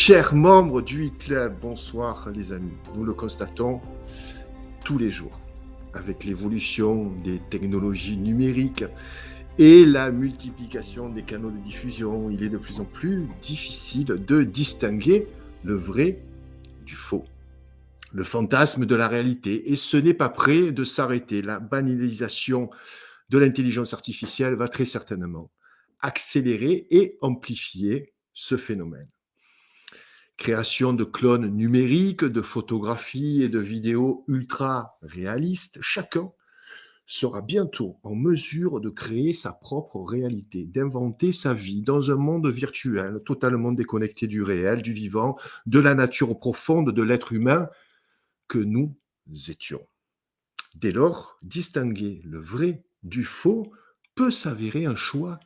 Chers membres du e-club, bonsoir les amis. Nous le constatons tous les jours avec l'évolution des technologies numériques et la multiplication des canaux de diffusion. Il est de plus en plus difficile de distinguer le vrai du faux, le fantasme de la réalité. Et ce n'est pas prêt de s'arrêter. La banalisation de l'intelligence artificielle va très certainement accélérer et amplifier ce phénomène. Création de clones numériques, de photographies et de vidéos ultra réalistes, chacun sera bientôt en mesure de créer sa propre réalité, d'inventer sa vie dans un monde virtuel, totalement déconnecté du réel, du vivant, de la nature profonde de l'être humain que nous étions. Dès lors, distinguer le vrai du faux peut s'avérer un choix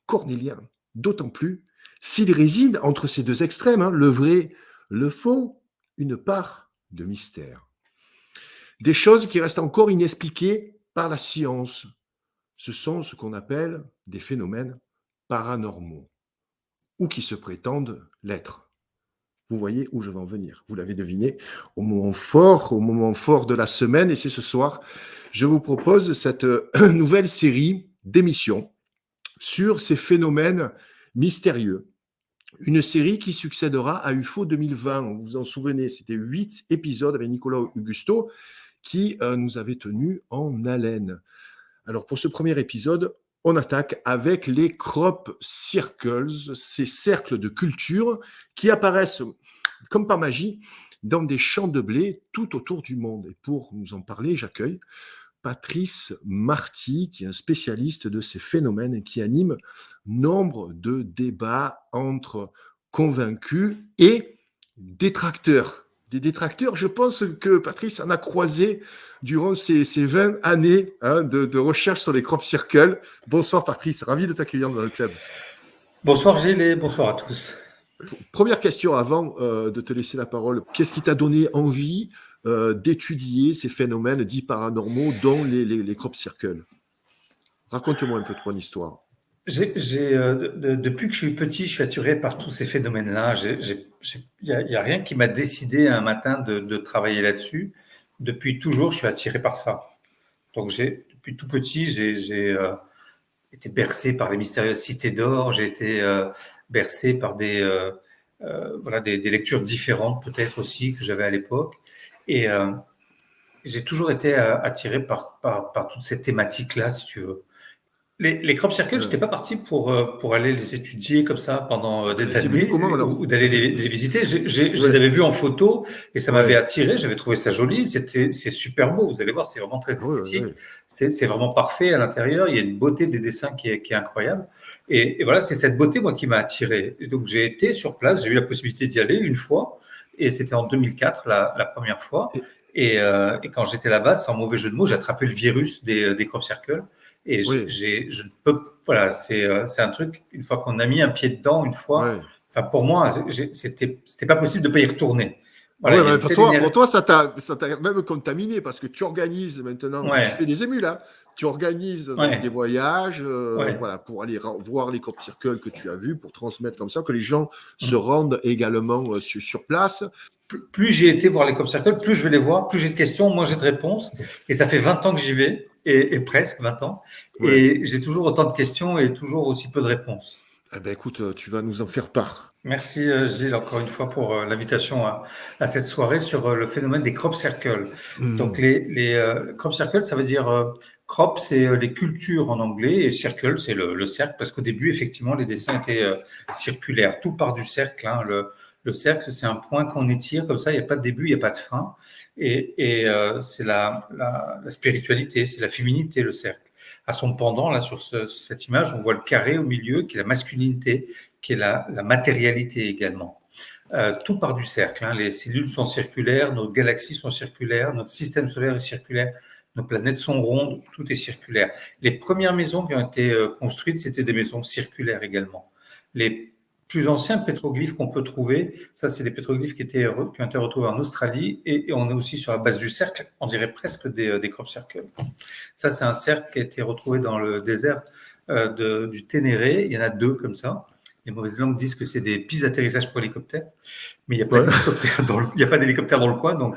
cornélien, d'autant plus s'il réside entre ces deux extrêmes, le vrai, le faux, une part de mystère. Des choses qui restent encore inexpliquées par la science. Ce sont ce qu'on appelle des phénomènes paranormaux, ou qui se prétendent l'être. Vous voyez où je vais en venir. Vous l'avez deviné, au moment fort de la semaine, et c'est ce soir, je vous propose cette nouvelle série d'émissions sur ces phénomènes mystérieux. Une série qui succédera à UFO 2020. Vous vous en souvenez, c'était 8 épisodes avec Nicolas Augusto qui nous avait tenus en haleine. Alors pour ce premier épisode, on attaque avec les crop circles, ces cercles de culture qui apparaissent comme par magie dans des champs de blé tout autour du monde. Et pour nous en parler, j'accueille Patrice Marty, qui est un spécialiste de ces phénomènes et qui anime nombre de débats entre convaincus et détracteurs. Des détracteurs, je pense que Patrice en a croisé durant ces 20 années de recherche sur les crop circles. Bonsoir Patrice, ravi de t'accueillir dans le club. Bonsoir Gilles, bonsoir à tous. Première question avant de te laisser la parole. Qu'est-ce qui t'a donné envie d'étudier ces phénomènes dits paranormaux, dont les crop circles? Raconte-moi un peu de ton histoire. Depuis que je suis petit, je suis attiré par tous ces phénomènes-là. Il y a rien qui m'a décidé un matin de travailler là-dessus. Depuis toujours, je suis attiré par ça. Donc, depuis tout petit, j'ai été bercé par les mystérieuses cités d'or. J'ai été bercé par des lectures différentes, peut-être aussi, que j'avais à l'époque. Et j'ai toujours été attiré par toutes ces thématiques-là, si tu veux. Les crop circles, je n'étais pas parti pour aller les étudier comme ça pendant des années ou d'aller les visiter. Je les avais vus en photo et ça m'avait attiré. J'avais trouvé ça joli. C'est super beau. Vous allez voir, c'est vraiment très esthétique. C'est vraiment parfait à l'intérieur. Il y a une beauté des dessins qui est incroyable. Et voilà, c'est cette beauté, moi, qui m'a attiré. Et donc, j'ai été sur place. J'ai eu la possibilité d'y aller une fois. Et c'était en 2004, la première fois. Et quand j'étais là-bas, sans mauvais jeu de mots, j'ai attrapé le virus des crop circles. Et je ne peux, voilà, c'est un truc, une fois qu'on a mis un pied dedans, enfin, pour moi, c'était pas possible de ne pas y retourner. Voilà, mais pour toi, ça t'a même contaminé parce que tu organises maintenant, tu fais des émules, hein, tu organises des voyages voilà, pour aller voir les crop circles que tu as vus, pour transmettre comme ça, que les gens se rendent également sur place. Plus j'ai été voir les crop circles, plus je vais les voir, plus j'ai de questions, moins j'ai de réponses. Et ça fait 20 ans que j'y vais, et presque 20 ans. Ouais. Et j'ai toujours autant de questions et toujours aussi peu de réponses. Eh bien, écoute, tu vas nous en faire part. Merci Gilles, encore une fois, pour l'invitation à cette soirée sur le phénomène des crop circles. Donc, les crop circles, ça veut dire crop, c'est les cultures en anglais, et circle, c'est le cercle, parce qu'au début, effectivement, les dessins étaient circulaires. Tout part du cercle. Hein, le cercle, c'est un point qu'on étire comme ça, il n'y a pas de début, il n'y a pas de fin. Et c'est la spiritualité, c'est la féminité, le cercle. À son pendant, là, sur cette image, on voit le carré au milieu, qui est la masculinité, qui est la matérialité également. Tout part du cercle. Hein. Les cellules sont circulaires, nos galaxies sont circulaires, notre système solaire est circulaire, nos planètes sont rondes, tout est circulaire. Les premières maisons qui ont été construites, c'était des maisons circulaires également. Les plus anciens pétroglyphes qu'on peut trouver, ça c'est des pétroglyphes qui ont été retrouvés en Australie et on est aussi sur la base du cercle, on dirait presque des crop circles. Ça c'est un cercle qui a été retrouvé dans le désert du Ténéré, il y en a 2 comme ça. Les mauvaises langues disent que c'est des pistes d'atterrissage pour hélicoptères, mais il n'y a pas Ouais. d'hélicoptère il y a pas d'hélicoptère dans le coin. Donc,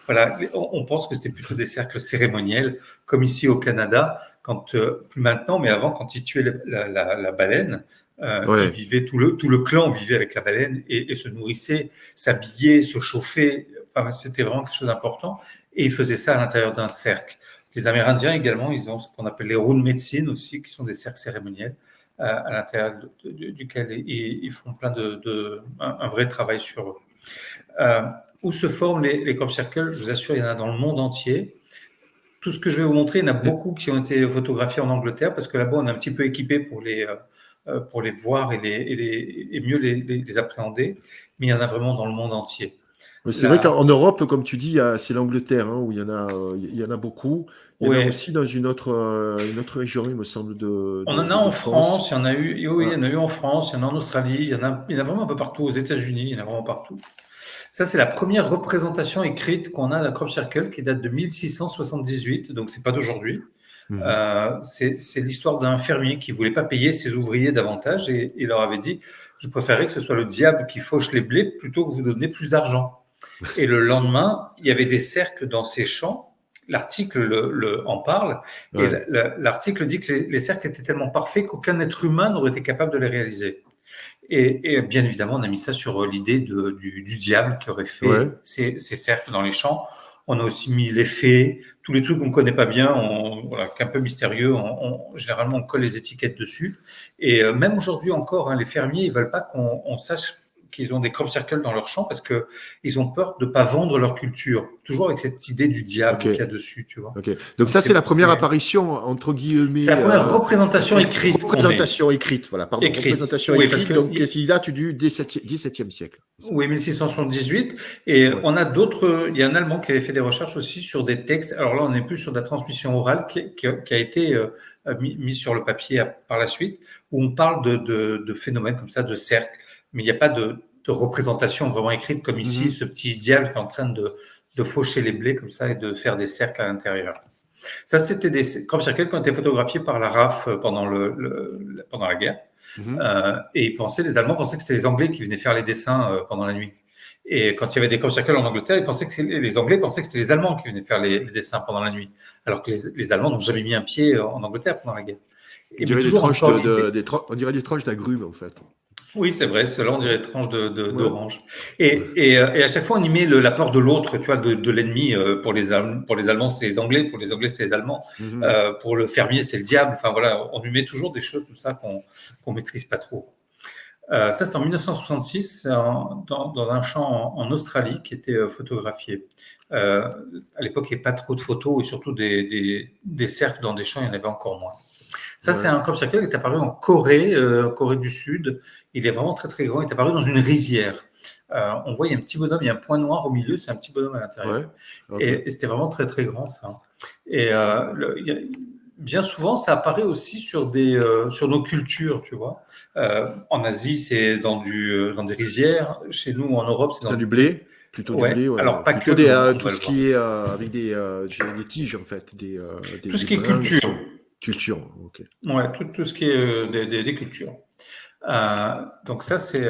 voilà, on pense que c'était plutôt des cercles cérémoniels, comme ici au Canada, plus maintenant, mais avant, quand ils tuaient la baleine, ils Ouais. vivaient, tout le clan vivait avec la baleine et se nourrissait, s'habillait, se chauffait. Enfin, c'était vraiment quelque chose d'important. Et ils faisaient ça à l'intérieur d'un cercle. Les Amérindiens également, ils ont ce qu'on appelle les rune médecine aussi, qui sont des cercles cérémoniels à l'intérieur duquel ils font un vrai travail sur eux. Où se forment les crop circles? Je vous assure, il y en a dans le monde entier. Tout ce que je vais vous montrer, il y en a beaucoup qui ont été photographiés en Angleterre parce que là-bas, on est un petit peu équipé pour les voir et mieux les appréhender. Mais il y en a vraiment dans le monde entier. Mais c'est vrai qu'en Europe, comme tu dis, c'est l'Angleterre hein, où il y en a beaucoup. Il y en a aussi dans une autre région, il me semble, on en a en France. France, il y en a eu, oui, il y en a eu en France, il y en a en Australie, il y en a vraiment un peu partout, aux États-Unis, il y en a vraiment partout. Ça, c'est la première représentation écrite qu'on a d'un crop circle qui date de 1678, donc c'est pas d'aujourd'hui. C'est l'histoire d'un fermier qui voulait pas payer ses ouvriers davantage et il leur avait dit: je préférerais que ce soit le diable qui fauche les blés plutôt que vous donner plus d'argent. Et le lendemain, il y avait des cercles dans ces champs. L'article en parle, et l'article dit que les cercles étaient tellement parfaits qu'aucun être humain n'aurait été capable de les réaliser. Et bien évidemment, on a mis ça sur l'idée du diable qui aurait fait ces cercles dans les champs. On a aussi mis les fées, tous les trucs qu'on ne connaît pas bien, qui est un peu mystérieux. Généralement, on colle les étiquettes dessus. Et même aujourd'hui encore, les fermiers, ils veulent pas qu'on sache qu'ils ont des crop circles dans leur champ parce qu'ils ont peur de ne pas vendre leur culture. Toujours avec cette idée du diable qu'il y a dessus, tu vois. Donc ça, c'est la première apparition, entre guillemets. C'est la première représentation écrite. Représentation écrite, voilà, pardon. Représentation écrite, parce que, donc qui date du XVIIe siècle. Oui, 1678. Et on a d'autres. Il y a un Allemand qui avait fait des recherches aussi sur des textes. Alors là, on n'est plus sur de la transmission orale qui a été mis sur le papier par la suite, où on parle de phénomènes comme ça, de cercles. Mais il n'y a pas de représentation vraiment écrite comme ici, ce petit diable qui est en train de faucher les blés comme ça et de faire des cercles à l'intérieur. Ça, c'était des crop circles qui ont été photographiés par la RAF pendant la guerre. Et les Allemands pensaient que c'était les Anglais qui venaient faire les dessins pendant la nuit. Et quand il y avait des crop circles en Angleterre, les Anglais pensaient que c'était les Allemands qui venaient faire les dessins pendant la nuit, alors que les Allemands n'ont jamais mis un pied en Angleterre pendant la guerre. On dirait des tranches d'agrumes, en fait. Oui, c'est vrai. Cela, on dirait tranche d'orange. Et à chaque fois, on y met la peur de l'autre, tu vois, de l'ennemi. Pour les Allemands, c'était les Anglais. Pour les Anglais, c'était les Allemands. Pour le fermier, c'était le diable. Enfin, voilà, on lui met toujours des choses comme ça qu'on maîtrise pas trop. Ça, c'est en 1966, dans un champ en Australie qui était photographié. À l'époque, il n'y avait pas trop de photos et surtout des cercles dans des champs, il y en avait encore moins. Ça, c'est un crop circle qui est apparu en Corée du Sud. Il est vraiment très, très grand. Il est apparu dans une rizière. On voit, il y a un petit bonhomme, il y a un point noir au milieu, c'est un petit bonhomme à l'intérieur. Et c'était vraiment très, très grand, ça. Et bien souvent, ça apparaît aussi sur nos cultures, tu vois. En Asie, c'est dans des rizières. Chez nous, en Europe, c'est dans du blé. Plutôt du blé, alors pas plutôt que tout ce qui est avec des tiges, en fait. Tout ce qui est culture. Culture, ok. Ouais, tout ce qui est des cultures. Donc ça, c'est...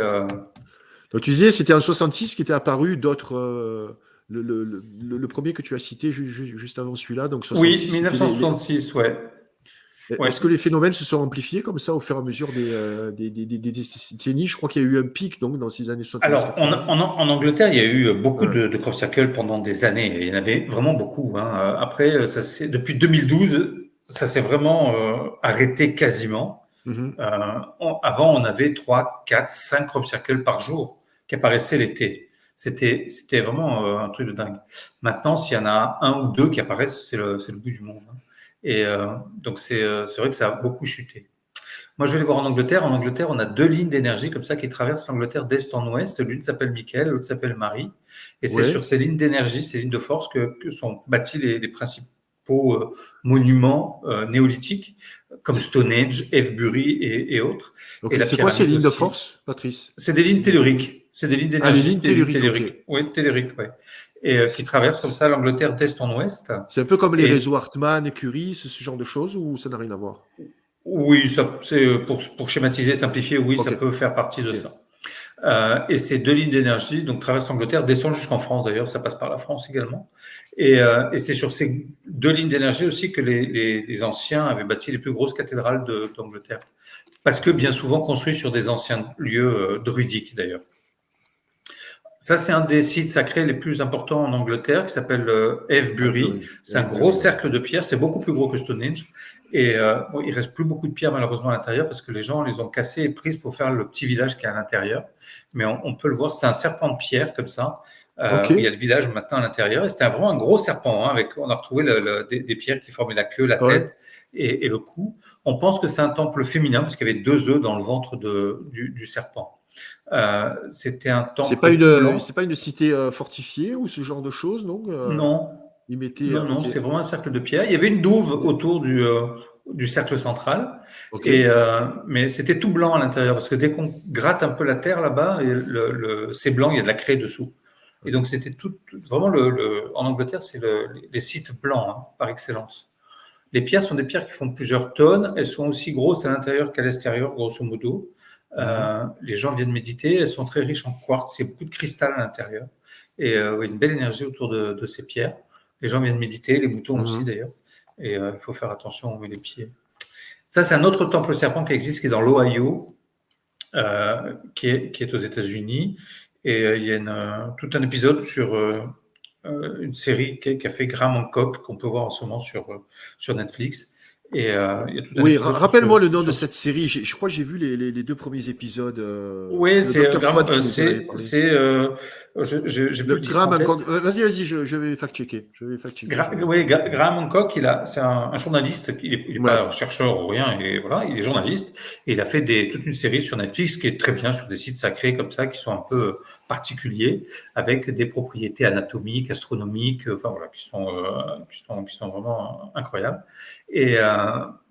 Donc tu disais, c'était en 66 qui était apparu d'autres... le premier que tu as cité juste avant celui-là, donc 66. Oui, 1966, ouais. Est-ce que les phénomènes se sont amplifiés comme ça au fur et à mesure des décennies? Je crois qu'il y a eu un pic donc, dans ces années 70. Alors, en Angleterre, il y a eu beaucoup de crop circles pendant des années. Il y en avait vraiment beaucoup. Après, depuis 2012, ça s'est vraiment arrêté quasiment. Avant, on avait 3, 4, 5 crop circles par jour qui apparaissaient l'été. C'était vraiment un truc de dingue. Maintenant, s'il y en a un ou deux qui apparaissent, c'est le bout du monde. Et donc, c'est vrai que ça a beaucoup chuté. Moi, je vais aller voir en Angleterre. En Angleterre, on a 2 lignes d'énergie comme ça qui traversent l'Angleterre d'est en ouest. L'une s'appelle Michael, l'autre s'appelle Marie. Et c'est sur ces lignes d'énergie, ces lignes de force que sont bâtis les principaux monuments néolithiques comme Stonehenge, Avebury et autres. Okay. C'est quoi ces lignes de force, Patrice? C'est des lignes telluriques. C'est des lignes d'énergie. Des lignes telluriques. Okay. Oui, telluriques, oui. Et qui traversent comme ça l'Angleterre d'est en ouest. C'est un peu comme les réseaux Hartmann, Curie, ce genre de choses, ou ça n'a rien à voir? Oui, pour schématiser, simplifier, oui, ça Ok, peut faire partie de ok. ça. Et ces deux lignes d'énergie, donc traversent l'Angleterre, descendent jusqu'en France d'ailleurs, ça passe par la France également. Et c'est sur ces deux lignes d'énergie aussi que les anciens avaient bâti les plus grosses cathédrales d'Angleterre. Parce que bien souvent construits sur des anciens lieux druidiques d'ailleurs. Ça, c'est un des sites sacrés les plus importants en Angleterre, qui s'appelle Avebury. C'est un gros Avebury, ouais. cercle de pierre, c'est beaucoup plus gros que Stonehenge. Et bon, il reste plus beaucoup de pierres malheureusement à l'intérieur parce que les gens les ont cassées et prises pour faire le petit village qui est à l'intérieur. Mais on peut le voir, c'est un serpent de pierre comme ça, Ok, où il y a le village maintenant à l'intérieur. Et c'était vraiment un gros serpent, hein, on a retrouvé des pierres qui formaient la queue, la ouais. tête et le cou. On pense que c'est un temple féminin parce qu'il y avait 2 œufs dans le ventre du serpent. C'était un temple tout C'est blanc. pas une cité fortifiée ou ce genre de choses, non? Non, Ils mettaient, non, ok, c'était vraiment un cercle de pierre. Il y avait une douve autour du cercle central, ok, mais c'était tout blanc à l'intérieur parce que dès qu'on gratte un peu la terre là-bas, c'est blanc, il y a de la craie dessous. Et donc c'était vraiment en Angleterre, c'est les sites blancs hein, par excellence. Les pierres sont des pierres qui font plusieurs tonnes. Elles sont aussi grosses à l'intérieur qu'à l'extérieur, grosso modo. mhm, Les gens viennent méditer. Elles sont très riches en quartz. Il y a beaucoup de cristal à l'intérieur. Et une belle énergie autour de ces pierres. Les gens viennent méditer, les moutons aussi mhm. d'ailleurs. Et il faut faire attention où on met les pieds. Ça, c'est un autre temple serpent qui existe, qui est dans l'Ohio, qui est aux États-Unis. Et il y a tout un épisode sur une série qu'a fait Graham Hancock, qu'on peut voir en ce moment sur Netflix. Et il y a tout un Oui, épisode rappelle-moi le nom de cette série. Je crois que j'ai vu les deux premiers épisodes. Oui, C'est le docteur Fouad qui nous en avait parlé. j'ai plus le titre en Graham Hancock. tête. Vas-y, je vais fact-checker. Oui, Graham Hancock, c'est un journaliste. Il est Ouais. pas chercheur ou rien. Il est journaliste. Et il a fait toute une série sur Netflix qui est très bien sur des sites sacrés comme ça, qui sont un peu particuliers, avec des propriétés anatomiques, astronomiques, enfin voilà, qui sont vraiment incroyables. Et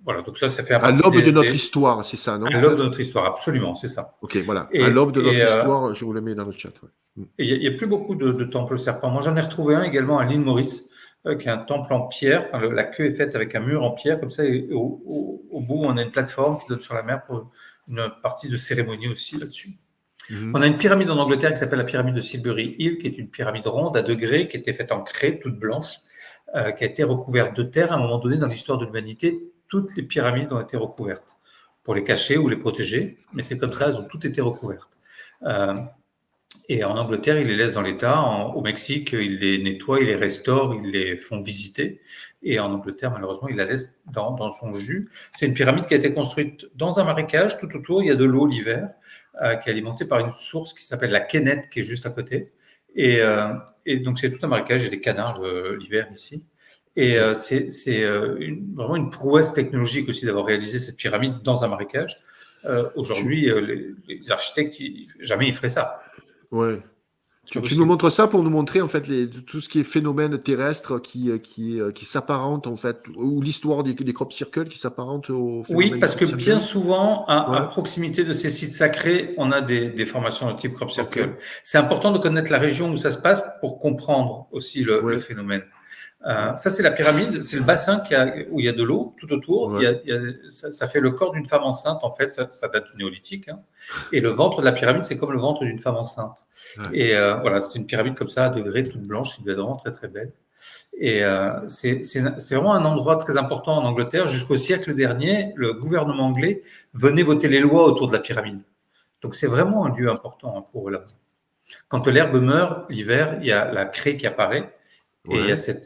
voilà, donc ça fait À partie l'aube de notre histoire, c'est ça, non, à l'aube de peut-être? notre histoire, absolument, c'est ça. Ok, voilà. À Et l'aube de et, notre euh, histoire, je vous le mets dans le chat. Ouais. il n'y a plus beaucoup de temples serpents. Moi, j'en ai retrouvé un également à l'île Maurice, qui est un temple en pierre. Enfin, la queue est faite avec un mur en pierre, comme ça. Et au bout, on a une plateforme qui donne sur la mer pour une partie de cérémonie aussi là-dessus. On Mhm. a une pyramide en Angleterre qui s'appelle la pyramide de Silbury Hill, qui est une pyramide ronde à degrés, qui était faite en craie, toute blanche, qui a été recouverte de terre. À un moment donné, dans l'histoire de l'humanité, toutes les pyramides ont été recouvertes pour les cacher ou les protéger, mais c'est comme ça, elles ont toutes été recouvertes. Et en Angleterre, ils les laissent dans l'état. Au Mexique, ils les nettoient, ils les restaurent, ils les font visiter. Et en Angleterre, malheureusement, ils la laissent dans son jus. C'est une pyramide qui a été construite dans un marécage. Tout autour, il y a de l'eau l'hiver, qui est alimentée par une source qui s'appelle la Kennett, qui est juste à côté. Et donc, c'est tout un marécage. Il y a des canards l'hiver ici. Et Ok. vraiment une prouesse technologique aussi d'avoir réalisé cette pyramide dans un marécage. Tu, Aujourd'hui, les architectes, jamais ils feraient ça. ouais. C'est pas Tu nous possible. montres ça pour nous montrer en fait tout ce qui est phénomène terrestre qui s'apparente en fait, ou l'histoire des crop circles qui s'apparente au Oui, phénomène des parce crop que bien circles. souvent, à Ouais. proximité de ces sites sacrés, on a des formations de type crop Ok. circle. C'est important de connaître la région où ça se passe pour comprendre aussi le Ouais. phénomène. Ouais. Ça, c'est la pyramide, c'est le bassin où il y a de l'eau tout autour. Ouais. Ça fait le corps d'une femme enceinte, en fait, ça date du néolithique. Hein. Et le ventre de la pyramide, c'est comme le ventre d'une femme enceinte. Ouais. Et voilà, c'est une pyramide comme ça, à degrés, toute blanche, qui devait être vraiment très, très belle. Et c'est vraiment un endroit très important en Angleterre. Jusqu'au siècle dernier, le gouvernement anglais venait voter les lois autour de la pyramide. Donc c'est vraiment un lieu important pour eux là. Quand l'herbe meurt l'hiver, il y a la craie qui apparaît et il y a Ouais.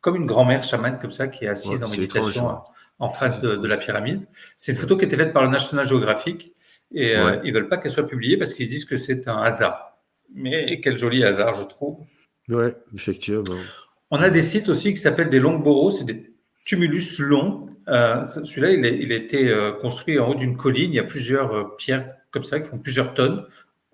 comme une grand-mère chamane comme ça qui est Ouais. assise en C'est étrange. méditation Ouais. en Très face de la étrange. pyramide. C'est une Ouais. photo qui a été faite par le National Geographic et Ouais. ils veulent pas qu'elle soit publiée parce qu'ils disent que c'est un hasard. Mais quel joli hasard, je trouve. Ouais. Effectivement. On a des sites aussi qui s'appellent des Longboros, c'est des tumulus longs. Celui-là, il a été construit en haut d'une colline. Il y a plusieurs pierres comme ça qui font plusieurs tonnes.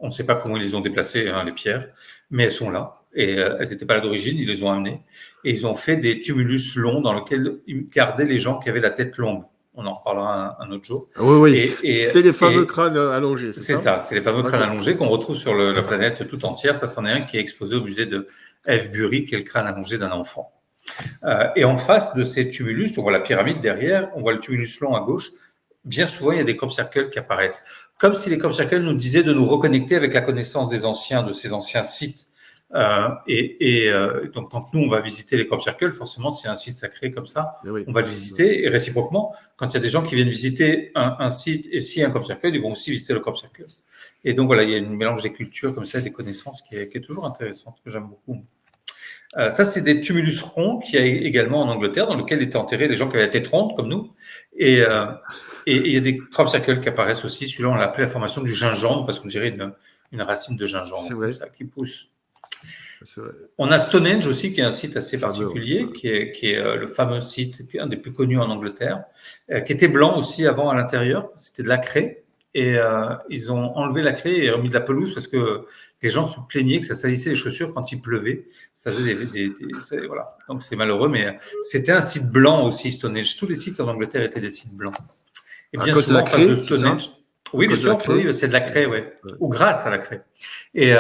On ne sait pas comment ils les ont déplacées, hein, les pierres, mais elles sont là. Et elles n'étaient pas là d'origine, ils les ont amenées. Et ils ont fait des tumulus longs dans lesquels ils gardaient les gens qui avaient la tête longue. On en reparlera un autre jour. Oui, oui. Et, et, C'est les fameux et crânes allongés, c'est c'est ça? ça, c'est les fameux crânes D'accord. allongés qu'on retrouve sur la planète tout entière. Ça, c'en est un qui est exposé au musée de Avebury, qui est le crâne allongé d'un enfant. Et en face de ces tumulus, on voit la pyramide derrière, on voit le tumulus long à gauche. bien souvent, il y a des crop circles qui apparaissent. Comme si les crop circles nous disaient de nous reconnecter avec la connaissance des anciens, de ces anciens sites. Donc, quand nous, on va visiter les crop circles, forcément, s'il y a un site sacré comme ça, Oui. on va le visiter. Et réciproquement, quand il y a des gens qui viennent visiter un site et s'il y a un crop circle, ils vont aussi visiter le crop circle. Et donc, voilà, il y a un mélange des cultures comme ça, des connaissances qui est toujours intéressante, que j'aime beaucoup. Ça, c'est des tumulus ronds qu'il y a également en Angleterre, dans lesquels étaient enterrés des gens qui avaient la tête ronde, comme nous. Et il y a des crop circles qui apparaissent aussi. Celui-là, on l'a appelé la formation du gingembre, parce qu'on dirait une racine de gingembre comme ça, qui pousse. On a Stonehenge aussi, qui est un site assez particulier, qui est le fameux site, un des plus connus en Angleterre, qui était blanc aussi avant à l'intérieur. C'était de la craie. Et ils ont enlevé la craie et remis de la pelouse parce que les gens se plaignaient que ça salissait les chaussures quand il pleuvait. Ça faisait voilà. Donc c'est malheureux, mais c'était un site blanc aussi, Stonehenge. Tous les sites en Angleterre étaient des sites blancs. Et bien souvent, en face de Stonehenge. Oui, bien sûr, oui, c'est de la craie, ouais. Ou grâce à la craie. Et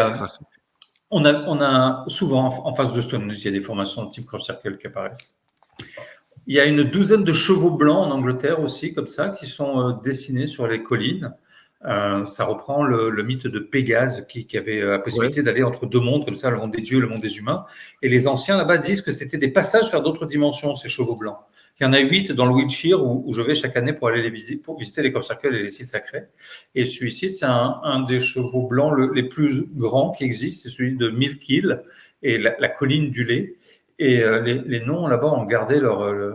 on a souvent en face de Stonehenge, il y a des formations de type crop circle qui apparaissent. Il y a une douzaine de chevaux blancs en Angleterre aussi, comme ça, qui sont dessinés sur les collines. Ça reprend le mythe de Pégase qui avait la possibilité d'aller entre deux mondes, comme ça, le monde des dieux et le monde des humains. Et les anciens là-bas disent que c'était des passages vers d'autres dimensions, ces chevaux blancs. Il y en a 8 dans le Wiltshire où je vais chaque année pour aller pour visiter les crop circles et les sites sacrés. Et celui-ci, c'est un des chevaux blancs les plus grands qui existent, c'est celui de Milk-Hill et la colline du lait. Et les noms là-bas ont gardé le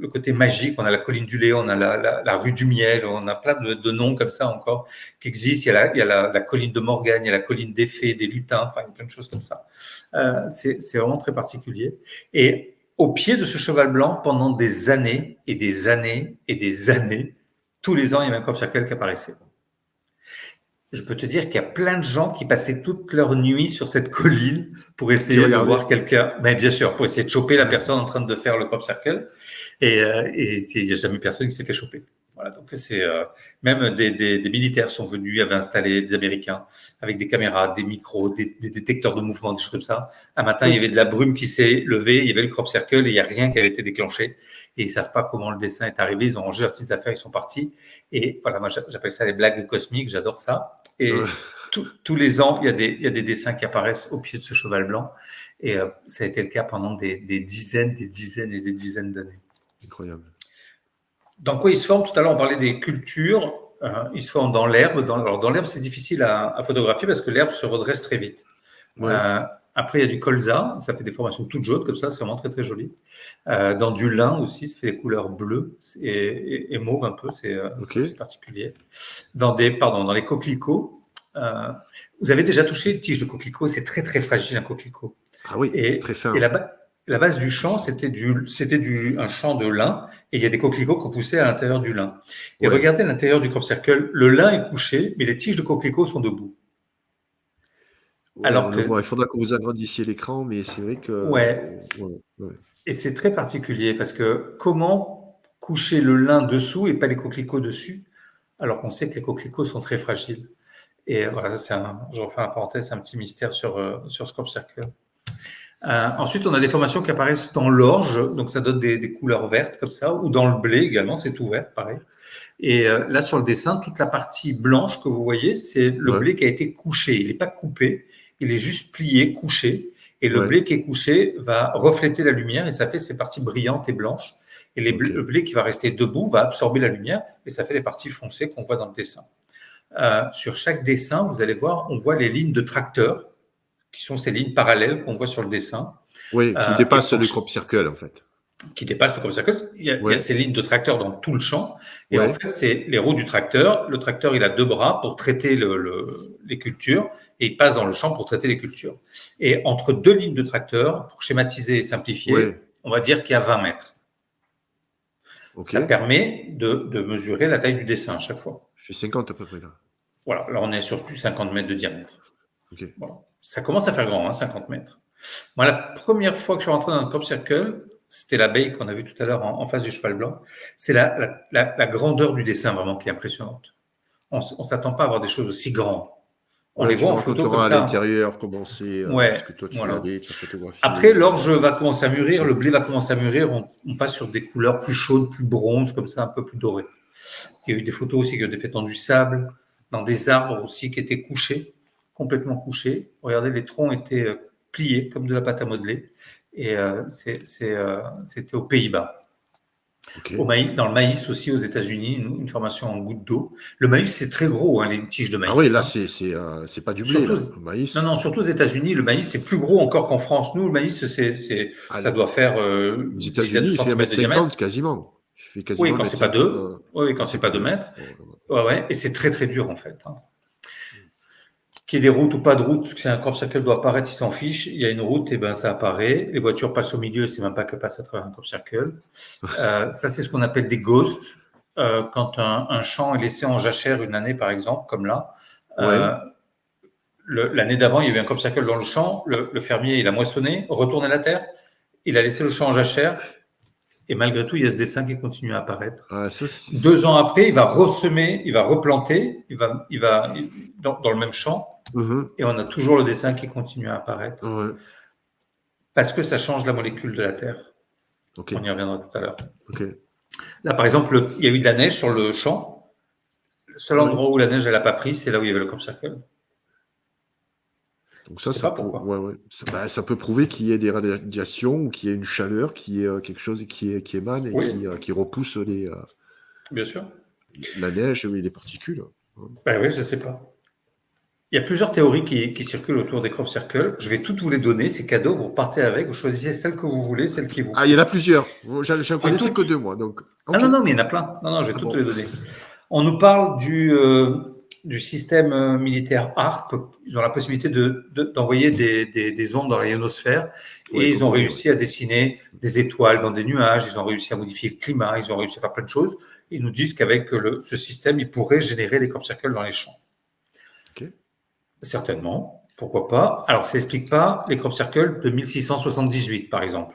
côté magique. On a la colline du lait, on a la rue du miel, on a plein de noms comme ça encore qui existent. Il y a la colline de Morgane, il y a la colline des fées, des lutins, enfin il y a plein de choses comme ça. C'est vraiment très particulier. Et au pied de ce cheval blanc, pendant des années et des années et des années, tous les ans, il y avait un crop circle qui apparaissait. Je peux te dire qu'il y a plein de gens qui passaient toute leur nuit sur cette colline pour essayer de voir quelqu'un. Mais bien sûr, pour essayer de choper la personne en train de faire le crop circle. Et il n'y a jamais personne qui s'est fait choper. Voilà, donc c'est même des militaires sont venus, avaient installé des Américains avec des caméras, des micros, des détecteurs de mouvement, des choses comme ça. Un matin, il y avait de la brume qui s'est levée, il y avait le crop circle et il n'y a rien qui avait été déclenché. Et ils savent pas comment le dessin est arrivé. Ils ont rangé leurs petites affaires, ils sont partis. Et voilà, moi j'appelle ça les blagues cosmiques. J'adore ça. Et tous les ans, il y a des dessins qui apparaissent au pied de ce cheval blanc. Et ça a été le cas pendant des dizaines et des dizaines d'années. Incroyable. Dans quoi ils se forment? Tout à l'heure, on parlait des cultures. Ils se forment dans l'herbe. Dans l'herbe, c'est difficile à photographier parce que l'herbe se redresse très vite. Ouais. Après, il y a du colza. Ça fait des formations toutes jaunes comme ça. C'est vraiment très, très joli. Dans du lin aussi, ça fait des couleurs bleues et mauve un peu. C'est particulier. Dans les coquelicots, vous avez déjà touché une tige de coquelicot. C'est très, très fragile, un coquelicot. Ah oui, c'est très fin. Et la base du champ, c'était un champ de lin, et il y a des coquelicots qui ont poussé à l'intérieur du lin. Et regardez à l'intérieur du crop circle, le lin est couché, mais les tiges de coquelicots sont debout. Ouais, alors il faudra que vous agrandissiez l'écran, mais c'est vrai que... Ouais. Et c'est très particulier, parce que comment coucher le lin dessous et pas les coquelicots dessus, alors qu'on sait que les coquelicots sont très fragiles. Et voilà, je refais un parenthèse, un petit mystère sur ce crop circle. Ensuite, on a des formations qui apparaissent dans l'orge, donc ça donne des couleurs vertes comme ça, ou dans le blé également, c'est tout vert, pareil. Et là, sur le dessin, toute la partie blanche que vous voyez, c'est le blé qui a été couché. Il n'est pas coupé, il est juste plié, couché. Et le blé qui est couché va refléter la lumière et ça fait ces parties brillantes et blanches. Et le blé qui va rester debout va absorber la lumière et ça fait les parties foncées qu'on voit dans le dessin. Sur chaque dessin, vous allez voir, on voit les lignes de tracteur, qui sont ces lignes parallèles qu'on voit sur le dessin. Oui, qui dépassent le crop circle, en fait. Qui dépassent le crop circle. Il y a ces lignes de tracteur dans tout le champ. Et en fait, c'est les roues du tracteur. Le tracteur, il a 2 bras pour traiter les cultures et il passe dans le champ pour traiter les cultures. Et entre 2 lignes de tracteur, pour schématiser et simplifier, on va dire qu'il y a 20 mètres. Ça permet de mesurer la taille du dessin à chaque fois. Je fais 50 à peu près là. Voilà, là on est sur plus 50 mètres de diamètre. Voilà. Ça commence à faire grand, 50 mètres. Moi, la première fois que je suis rentré dans un crop circle, c'était l'abeille qu'on a vu tout à l'heure en face du cheval blanc. C'est la grandeur du dessin vraiment qui est impressionnante. On ne s'attend pas à avoir des choses aussi grandes. On les voit en photo comme ça. À l'intérieur, commencer. Parce que toi, tu as photographié. Après, l'orge va commencer à mûrir, le blé va commencer à mûrir. On passe sur des couleurs plus chaudes, plus bronzes, comme ça, un peu plus dorées. Il y a eu des photos aussi qui ont été faites dans du sable, dans des arbres aussi qui étaient couchés, complètement couchés. Regardez, les troncs étaient pliés comme de la pâte à modeler. Et c'était aux Pays-Bas. Ok. Au maïs, dans le maïs aussi aux États-Unis, une formation en gouttes d'eau. Le maïs, c'est très gros, hein, les tiges de Ah oui, maïs. là, Hein. c'est pas du blé, Surtout, là, le maïs. non, surtout aux États-Unis, le maïs, c'est plus gros encore qu'en France. Nous, le maïs, Ah, ça doit faire aux une dizaine États-Unis, de il fait un centimètres mètre de diamètre. cinquante quasiment. Il fait Oui, quasiment quand c'est pas 1,50 m. deux. Oui, quand c'est pas 2 mètres. Ouais, ouais. Et c'est très, très dur, en fait. Hein. Qu'il y ait des routes ou pas de route, parce que si un crop circle doit apparaître, ils s'en fichent. Il y a une route, et ben ça apparaît. Les voitures passent au milieu, c'est même pas qu'elles passent à travers un crop circle. Ça, c'est ce qu'on appelle des ghosts. Quand un champ est laissé en jachère une année, par exemple, comme là, Ouais. l'année d'avant, il y avait un crop circle dans le champ. Le fermier, il a moissonné, retourné la terre, il a laissé le champ en jachère, et malgré tout, il y a ce dessin qui continue à apparaître. Ah, ça, 2 ans après, il va ressemer, il va replanter, dans le même champ, et on a toujours le dessin qui continue à apparaître. Ouais. Parce que ça change la molécule de la terre. Ok. On y reviendra tout à l'heure. Ok. Là, par exemple, il y a eu de la neige sur le champ. Le seul endroit où la neige, elle n'a pas pris, c'est là où il y avait le crop circle. Donc Je sais pas pourquoi. ouais. Ça peut prouver qu'il y ait des radiations ou qu'il y ait une chaleur, qu'il y ait quelque chose qui émane et Oui. qui repousse Bien sûr. la neige et les particules. Ben oui, je ne sais pas. Il y a plusieurs théories qui circulent autour des crop circles. Je vais toutes vous les donner, c'est cadeau, vous repartez avec, vous choisissez celle que vous voulez, celle qui vous Ah, il y en a plusieurs. J'en connaissais que 2, moi. Donc, Ah okay. non, mais il y en a plein. Non, je vais toutes les donner. On nous parle du système militaire HARP. Ils ont la possibilité d'envoyer des ondes dans la ionosphère. Et ils ont réussi à dessiner des étoiles dans des nuages. Ils ont réussi à modifier le climat. Ils ont réussi à faire plein de choses. Ils nous disent qu'avec ce système, ils pourraient générer des crop circles dans les champs. Okay. Certainement. Pourquoi pas? Alors, ça n'explique pas les crop circles de 1678, par exemple.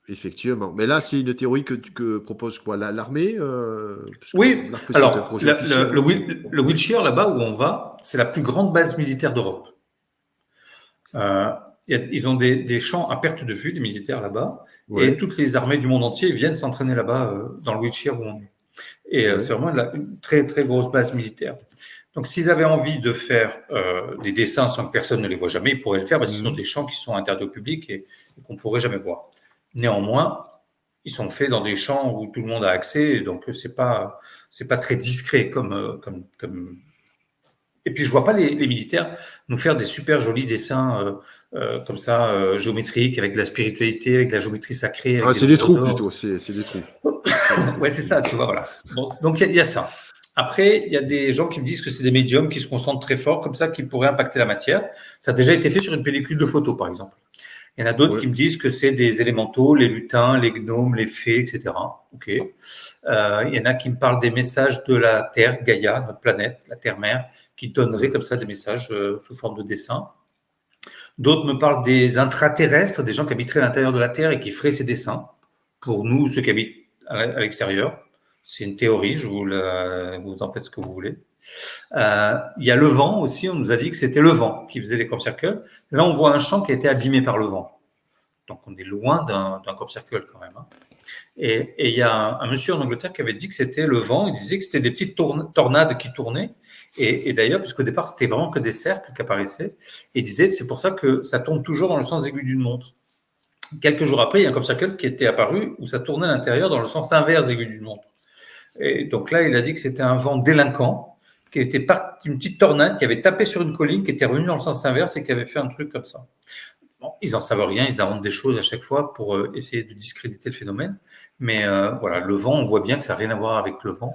Effectivement. Mais là, c'est une théorie que propose quoi? L'armée Oui. Alors, le Wiltshire, là-bas où on va, c'est la plus grande base militaire d'Europe. Ils ont des champs à perte de vue, des militaires là-bas, et toutes les armées du monde entier viennent s'entraîner là-bas, dans le Wiltshire où on est. Et c'est vraiment une très, très grosse base militaire. Donc, s'ils avaient envie de faire des dessins sans que personne ne les voit jamais, ils pourraient le faire, parce qu'ils ont des champs qui sont interdits au public et qu'on ne pourrait jamais voir. Néanmoins, ils sont faits dans des champs où tout le monde a accès, donc c'est pas très discret comme. Et puis je vois pas les militaires nous faire des super jolis dessins comme ça, géométriques, avec de la spiritualité, avec de la géométrie sacrée. C'est des trous plutôt, c'est des trous. Ouais, c'est ça, tu vois, voilà. Bon, donc il y a ça. Après, il y a des gens qui me disent que c'est des médiums qui se concentrent très fort, comme ça, qui pourraient impacter la matière. Ça a déjà été fait sur une pellicule de photo, par exemple. Il y en a d'autres qui me disent que c'est des élémentaux, les lutins, les gnomes, les fées, etc. Ok. Il y en a qui me parlent des messages de la Terre, Gaïa, notre planète, la Terre-Mère, qui donneraient comme ça des messages sous forme de dessin. D'autres me parlent des intraterrestres, des gens qui habiteraient à l'intérieur de la Terre et qui feraient ces dessins pour nous, ceux qui habitent à l'extérieur. C'est une théorie, vous en faites ce que vous voulez. Il y a le vent aussi, on nous a dit que c'était le vent qui faisait les crop circles. Là, on voit un champ qui a été abîmé par le vent. Donc, on est loin d'un crop circle quand même. Hein. Et il y a un monsieur en Angleterre qui avait dit que c'était le vent. Il disait que c'était des petites tornades qui tournaient. Et d'ailleurs, parce qu'au départ, c'était vraiment que des cercles qui apparaissaient. Et il disait, c'est pour ça que ça tourne toujours dans le sens aigu d'une montre. Quelques jours après, il y a un crop circle qui était apparu où ça tournait à l'intérieur dans le sens inverse aigu d'une montre. Et donc là, il a dit que c'était un vent délinquant, qui était parti, une petite tornade qui avait tapé sur une colline, qui était revenue dans le sens inverse et qui avait fait un truc comme ça. Bon, ils en savent rien, ils inventent des choses à chaque fois pour essayer de discréditer le phénomène. Mais voilà, le vent, on voit bien que ça n'a rien à voir avec le vent.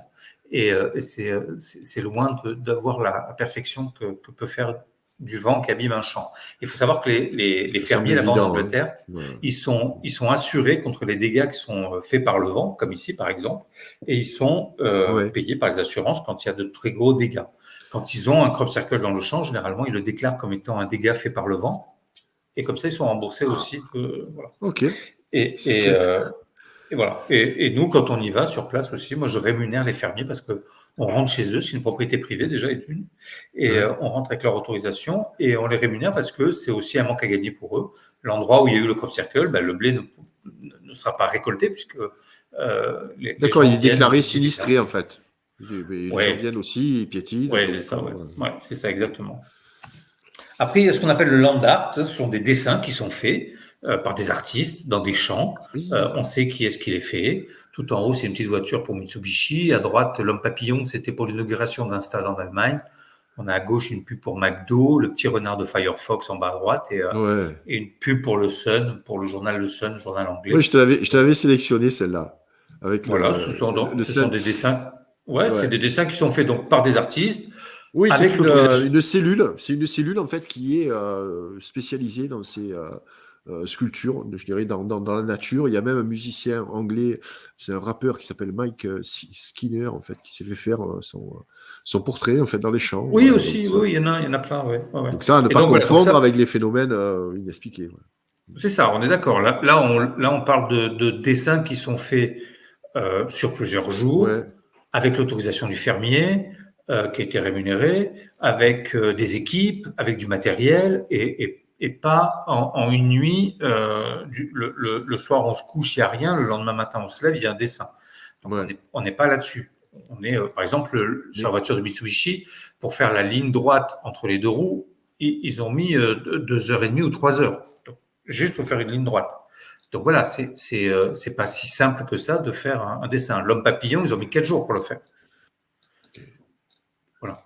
Et c'est loin d'avoir la perfection que peut faire du vent qui abîme un champ. Il faut savoir que les fermiers là-bas en Angleterre, ils sont assurés contre les dégâts qui sont faits par le vent, comme ici par exemple, et ils sont payés par les assurances quand il y a de très gros dégâts. Quand ils ont un crop circle dans le champ, généralement, ils le déclarent comme étant un dégât fait par le vent, et comme ça, ils sont remboursés aussi. Voilà. Ok. Et voilà. Et nous, quand on y va sur place aussi, moi, je rémunère les fermiers parce que on rentre chez eux, c'est une propriété privée déjà et une, et on rentre avec leur autorisation et on les rémunère parce que c'est aussi un manque à gagner pour eux. L'endroit où il y a eu le crop circle, le blé ne sera pas récolté puisque Les D'accord, gens il est viennent déclaré visiter les sinistré, fermes. en fait. Les gens Ouais, viennent aussi, ils piétinent. ouais, Donc, c'est ça, ouais. Ouais, c'est ça exactement. Après, il y a ce qu'on appelle le land art. Ce sont des dessins qui sont faits par des artistes dans des champs. oui. On sait qui est-ce qui les fait. Tout en haut, c'est une petite voiture pour Mitsubishi. À droite, l'homme papillon, c'était pour l'inauguration d'un stade en Allemagne. On a à gauche une pub pour McDo, le petit renard de Firefox en bas à droite Ouais. et une pub pour le Sun, pour le journal Le Sun, journal Oui, anglais. je t'avais sélectionné celle-là. Avec Voilà, le ce sont seul. des dessins. Ouais, c'est Ouais. des dessins qui sont faits donc par des artistes Oui, c'est avec l'autorisation. une cellule. C'est une cellule, en fait, qui est spécialisée dans ces sculptures, je dirais, dans la nature. Il y a même un musicien anglais, c'est un rappeur qui s'appelle Mike Skinner, en fait, qui s'est fait faire son portrait, en fait, dans les champs. Oui, Voilà, donc aussi, ça, oui, il y en a plein, ouais, ouais, ouais. donc ça, à ne Et pas donc voilà, donc confondre ça, avec les phénomènes inexpliqués. Ouais. c'est ça, on est d'accord. Là, on parle de dessins qui sont faits sur plusieurs jours, Ouais, avec l'autorisation du fermier, qui a été rémunéré, avec des équipes, avec du matériel, et pas en une nuit. Le soir, on se couche, il n'y a rien. Le lendemain matin, on se lève, il y a un dessin. Donc, ouais. on n'est pas là-dessus. On est, par exemple, sur Mais la voiture de Mitsubishi, pour faire la ligne droite entre les deux roues, ils ont mis 2 heures et demie ou 3 heures, donc, juste pour faire une ligne droite. Donc voilà, c'est pas si simple que ça de faire un dessin. L'homme papillon, ils ont mis 4 jours pour le faire. Voilà.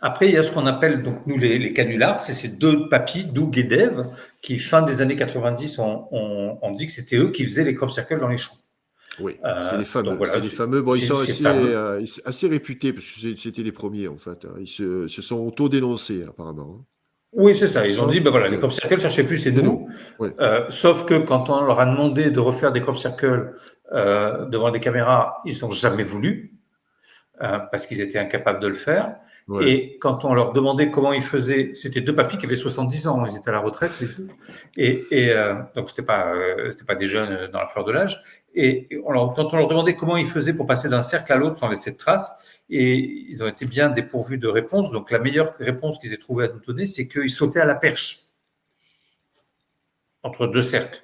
Après, il y a ce qu'on appelle, donc nous, les canulars, c'est ces deux papis, Doug et Dave, qui, fin des années 90, ont dit que c'était eux qui faisaient les crop circles dans les champs. oui, c'est les Donc fameux. voilà, C'est les fameux. Bon, ils sont c'est fameux. assez réputés parce que c'était les premiers, en fait. Ils se sont auto-dénoncés, apparemment. Oui, c'est ça. Ils ont Hein. dit, ben voilà, les Ouais. crop circles, cherchez plus, c'est C'est nous. nous. Ouais. Sauf que quand on leur a demandé de refaire des crop circles devant des caméras, ils n'ont jamais voulu. Parce qu'ils étaient incapables de le faire. Ouais. Et quand on leur demandait comment ils faisaient, c'était deux papis qui avaient 70 ans, ils étaient à la retraite, les deux. Donc c'était pas des jeunes dans la fleur de l'âge. Quand on leur demandait comment ils faisaient pour passer d'un cercle à l'autre sans laisser de traces, et ils ont été bien dépourvus de réponses. Donc la meilleure réponse qu'ils aient trouvée à nous donner, c'est qu'ils sautaient à la perche entre deux cercles.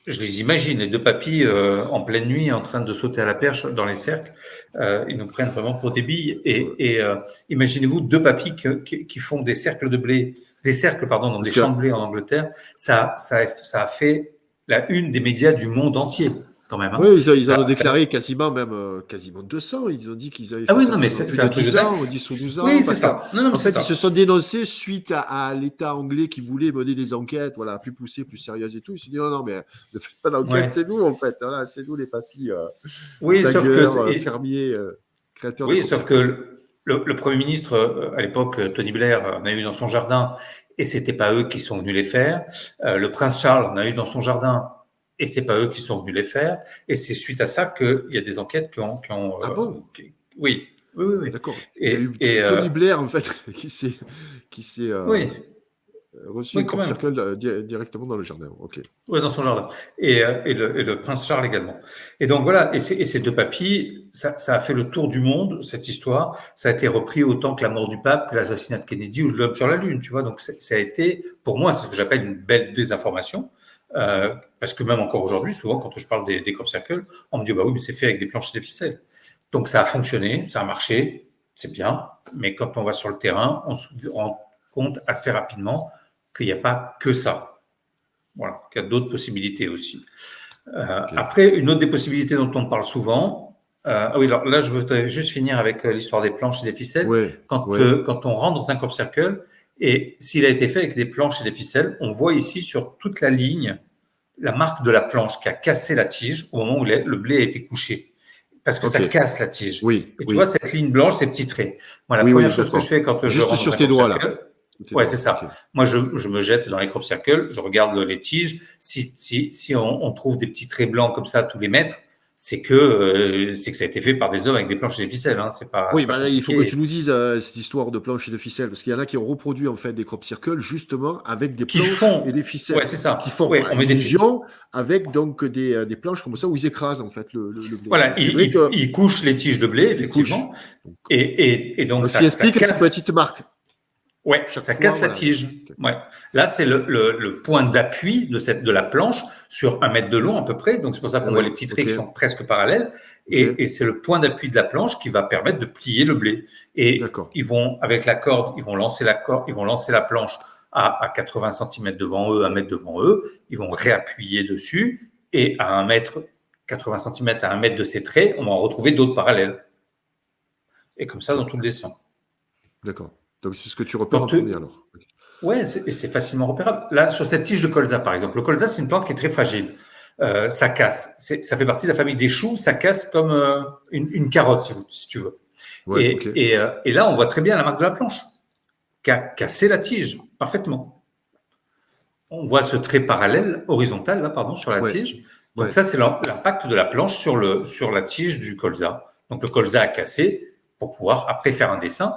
Je les imagine, les deux papis en pleine nuit en train de sauter à la perche dans les cercles. Ils nous prennent vraiment pour des billes. Imaginez-vous deux papis qui font des cercles de blé, des cercles, pardon, dans des champs de blé en Angleterre. Ça a fait la une des médias du monde entier, quand même. Hein. Oui, ils en ont déclaré quasiment 200. Ils ont dit qu'ils avaient fait ça non, mais pendant plus c'est un de truc 10 de ans, dingue. 10 ou 12 ans. Oui, c'est Parce ça. Non, mais en fait, c'est ils ça. se sont dénoncés suite à l'État anglais qui voulait mener des enquêtes, voilà, plus poussées, plus sérieuses et tout. Ils se sont dit non, mais ne faites pas d'enquête, Ouais. c'est nous, en fait. Voilà, c'est nous les papis, Oui, sauf que fermiers, créateurs de oui, crop sauf que le Premier ministre, à l'époque, Tony Blair, en a eu dans son jardin, et c'était pas eux qui sont venus les faire. Le prince Charles en a eu dans son jardin, et c'est pas eux qui sont venus les faire. Et c'est suite à ça qu'il y a des enquêtes qui ont Ah bon? oui, oui, oui, oui. D'accord. Il y a eu Tony Blair, en fait, qui s'est oui, reçu oui, un quand crop même. circle directement dans le jardin. Ok. Oui, dans son jardin. Et le prince Charles également. Et donc voilà, et ces deux papis, ça a fait le tour du monde, cette histoire. Ça a été repris autant que la mort du pape, que l'assassinat de Kennedy ou l'homme sur la Lune, tu vois. Donc ça a été, pour moi, c'est ce que j'appelle une belle désinformation. Parce que même encore aujourd'hui, souvent, quand je parle des crop circles, on me dit, bah oui, mais c'est fait avec des planches et des ficelles. Donc ça a fonctionné, ça a marché, c'est bien. Mais quand on va sur le terrain, on se rend compte assez rapidement qu'il n'y a pas que ça. Voilà, il y a d'autres possibilités aussi. Okay. Après, une autre des possibilités dont on parle souvent, oui, alors là, je voudrais juste finir avec l'histoire des planches et des ficelles. Ouais, quand on rentre dans un crop circle, et s'il a été fait avec des planches et des ficelles, on voit ici sur toute la ligne la marque de la planche qui a cassé la tige au moment où le blé a été couché. Parce que ça casse la tige. Oui, et tu vois cette ligne blanche, ces petits traits. Moi, la première chose que je fais quand je rentre sur dans un tes crop doigts, circle, là. Ouais, c'est ça. Okay. Moi, je me jette dans les crop circles, je regarde les tiges. Si on trouve des petits traits blancs comme ça tous les mètres, c'est que ça a été fait par des hommes avec des planches et des ficelles. Hein. C'est pas. Oui, bah, il faut que tu nous dises cette histoire de planches et de ficelles, parce qu'il y en a qui ont reproduit en fait des crop circles justement avec des planches et des ficelles. Ouais, c'est ça. Qui font on met une illusion avec donc des planches comme ça où ils écrasent en fait le blé. Voilà, ils couchent les tiges de blé effectivement, et donc ça explique cette petite marque. Ouais, Chaque ça fois, casse la voilà. tige. Ouais. Là, c'est le point d'appui de la planche sur 1 mètre de long à peu près. Donc, c'est pour ça qu'on voit les petits traits Ok, qui sont presque parallèles. ok, Et c'est le point d'appui de la planche qui va permettre de plier le blé. Et d'accord. ils vont, avec la corde, ils vont lancer la corde, ils vont lancer la planche à 80 cm devant eux, 1 mètre devant eux. Ils vont réappuyer dessus. Et à 1 mètre, 80 cm à 1 mètre de ces traits, on va en retrouver d'autres parallèles. Et comme ça, dans tout le dessin. D'accord. Donc, c'est ce que tu repères en Donc, premier, alors. ouais, c'est facilement repérable. Là, sur cette tige de colza, par exemple, le colza, c'est une plante qui est très fragile. Ça casse. Ça fait partie de la famille des choux. Ça casse comme une carotte, si tu veux. Ouais, ok. Et là, on voit très bien la marque de la planche qui a cassé la tige parfaitement. On voit ce trait parallèle, horizontal, là, pardon, sur la Ouais, tige. Donc ouais. ça, c'est l'impact de la planche sur la tige du colza. Donc le colza a cassé pour pouvoir après faire un dessin.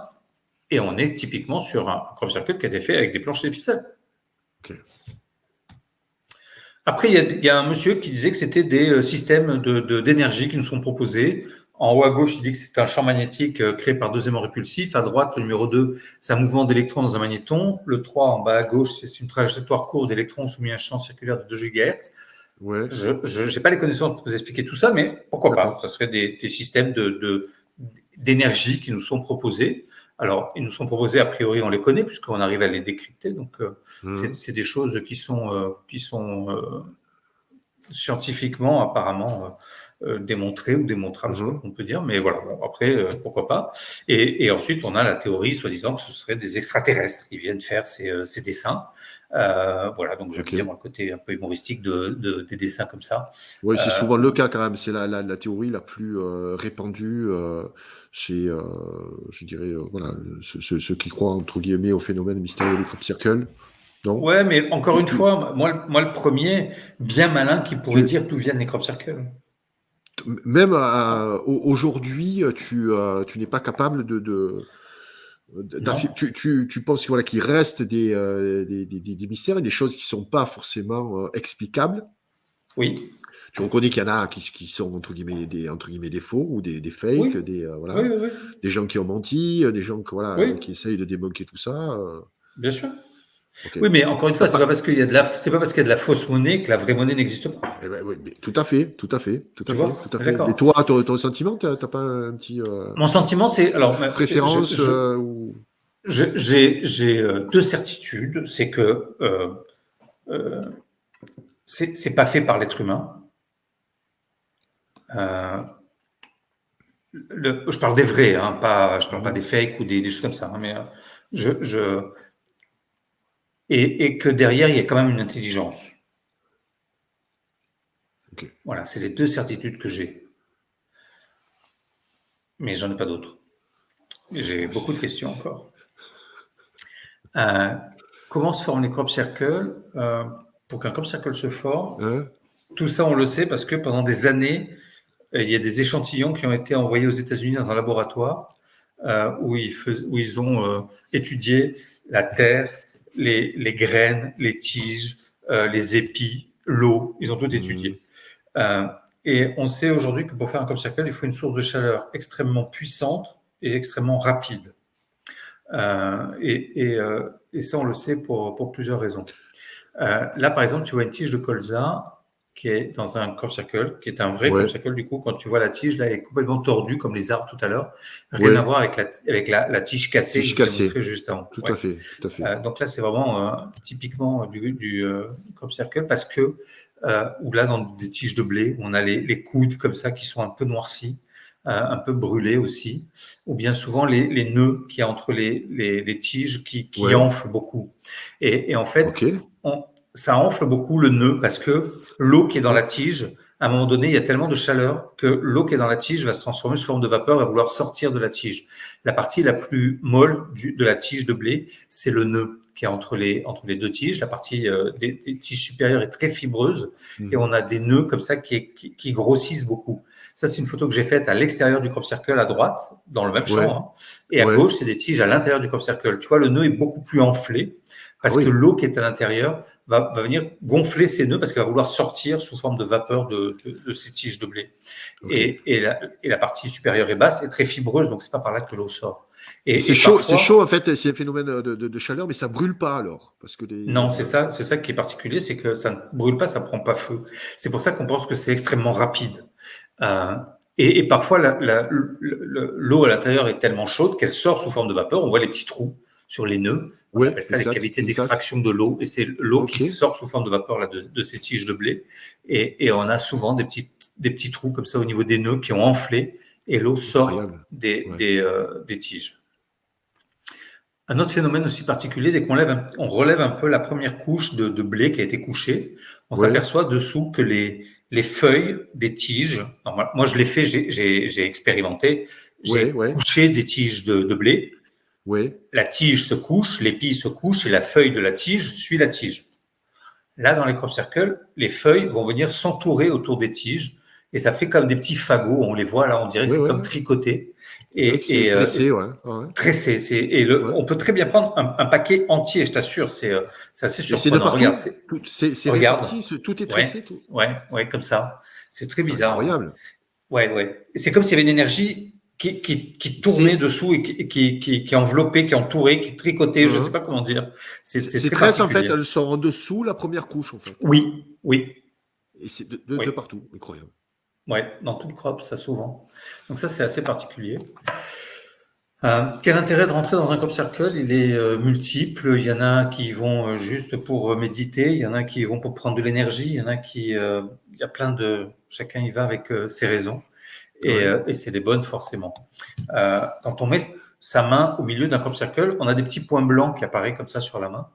Et on est typiquement sur un crop circle qui a été fait avec des planches et des ficelles. Ok. Après, il y a un monsieur qui disait que c'était des systèmes d'énergie qui nous sont proposés. En haut à gauche, il dit que c'est un champ magnétique créé par deux aimants répulsifs. À droite, le numéro 2, c'est un mouvement d'électrons dans un magnéton. Le 3, en bas à gauche, c'est une trajectoire courte d'électrons soumis à un champ circulaire de 2 GHz. Ouais. Je n'ai pas les connaissances pour vous expliquer tout ça, mais pourquoi pas? Ça serait des systèmes d'énergie qui nous sont proposés. Alors, ils nous sont proposés, a priori, on les connaît, puisqu'on arrive à les décrypter. Donc, c'est des choses qui sont scientifiquement, apparemment, démontrées ou démontrables, je sais pas comment on peut dire. Mais voilà, bon, après, pourquoi pas. Et ensuite, on a la théorie, soi-disant, que ce seraient des extraterrestres qui viennent faire ces dessins. Voilà, donc j'aime bien le côté un peu humoristique des dessins comme ça. Oui, c'est souvent le cas quand même. C'est la théorie la plus répandue chez, je dirais, voilà, ceux qui croient, entre guillemets, au phénomène mystérieux du crop circle. Non? Ouais, mais encore une fois, moi, le premier, bien malin, qui pourrait dire d'où viennent les crop circles. Même aujourd'hui, tu n'es pas capable tu penses voilà, qu'il reste des mystères et des choses qui ne sont pas forcément explicables. Oui. Tu reconnais qu'il y en a qui sont entre guillemets des faux ou des fakes, Oui. voilà, Oui. des gens qui ont menti, des gens qui essayent de débunker tout ça. Bien sûr. Okay. Oui, mais encore une fois, c'est pas parce qu'il y a de la fausse monnaie que la vraie monnaie n'existe pas. Eh ben, oui, mais tout à fait. Mais toi, ton sentiment, t'as pas un petit Mon sentiment, c'est alors préférence j'ai deux certitudes, c'est que c'est pas fait par l'être humain. Je parle des vrais, hein, je parle pas des fakes ou des choses comme ça, hein, mais et que derrière il y a quand même une intelligence. Okay. Voilà, c'est les deux certitudes que j'ai. Mais j'en ai pas d'autres. J'ai beaucoup de questions encore. Comment se forment les crop circles? Pour qu'un crop circle se forme, tout ça on le sait parce que pendant des années, il y a des échantillons qui ont été envoyés aux États-Unis dans un laboratoire où ils ont étudié la terre, les graines, les tiges, les épis, l'eau. Ils ont tout étudié. Et on sait aujourd'hui que pour faire un crop circle, il faut une source de chaleur extrêmement puissante et extrêmement rapide. Et ça, on le sait pour plusieurs raisons. Là, par exemple, tu vois une tige de colza qui est dans un crop circle, qui est un vrai crop circle. Du coup, quand tu vois la tige, là, elle est complètement tordue, comme les arbres tout à l'heure. Rien à voir avec la tige cassée que je vous ai montré juste avant. Tout à fait. Donc là, c'est vraiment typiquement du crop circle parce que, ou là, dans des tiges de blé, on a les coudes comme ça qui sont un peu noircis, un peu brûlés aussi, ou bien souvent les nœuds qu'il y a entre les tiges qui enflent beaucoup. Et en fait, ça enfle beaucoup le nœud parce que l'eau qui est dans la tige, à un moment donné, il y a tellement de chaleur que l'eau qui est dans la tige va se transformer sous forme de vapeur et va vouloir sortir de la tige. La partie la plus molle de la tige de blé, c'est le nœud qui est entre les deux tiges. La partie des tiges supérieures est très fibreuse et on a des nœuds comme ça qui grossissent beaucoup. Ça, c'est une photo que j'ai faite à l'extérieur du crop circle à droite, dans le même champ. Et à gauche, c'est des tiges à l'intérieur du crop circle. Tu vois, le nœud est beaucoup plus enflé parce que l'eau qui est à l'intérieur va venir gonfler ces nœuds parce qu'elle va vouloir sortir sous forme de vapeur de ces tiges de blé. Et la partie supérieure et basse est très fibreuse, donc c'est pas par là que l'eau sort. C'est chaud, parfois, en fait, c'est un phénomène de chaleur, mais ça brûle pas alors. Parce que non, c'est ça qui est particulier, c'est que ça ne brûle pas, ça prend pas feu. C'est pour ça qu'on pense que c'est extrêmement rapide. Euh, et parfois, l'eau à l'intérieur est tellement chaude qu'elle sort sous forme de vapeur. On voit les petits trous sur les nœuds. On Ouais, appelle ça les exact, cavités exact. d'extraction de l'eau. Et c'est l'eau qui Ok, sort sous forme de vapeur là, de ces tiges de blé. Et on a souvent des petits trous comme ça au niveau des nœuds qui ont enflé et l'eau sort incroyable. Ouais. des tiges. Un autre phénomène aussi particulier, dès on relève un peu la première couche de blé qui a été couchée, on Ouais, s'aperçoit dessous que les feuilles des tiges, moi je l'ai fait, j'ai expérimenté, ouais, j'ai ouais, couché des tiges de blé, ouais. la tige se couche, l'épi se couche et la feuille de la tige suit la tige. Là, dans les crop circles, les feuilles vont venir s'entourer autour des tiges et ça fait comme des petits fagots, on les voit là, on dirait que Ouais, c'est ouais, comme ouais. tricoté. Ouais, c'est Et tressé, ouais. Ouais, tressé. ouais. On peut très bien prendre un paquet entier, je t'assure, c'est assez Et c'est de surprenant. Regarde, partout? C'est regarde, réparti, tout est ouais, tressé, tout. ouais, comme ça. C'est très bizarre. Hein. Incroyable. Ouais. Et c'est comme s'il y avait une énergie qui tournait C'est dessous et qui enveloppait, qui entourait, qui tricotait, je ne sais hein. pas comment dire. C'est Ces très tresses, en fait, particulier. elles sont en dessous la première couche, en fait. Oui, Et c'est de oui. partout. Incroyable. Ouais, dans tout le crop, ça souvent. Donc ça, c'est assez particulier. Quel intérêt de rentrer dans un crop circle? Il est multiple. Il y en a qui vont juste pour méditer, il y en a qui vont pour prendre de l'énergie, il y en a qui, il y a plein de, chacun y va avec ses raisons Ouais, et c'est les bonnes forcément. Quand on met sa main au milieu d'un crop circle, on a des petits points blancs qui apparaissent comme ça sur la main.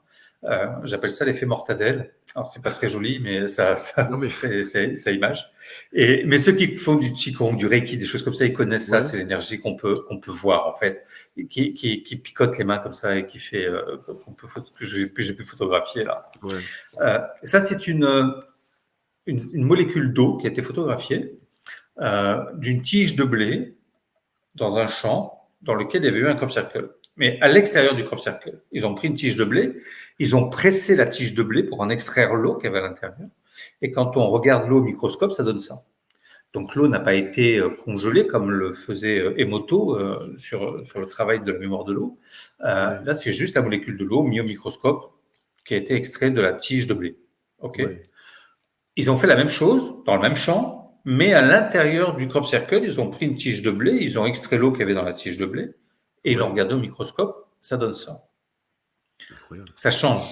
J'appelle ça l'effet mortadelle. Alors, c'est pas très joli, mais non mais ça image. Mais ceux qui font du Qigong, du Reiki, des choses comme ça, ils connaissent ça. ouais, C'est l'énergie qu'on peut voir, en fait, qui picote les mains comme ça et qui fait, que j'ai pu photographier là. ouais, Ça, c'est une molécule d'eau qui a été photographiée d'une tige de blé dans un champ dans lequel il y avait eu un crop circle. Mais à l'extérieur du crop circle, ils ont pris une tige de blé, ils ont pressé la tige de blé pour en extraire l'eau qu'il y avait à l'intérieur. Et quand on regarde l'eau au microscope, ça donne ça. Donc l'eau n'a pas été congelée comme le faisait Emoto sur le travail de la mémoire de l'eau. ouais, Là, c'est juste la molécule de l'eau mise au microscope qui a été extraite de la tige de blé. Ok. ouais, Ils ont fait la même chose dans le même champ, mais à l'intérieur du crop circle, ils ont pris une tige de blé, ils ont extrait l'eau qu'il y avait dans la tige de blé, et ils l'ont ouais. regardé au microscope, ça donne ça. Incroyable. Ça change.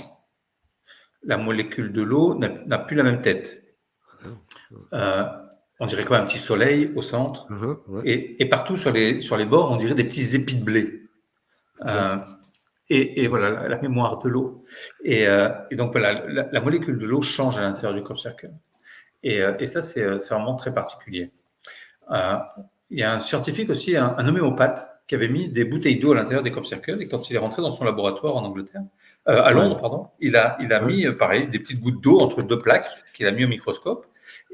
La molécule de l'eau n'a plus la même tête. Euh, on dirait comme un petit soleil au centre, Ouais, et partout sur les bords, on dirait des petits épis de blé. exact. Et voilà la mémoire de l'eau. Et donc voilà, la molécule de l'eau change à l'intérieur du crop circle. Et ça, c'est vraiment très particulier. Euh, il y a un scientifique aussi, un homéopathe, qui avait mis des bouteilles d'eau à l'intérieur des crop circles. Et quand il est rentré dans son laboratoire en Angleterre, à Ouais, Londres, pardon, il a ouais, mis, pareil, des petites gouttes d'eau entre deux plaques qu'il a mis au microscope.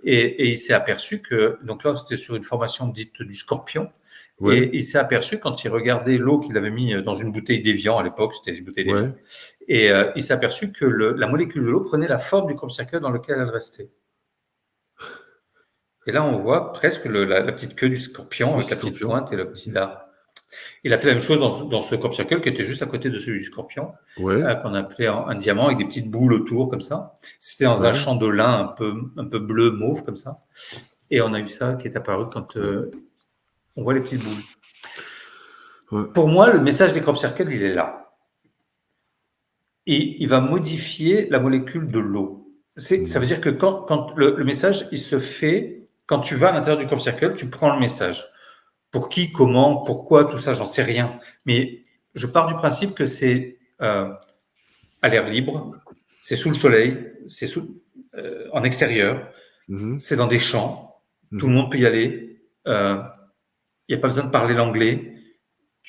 Et il s'est aperçu que, donc là, c'était sur une formation dite du scorpion. ouais, Et il s'est aperçu quand il regardait l'eau qu'il avait mis dans une bouteille d'évian, à l'époque, c'était une bouteille d'évian. ouais. Et il s'est aperçu que la molécule de l'eau prenait la forme du crop circle dans lequel elle restait. Et là, on voit presque la petite queue du scorpion Du avec la petite scorpion. pointe et le petit dard. Il a fait la même chose dans ce crop circle qui était juste à côté de celui du scorpion, Ouais, qu'on appelait un diamant avec des petites boules autour comme ça. C'était dans un ouais, champ de lin un peu bleu mauve comme ça. Et on a eu ça qui est apparu quand on voit les petites boules. ouais. Pour moi, le message des crop circles, il est là. Et il va modifier la molécule de l'eau. Ça veut dire que quand le message, il se fait, quand tu vas à l'intérieur du crop circle, tu prends le message. Pour qui, comment, pourquoi, tout ça, j'en sais rien. Mais je pars du principe que c'est à l'air libre, c'est sous le soleil, c'est en extérieur, Mhm, c'est dans des champs, tout le mhm. monde peut y aller. Il n'y a pas besoin de parler l'anglais.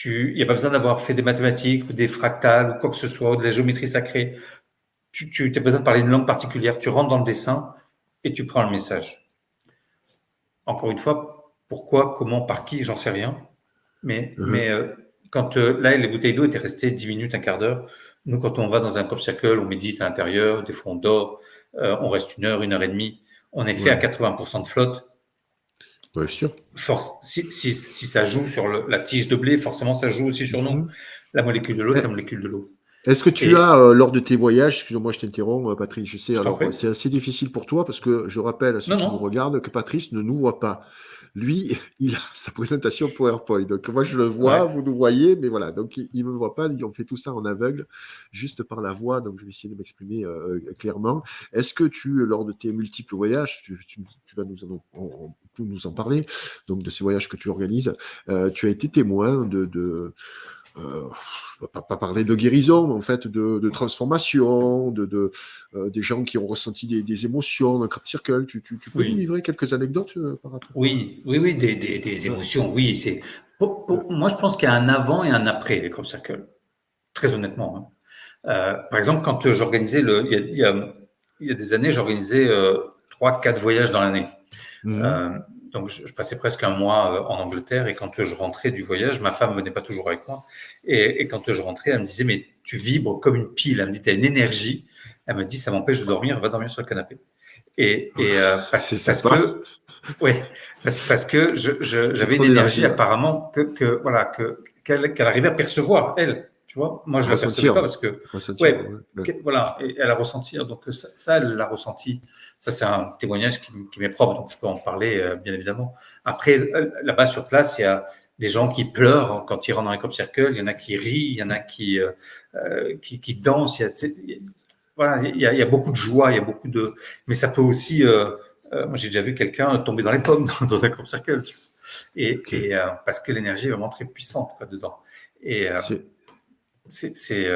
Il n'y a pas besoin d'avoir fait des mathématiques ou des fractales ou quoi que ce soit, ou de la géométrie sacrée. Tu n'as pas besoin de parler une langue particulière. Tu rentres dans le dessin et tu prends le message. Encore une fois, pourquoi, comment, par qui, j'en sais rien. Mhm. Quand là, les bouteilles d'eau étaient restées 10 minutes, un quart d'heure, nous, quand on va dans un crop circle, on médite à l'intérieur, des fois on dort, on reste 1 heure et demie, on est fait à Ouais, 80% de flotte. Ouais, sûr. Si ça joue sur la tige de blé, forcément ça joue aussi sur nous. La molécule de l'eau, c'est la molécule de l'eau. Est-ce que tu as, lors de tes voyages, excuse-moi, je t'interromps, Patrice, je sais, Je t'en alors prie. c'est assez difficile pour toi parce que je rappelle à ceux Non, qui nous non. regardent que Patrice ne nous voit pas. Lui, il a sa présentation PowerPoint. Donc moi, je le vois, Ouais. vous nous voyez, mais voilà. Donc il ne me voit pas. On fait tout ça en aveugle, juste par la voix. Donc je vais essayer de m'exprimer clairement. Est-ce que lors de tes multiples voyages, tu vas nous en parler, donc de ces voyages que tu organises, tu as été témoin je ne vais pas parler de guérison, mais en fait de transformation, des gens qui ont ressenti des émotions dans le Crop Circle. Tu peux nous Oui. livrer quelques anecdotes par rapport Oui, des émotions. Oui, moi, je pense qu'il y a un avant et un après les crop circles. Très honnêtement. Hein. Par exemple, quand j'organisais il y a des années, j'organisais 3-4 voyages dans l'année. Donc, je passais presque un mois en Angleterre et quand je rentrais du voyage, ma femme venait pas toujours avec moi. Et quand je rentrais, elle me disait, mais tu vibres comme une pile. Elle me dit, tu as une énergie. Elle me dit, ça m'empêche de dormir, va dormir sur le canapé. C'est parce sympa. que, ouais, parce que j'avais une trop énergie d'énergie, ouais. apparemment qu'elle arrivait à percevoir, elle. Tu vois, moi, je la percevais pas parce que, Ressentir, ouais, ouais. voilà, et elle a ressenti. Donc, ça, elle l'a ressenti. Ça, c'est un témoignage qui m'est propre, donc je peux en parler, bien évidemment. Après, là-bas, sur place, il y a des gens qui pleurent quand ils rentrent dans les crop circles, il y en a qui rient, il y en a qui dansent. Voilà, il y a beaucoup de joie, il y a beaucoup de. Mais ça peut aussi. Moi, j'ai déjà vu quelqu'un tomber dans les pommes dans un crop circle, tu vois. Okay. Parce que l'énergie est vraiment très puissante dedans. Et c'est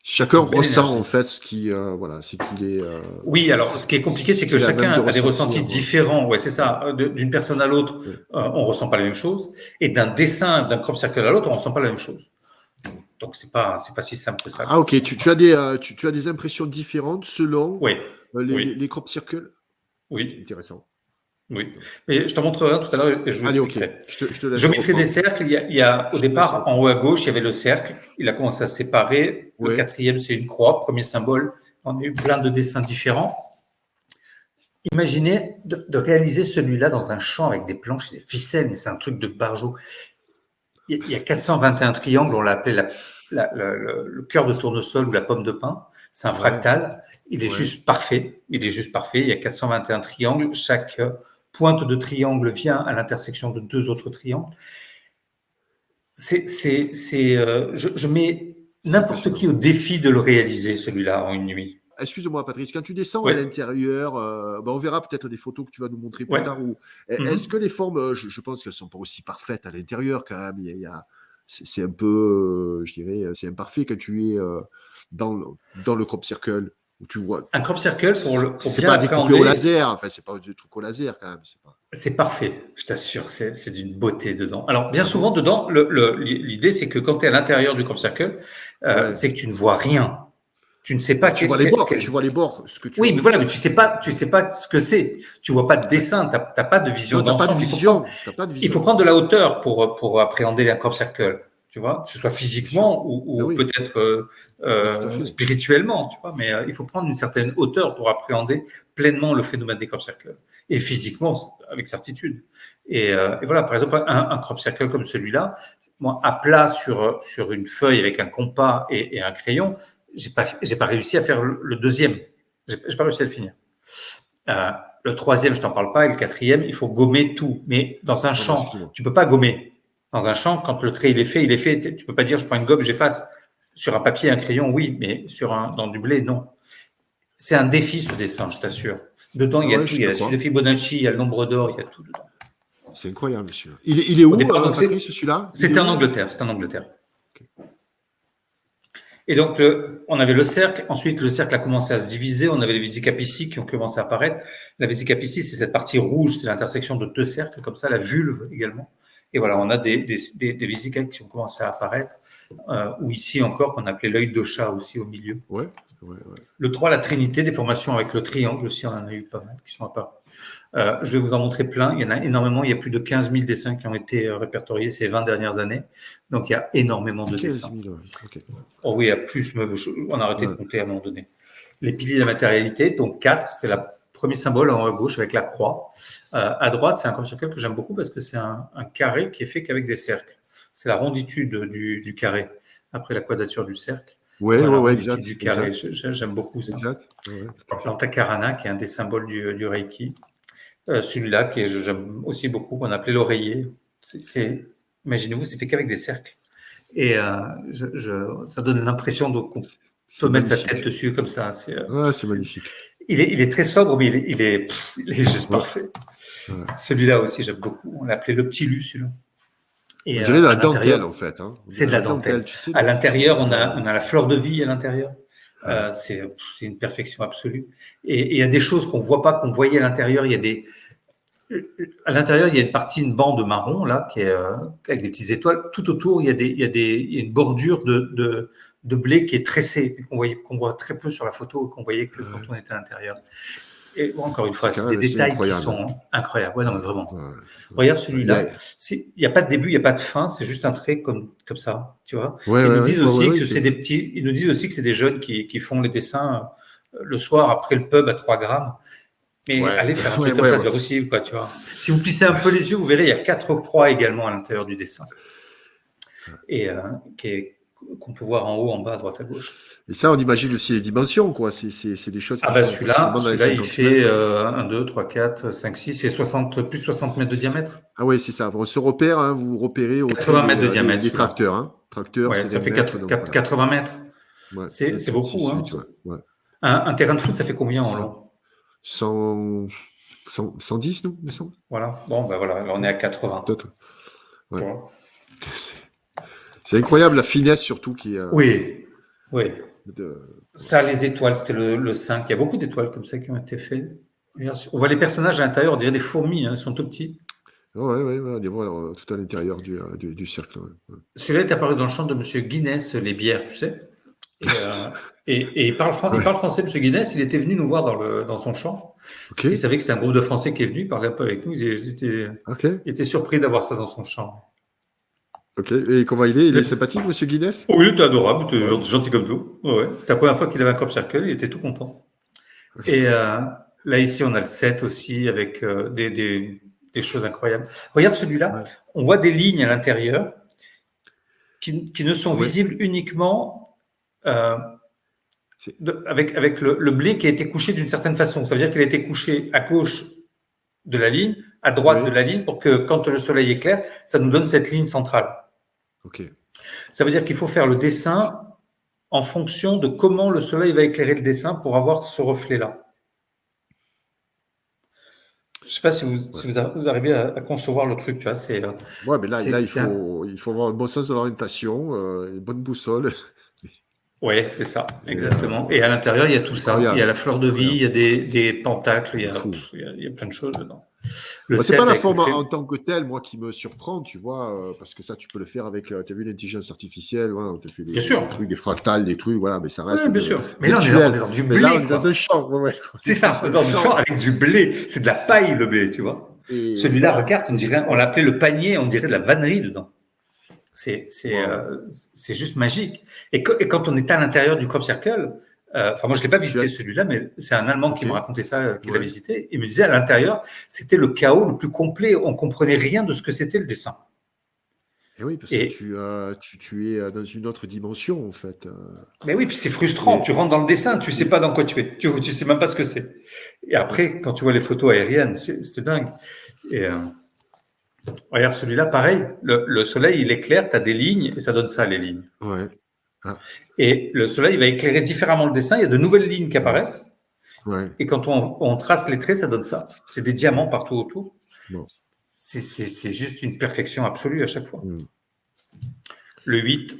chacun une belle ressent énergie. en fait ce qui, voilà, c'est qu'il est. Oui, alors ce qui est compliqué, c'est que qu'il a même chacun de a des ressentir. ressentis différents. Ouais, c'est ça. D'une personne à l'autre, on ressent pas la même chose, et d'un dessin d'un crop circle à l'autre, on ressent pas la même chose. Donc c'est pas si simple que ça. Ah ok, tu as des impressions différentes selon Oui, les crop circles. oui. Intéressant. Oui, mais je te montrerai tout à l'heure et je vous Allez, ok. expliquerai. Je te laisse Je mettrai des reprendre. cercles. Il y a au départ, en haut à gauche, il y avait le cercle. Il a commencé à se séparer. Le quatrième, c'est une croix, premier symbole. On a eu plein de dessins différents. Imaginez de réaliser celui-là dans un champ avec des planches et des ficelles, mais c'est un truc de barjot. Il y a 421 triangles, on l'a appelé le cœur de tournesol ou la pomme de pin. C'est un fractal. Il est juste parfait. Il est juste parfait. Il y a 421 triangles. Chaque pointe de triangle vient à l'intersection de deux autres triangles. Je mets n'importe qui au défi de le réaliser, celui-là, en une nuit. Excuse-moi, Patrice, quand tu descends à l'intérieur, on verra peut-être des photos que tu vas nous montrer plus tard. Est-ce que les formes, je pense qu'elles ne sont pas aussi parfaites à l'intérieur quand même. C'est un peu, je dirais, c'est imparfait quand tu es dans le crop circle. Où tu vois, un crop circle, pour c'est bien pas découpé au laser, enfin, c'est pas du truc au laser quand même. C'est parfait, je t'assure, c'est d'une beauté dedans. Alors, bien souvent, dedans, l'idée, c'est que quand tu es à l'intérieur du crop circle, c'est que tu ne vois rien. Tu ne sais pas tu vois les bords, ce que tu oui, mais voilà, mais tu sais pas ce que c'est. Tu vois pas de dessin, t'as pas de vision d'ensemble. Il faut prendre de la hauteur pour appréhender un crop circle, tu vois, que ce soit physiquement ou peut-être spirituellement, tu vois. Mais il faut prendre une certaine hauteur pour appréhender pleinement le phénomène des crop circles et physiquement avec certitude. Et voilà, par exemple, un crop circle comme celui-là, moi, à plat sur une feuille avec un compas et un crayon. J'ai pas réussi à faire le deuxième. J'ai pas réussi à le finir. Le troisième, je t'en parle pas. Et le quatrième, il faut gommer tout. Mais dans un champ, tu peux pas gommer. Dans un champ, quand le trait il est fait. Tu peux pas dire je prends une gomme, j'efface. Sur un papier, un crayon, oui, mais dans du blé, non. C'est un défi ce dessin, je t'assure. Dedans, il y a tout. Il y a la suite de Fibonacci, il y a le nombre d'or, il y a tout dedans. C'est incroyable, monsieur. Il est où, Patrice, celui-là? C'était en Angleterre. C'était en Angleterre. Okay. Et donc, on avait le cercle. Ensuite, le cercle a commencé à se diviser. On avait les vésicapicies qui ont commencé à apparaître. La vésicapicie, c'est cette partie rouge, c'est l'intersection de deux cercles, comme ça, la vulve également. Et voilà, on a des vésicales qui ont commencé à apparaître. Ou ici encore, qu'on appelait l'œil de chat aussi au milieu. Ouais. Le 3, la trinité, des formations avec le triangle aussi, on en a eu pas mal qui sont apparus. Je vais vous en montrer plein. Il y en a énormément. Il y a plus de 15 000 dessins qui ont été répertoriés ces 20 dernières années. Donc, il y a énormément de dessins. 15 000, okay. Oh oui, il y a plus. On a arrêté de compter à un moment donné. Les piliers de la matérialité, donc 4, c'était la premier symbole en haut à gauche avec la croix. À droite, c'est un crop circle que j'aime beaucoup parce que c'est un carré qui est fait qu'avec des cercles. C'est la ronditude du carré après la quadrature du cercle. Ouais, Voilà, ouais, ronditude exact. du carré. Exact. J'aime beaucoup ça. Exact. Ouais. L'antakarana, qui est un des symboles du Reiki. Celui-là, que j'aime aussi beaucoup, qu'on appelait l'oreiller. Imaginez-vous, c'est fait qu'avec des cercles. Et ça donne l'impression qu'on peut mettre sa tête dessus comme ça. C'est magnifique. Il est très sobre, mais il est juste parfait. Ouais. Celui-là aussi, j'aime beaucoup. On l'appelait le petit lu, celui-là. Et on dirait de la dentelle, en fait. Hein. C'est de la dentelle. Tu sais, à l'intérieur, on a la fleur de vie à l'intérieur. C'est une perfection absolue. Et il y a des choses qu'on ne voit pas, qu'on voyait à l'intérieur. À l'intérieur, il y a une bande marron là, qui est avec des petites étoiles. Tout autour, il y a une bordure de blé qui est tressée, qu'on voit très peu sur la photo, qu'on voyait que quand on était à l'intérieur. Et encore une fois, c'est des détails qui sont incroyables. Ouais, non, mais vraiment. Regarde celui-là. Il n'y a pas de début, il n'y a pas de fin. C'est juste un trait comme ça, tu vois. Ils nous disent aussi que c'est des petits. Ils nous disent aussi que c'est des jeunes qui font les dessins le soir après le pub à 3 grammes. Mais allez faire un truc comme ça, c'est pas possible, quoi, tu vois. Si vous plissez un peu les yeux, vous verrez, il y a 4 croix également à l'intérieur du dessin. Et qu'on peut voir en haut, en bas, à droite, à gauche. Et ça, on imagine aussi les dimensions, quoi. C'est des choses qui sont celui-là, il fait 1, 2, 3, 4, 5, 6, il fait plus de 60 mètres de diamètre. Ah oui, c'est ça. Bon, ce repère, hein, vous repérez au 80 mètres de diamètre. Des tracteurs. Hein. Tracteurs, ça fait 80 mètres. Ouais, c'est beaucoup. Hein. Un terrain de foot, ça fait combien en long? 110, non, me semble. Voilà. Bon, ben voilà, on est à 80. Ouais. C'est incroyable la finesse surtout qui est. Oui. Ça, les étoiles, c'était le 5. Il y a beaucoup d'étoiles comme ça qui ont été faites. On voit les personnages à l'intérieur, on dirait des fourmis, hein, ils sont tout petits. Oui, on les voit tout à l'intérieur du cercle. Ouais. Celui-là est apparu dans le champ de M. Guinness, les bières, tu sais. Et il parle français, M. Guinness. Il était venu nous voir dans son champ. Parce qu'il savait que c'était un groupe de Français qui est venu, il parlait un peu avec nous. Il était surpris d'avoir ça dans son champ. Ok, et comment il est? Il est sympathique, M. Guinness? Oui, il était adorable, il était gentil comme tout. Ouais. C'était la première fois qu'il avait un crop circle, il était tout content. Et là, ici, on a le 7 aussi, avec des choses incroyables. Regarde celui-là, on voit des lignes à l'intérieur qui ne sont visibles uniquement avec le blé qui a été couché d'une certaine façon. Ça veut dire qu'il a été couché à gauche de la ligne, à droite de la ligne, pour que quand le soleil éclaire, ça nous donne cette ligne centrale. Ça veut dire qu'il faut faire le dessin en fonction de comment le soleil va éclairer le dessin pour avoir ce reflet-là. Je ne sais pas si vous arrivez à concevoir le truc, tu vois. Mais là, il faut avoir un bon sens de l'orientation, une bonne boussole. Oui, c'est ça, exactement. Et à l'intérieur, il y a tout ça. Il y a la fleur de vie, il y a des pentacles, il y a plein de choses dedans. C'est pas la forme en tant que telle, moi, qui me surprend, tu vois, parce que ça, tu peux le faire avec, tu as vu l'intelligence artificielle, on te fait des trucs, des fractals, des trucs, voilà, mais ça reste. Oui, bien sûr. Mais là, on est dans du blé. Là, on est dans un champ. C'est ça, on est dans du champ avec du blé. C'est de la paille, le blé, tu vois. Celui-là, regarde, on l'appelait le panier, on dirait de la vannerie dedans. C'est juste magique. Et quand on était à l'intérieur du crop circle, moi, je l'ai pas visité celui-là, mais c'est un Allemand qui m'a raconté ça, qui l'a visité. Il me disait à l'intérieur, c'était le chaos le plus complet. On comprenait rien de ce que c'était le dessin. Et oui, parce que tu es dans une autre dimension, en fait. Mais oui, puis c'est frustrant. Tu rentres dans le dessin, tu sais pas dans quoi tu es. Tu sais même pas ce que c'est. Et après, quand tu vois les photos aériennes, c'est dingue. Et regarde celui-là, pareil. Le soleil, il éclaire, tu as des lignes, et ça donne ça, les lignes. Ouais. Et le soleil va éclairer différemment le dessin. Il y a de nouvelles lignes qui apparaissent. Et quand on trace les traits, ça donne ça. C'est des diamants partout autour. C'est juste une perfection absolue à chaque fois. Le 8,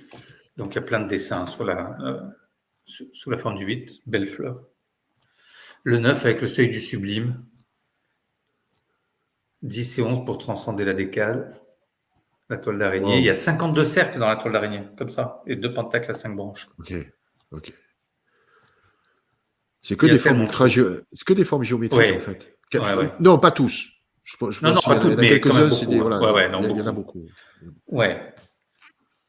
donc il y a plein de dessins sous la forme du 8, belle fleur. Le 9 avec le seuil du sublime. 10 et 11 pour transcender la décale. La toile d'araignée. Il y a 52 cercles dans la toile d'araignée, comme ça, et 2 pentacles à 5 branches. Ok. C'est que des formes géométriques, en fait. Non, pas tous. Je pense non, pas toutes, mais quelques-uns, c'est des... il y en a beaucoup. Ouais.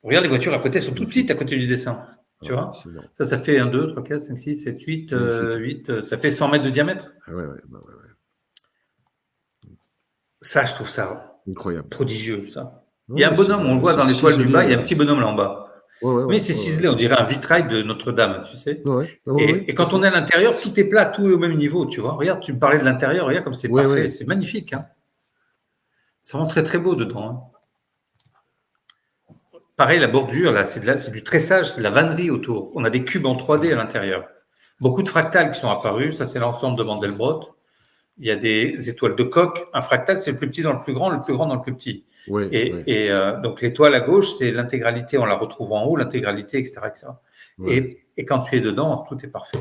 Regarde, les voitures à côté sont toutes petites à côté du dessin. Tu vois, c'est énorme. ça fait 1, 2, 3, 4, 5, 6, 7, 8, Magnifique. 8, ça fait 100 mètres de diamètre. Ah ouais, ouais, bah ouais, ouais. Ça, je trouve ça Incroyable. prodigieux, ça. Il y a un Ouais, bonhomme, on le voit c'est dans l'étoile du bas, ciselé. il y a un petit bonhomme là en bas. Ouais, ouais, Mais ouais, c'est ouais, ciselé, on dirait un vitrail de Notre-Dame, tu sais. ouais, ouais, ouais, ouais, Et tout à quand on fait. est à l'intérieur, tout est plat, tout est au même niveau, tu vois. Regarde, tu me parlais de l'intérieur, regarde comme c'est Ouais, parfait, ouais. c'est magnifique. Hein. C'est vraiment très très beau dedans. Hein. Pareil, la bordure, là, c'est du tressage, c'est de la vannerie autour. On a des cubes en 3D à l'intérieur. Beaucoup de fractales qui sont apparus, ça c'est l'ensemble de Mandelbrot. Il y a des étoiles de Koch. Un fractal, c'est le plus petit dans le plus grand dans le plus petit. Ouais, ouais, Donc l'étoile à gauche, c'est l'intégralité, on la retrouve en haut, l'intégralité, etc., etc. ouais. Et quand tu es dedans, tout est parfait.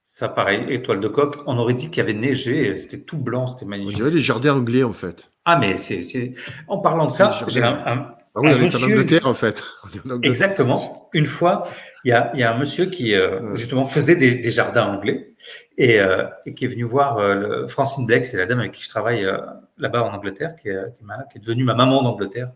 Ça, pareil, étoile de Koch. On aurait dit qu'il y avait neigé, c'était tout blanc, c'était On magnifique. dirait des jardins anglais, en fait. Ah, mais en parlant de C'est des ça, j'ai jardins. Ah oui, un on est en monsieur. Angleterre, en fait. On est en Angleterre. Exactement. Une fois, il y a un monsieur qui, justement, faisait des jardins anglais et qui est venu voir Francine Bleck, c'est la dame avec qui je travaille là-bas en Angleterre, qui est devenue ma maman d'Angleterre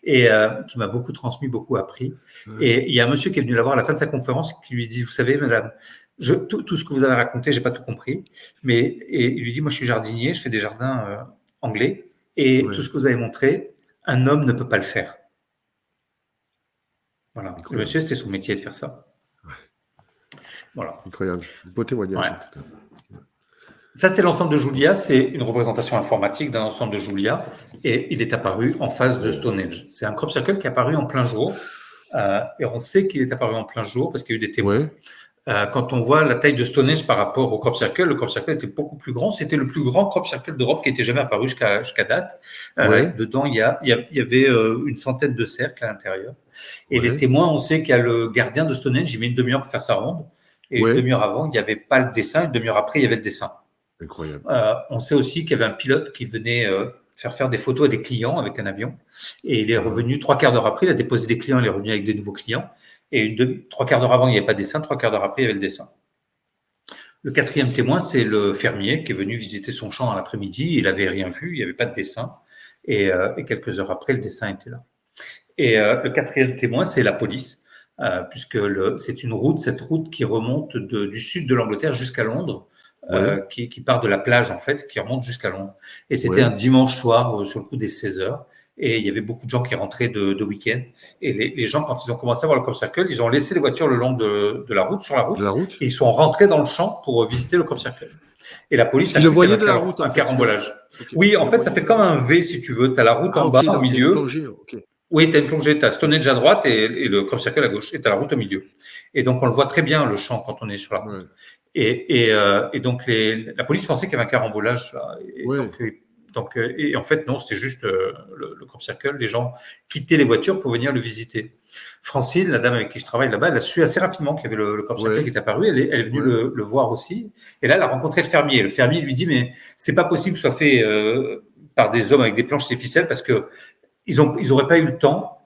et qui m'a beaucoup transmis, beaucoup appris. Ouais. Et il y a un monsieur qui est venu la voir à la fin de sa conférence qui lui dit, vous savez, madame, tout ce que vous avez raconté, j'ai pas tout compris, et il lui dit, moi, je suis jardinier, je fais des jardins anglais, et Ouais. tout ce que vous avez montré, un homme ne peut pas le faire. Voilà. Le Incroyable. monsieur, c'était son métier de faire ça. Ouais. Voilà. Incroyable. Beau témoignage, Ouais. en tout cas. Ça, c'est l'ensemble de Julia. C'est une représentation informatique d'un ensemble de Julia. Et il est apparu en face de Stonehenge. C'est un crop circle qui est apparu en plein jour. Et on sait qu'il est apparu en plein jour parce qu'il y a eu des témoins. Ouais. Quand on voit la taille de Stonehenge par rapport au crop circle, le crop circle était beaucoup plus grand. C'était le plus grand crop circle d'Europe qui était jamais apparu jusqu'à date. Ouais. Dedans, il y avait une centaine de cercles à l'intérieur. Et Ouais. les témoins, on sait qu'il y a le gardien de Stonehenge, il met une demi-heure pour faire sa ronde. Et Ouais. une demi-heure avant, il n'y avait pas le dessin. Une demi-heure après, il y avait le dessin. Incroyable. On sait aussi qu'il y avait un pilote qui venait faire des photos à des clients avec un avion. Et il est revenu 3/4 d'heure après, il a déposé des clients, il est revenu avec des nouveaux clients. Et 3/4 d'heure avant, il n'y avait pas de dessin, 3/4 d'heure après, il y avait le dessin. Le 4e témoin, c'est le fermier qui est venu visiter son champ à l'après-midi. Il n'avait rien vu, il n'y avait pas de dessin. Et quelques heures après, le dessin était là. Et le 4e témoin, c'est la police, puisque c'est cette route qui remonte du sud de l'Angleterre jusqu'à Londres, qui part de la plage, en fait, qui remonte jusqu'à Londres. Et c'était un dimanche soir, sur le coup des 16 heures. Et il y avait beaucoup de gens qui rentraient de week-end. Et les gens, quand ils ont commencé à voir le crop circle, ils ont laissé les voitures le long de la route, sur la route. Et ils sont rentrés dans le champ pour visiter le crop circle. Et la police a le voyait de la route, un carambolage. Okay. Oui, en fait, ça fait comme un V, si tu veux. Tu as la route en bas, au milieu. Plongée, okay. Oui, tu as une plongée. Tu as Stonehenge à droite et le crop circle à gauche. Et tu as la route au milieu. Et donc, on le voit très bien, le champ, quand on est sur la route. Ouais. Et donc, la police pensait qu'il y avait un carambolage là. Et et en fait, non, c'est juste le crop circle. Les gens quittaient les voitures pour venir le visiter. Francine, la dame avec qui je travaille là-bas, elle a su assez rapidement qu'il y avait le crop circle qui est apparu. Elle est venue le voir aussi. Et là, elle a rencontré le fermier. Le fermier lui dit, mais c'est pas possible que ce soit fait par des hommes avec des planches et des ficelles parce que ils auraient pas eu le temps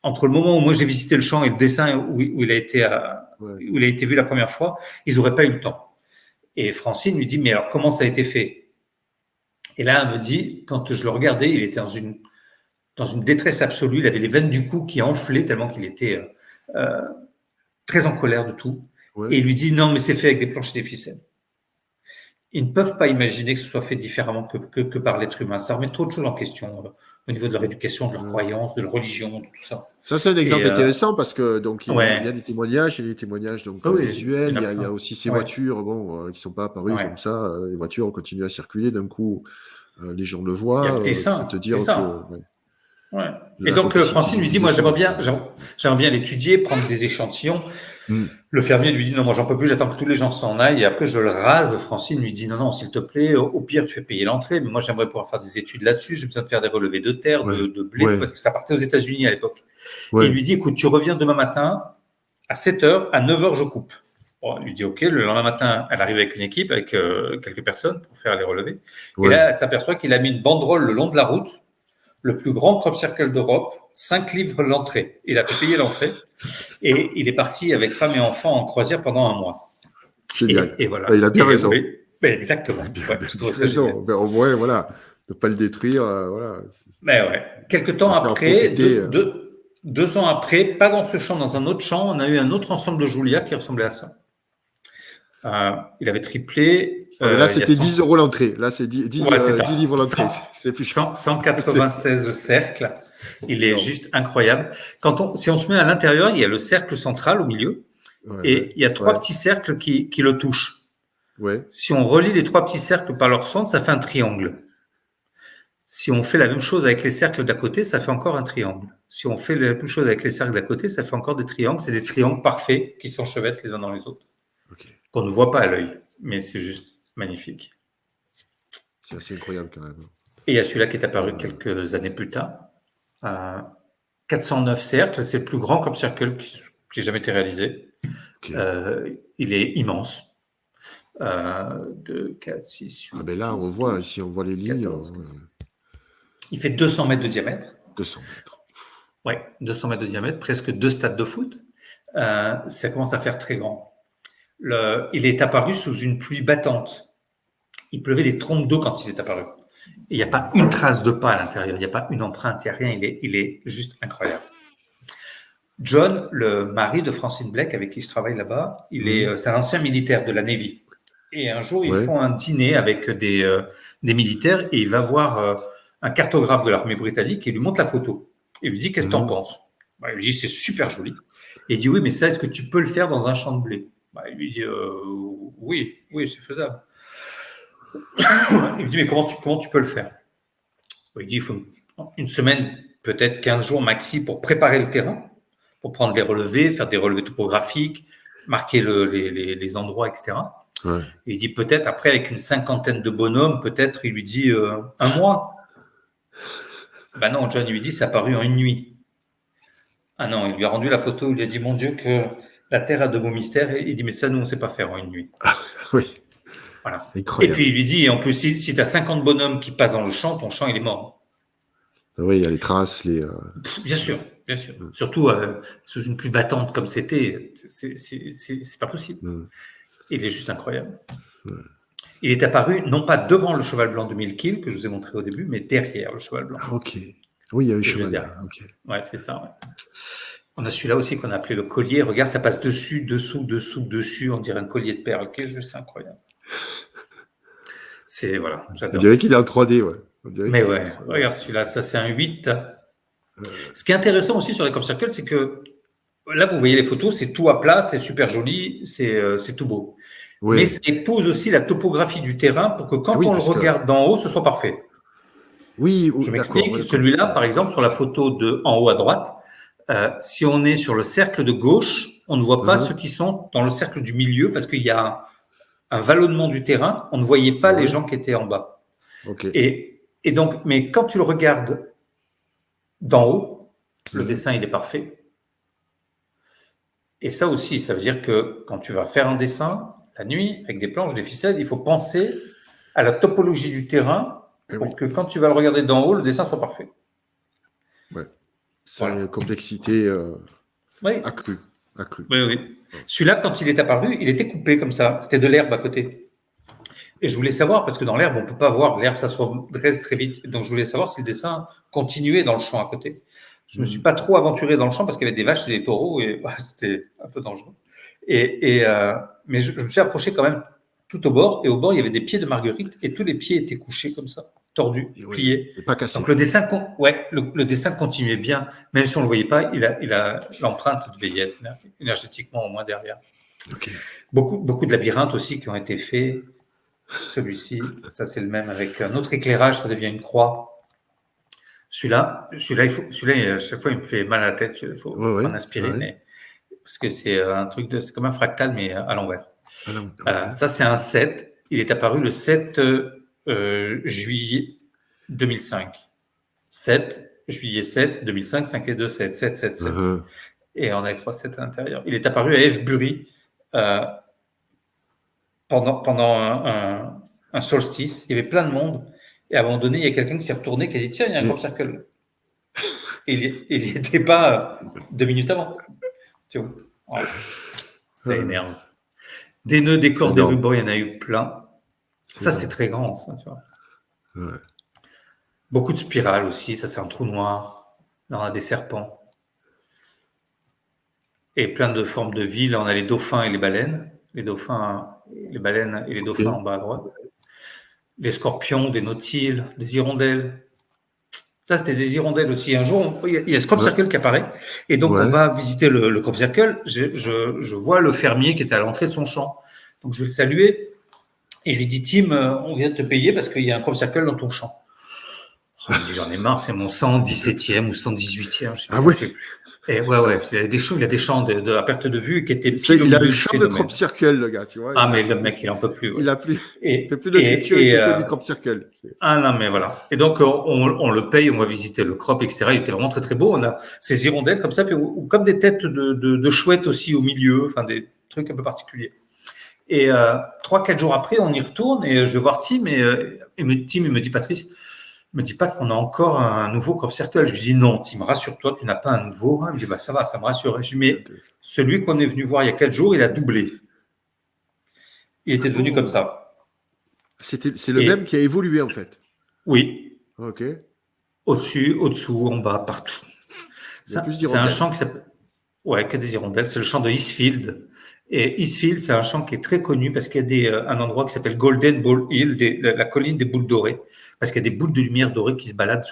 entre le moment où moi j'ai visité le champ et le dessin où il a été vu la première fois. Ils auraient pas eu le temps. Et Francine lui dit, mais alors comment ça a été fait? Et là, elle me dit, quand je le regardais, il était dans une détresse absolue. Il avait les veines du cou qui enflaient tellement qu'il était très en colère de tout. Et il lui dit, non, mais c'est fait avec des planches et des ficelles. Ils ne peuvent pas imaginer que ce soit fait différemment que par l'être humain. Ça remet trop de choses en question au niveau de leur éducation, de leur croyance, de leur religion, de tout ça. Ça, c'est un exemple intéressant parce que donc il y a des témoignages, donc visuels. Il y a aussi ces voitures, qui sont pas apparues comme ça. Les voitures ont continué à circuler. D'un coup, les gens le voient. Il y a le dessin, te dire c'est ça. Et donc Francine lui dit, moi j'aimerais bien l'étudier, prendre des échantillons. Le fermier lui dit, non, moi j'en peux plus, j'attends que tous les gens s'en aillent et après je le rase. Francine lui dit, non, s'il te plaît, au pire tu fais payer l'entrée, mais moi j'aimerais pouvoir faire des études là-dessus, j'ai besoin de faire des relevés de terre, de blé, parce que ça partait aux États-Unis à l'époque. Et il lui dit, écoute, tu reviens demain matin à 7h, à 9h je coupe. Bon, il lui dit, ok, le lendemain matin, elle arrive avec une équipe, avec quelques personnes pour faire les relevés. Et là, elle s'aperçoit qu'il a mis une banderole le long de la route, le plus grand crop circle d'Europe, 5 livres l'entrée. Il a fait payer l'entrée et il est parti avec femme et enfants en croisière pendant 1 mois. Génial. Et voilà. Il a bien raison. Exactement. Il a bien raison. Au moins, voilà, ne pas le détruire. Voilà. Mais quelque temps après, 2 ans après, pas dans ce champ, dans un autre champ, on a eu un autre ensemble de Julia qui ressemblait à ça. Il avait triplé. Là, c'était 10 € l'entrée. Là, c'est 10 livres l'entrée. 196 cercles. Il est juste incroyable. Si on se met à l'intérieur, il y a le cercle central au milieu et il y a 3 petits cercles qui le touchent. Ouais. Si on relie les 3 petits cercles par leur centre, ça fait un triangle. Si on fait la même chose avec les cercles d'à côté, ça fait encore un triangle. Si on fait la même chose avec les cercles d'à côté, ça fait encore des triangles. C'est des triangles parfaits qui s'enchevêtrent les uns dans les autres. Qu'on ne voit pas à l'œil, mais c'est juste magnifique. C'est assez incroyable quand même. Et il y a celui-là qui est apparu quelques années plus tard. 409 cercles, c'est le plus grand comme cercle qui ait jamais été réalisé. Il est immense. 2, 4, 6, 8. Là, 10, on voit, 12, ici, on voit les lignes. 14, il fait 200 mètres de diamètre. 200 mètres. Oui, 200 mètres de diamètre, presque 2 stades de foot. Ça commence à faire très grand. Il est apparu sous une pluie battante. Il pleuvait des trompes d'eau quand il est apparu. Et il n'y a pas une trace de pas à l'intérieur, il n'y a pas une empreinte, il n'y a rien, il est juste incroyable. John, le mari de Francine Blake, avec qui je travaille là-bas, c'est un ancien militaire de la Navy. Et un jour, ils font un dîner avec des militaires et il va voir un cartographe de l'armée britannique et lui montre la photo. Il lui dit, qu'est-ce que tu en penses? Il lui dit, c'est super joli. Et il dit, oui, mais ça, est-ce que tu peux le faire dans un champ de blé? Il lui dit, oui, c'est faisable. Il lui dit, mais comment tu peux le faire? Il dit, il faut une semaine, peut-être 15 jours maxi pour préparer le terrain, pour prendre les relevés, faire des relevés topographiques, marquer les endroits, etc. Ouais. Il dit, peut-être après, avec une 50aine de bonhommes, peut-être, il lui dit, 1 mois. Non, John, il lui dit, ça a paru en 1 nuit. Ah non, il lui a rendu la photo, il lui a dit, mon Dieu, que la Terre a de beaux mystères. Et il dit, mais ça, nous, on ne sait pas faire en 1 nuit. Oui. Voilà. Incroyable. Et puis, il lui dit, en plus, si tu as 50 bonhommes qui passent dans le champ, ton champ, il est mort. Oui, il y a les traces. Bien sûr. Surtout sous une pluie battante comme c'était, c'est pas possible. Il est juste incroyable. Il est apparu, non pas devant le cheval blanc de Milkil, que je vous ai montré au début, mais derrière le cheval blanc. Ok. Oui, il y a eu le cheval blanc. Okay. Ouais, c'est ça. Ouais. On a celui-là aussi qu'on a appelé le collier. Regarde, ça passe dessus, dessous. On dirait un collier de perles, qui est juste incroyable. Voilà, j'adore. On dirait qu'il est en 3D, ouais. Mais ouais, regarde celui-là, ça c'est un 8. Ce qui est intéressant aussi sur les Crop Circle, c'est que là, vous voyez les photos, c'est tout à plat, c'est super joli, c'est tout beau. Oui. Mais ça épouse aussi la topographie du terrain pour que quand on le regarde d'en haut, ce soit parfait. Oui, je m'explique. Celui-là, par exemple, sur la photo en haut à droite, si on est sur le cercle de gauche, on ne voit pas ceux qui sont dans le cercle du milieu parce qu'il y a un vallonnement du terrain. On ne voyait pas les gens qui étaient en bas. Okay. Et donc, mais quand tu le regardes d'en haut, le dessin, il est parfait. Et ça aussi, ça veut dire que quand tu vas faire un dessin, la nuit, avec des planches, des ficelles, il faut penser à la topologie du terrain pour que quand tu vas le regarder d'en haut, le dessin soit parfait. Ouais. C'est une complexité accrue. Oui. Celui-là, quand il est apparu, il était coupé comme ça. C'était de l'herbe à côté. Et je voulais savoir, parce que dans l'herbe, on ne peut pas voir l'herbe, ça se redresse très vite. Donc, je voulais savoir si le dessin continuait dans le champ à côté. Je ne me suis pas trop aventuré dans le champ parce qu'il y avait des vaches et des taureaux et c'était un peu dangereux. Mais je me suis approché quand même tout au bord. Et au bord, il y avait des pieds de marguerite et tous les pieds étaient couchés comme ça, tordus, pliés. Pas cassé. Donc, le dessin continuait bien. Même si on ne le voyait pas, il a l'empreinte devait y être énergétiquement au moins derrière. Okay. Beaucoup de labyrinthes aussi qui ont été faits. Celui-ci, ça c'est le même avec un autre éclairage, ça devient une croix. Celui-là, à chaque fois, il me fait mal à la tête. Il faut en inspirer, mais parce que c'est un truc c'est comme un fractal, mais à l'envers. Ça, c'est un 7. Il est apparu le 7 juillet 2005. 7 juillet 7 2005, 5 et 2, 7, 7, 7, 7. Et on a les 3 7 à l'intérieur. Il est apparu à Avebury pendant un solstice. Il y avait plein de monde. Et à un moment donné, il y a quelqu'un qui s'est retourné, qui a dit, tiens, il y a un Crop Circle. Et il n'y était pas 2 minutes avant. Tu vois, ouais. Ça énerve. Des nœuds, des cordes, des rubans, il y en a eu plein. Ça, c'est très grand, ça, tu vois. Ouais. Beaucoup de spirales aussi. Ça, c'est un trou noir. Là, on a des serpents. et plein de formes de vie. Là, on a les dauphins et les baleines. Les baleines et les dauphins en bas à droite. Des scorpions, des nautiles, des hirondelles. Ça, c'était des hirondelles aussi. Un jour, il y a ce crop circle qui apparaît. Et donc, on va visiter le crop circle. Je vois le fermier qui était à l'entrée de son champ. Donc, je vais le saluer. Et je lui dis, Tim, on vient de te payer parce qu'il y a un crop circle dans ton champ. Il me dit, j'en ai marre, c'est mon 117e ou 118e. Je sais pas, ouais. Et ouais, il y a des champs à perte de vue qui étaient pile au milieu. Il a le champ de crop circle, le gars, tu vois. Ah, mais le mec, il en peut plus. Ouais. Il fait plus de culture, il fait que du crop circle. Ah non, mais voilà. Et donc, on le paye, on va visiter le crop, etc. Il était vraiment très, très beau. On a ces hirondelles comme ça, ou comme des têtes de chouettes aussi au milieu, enfin des trucs un peu particuliers. Et 3-4 jours après, on y retourne et je vais voir Tim et Tim, il me dit, Patrice, me dis pas qu'on a encore un nouveau crop circle. Je lui dis non, Tim, rassure-toi, tu n'as pas un nouveau. Il me dit, bah, ça va, ça me rassure. Je lui dis, mais celui qu'on est venu voir il y a 4 jours, il a doublé. Il était devenu comme ça. C'est le même qui a évolué en fait. Oui. Ok. Au-dessus, au-dessous, en bas, partout. C'est un champ qui s'appelle. Ouais, que des hirondelles. C'est le champ de Eastfield. Et Eastfield, c'est un champ qui est très connu parce qu'il y a un endroit qui s'appelle Golden Ball Hill, la colline des boules dorées, parce qu'il y a des boules de lumière dorées qui se baladent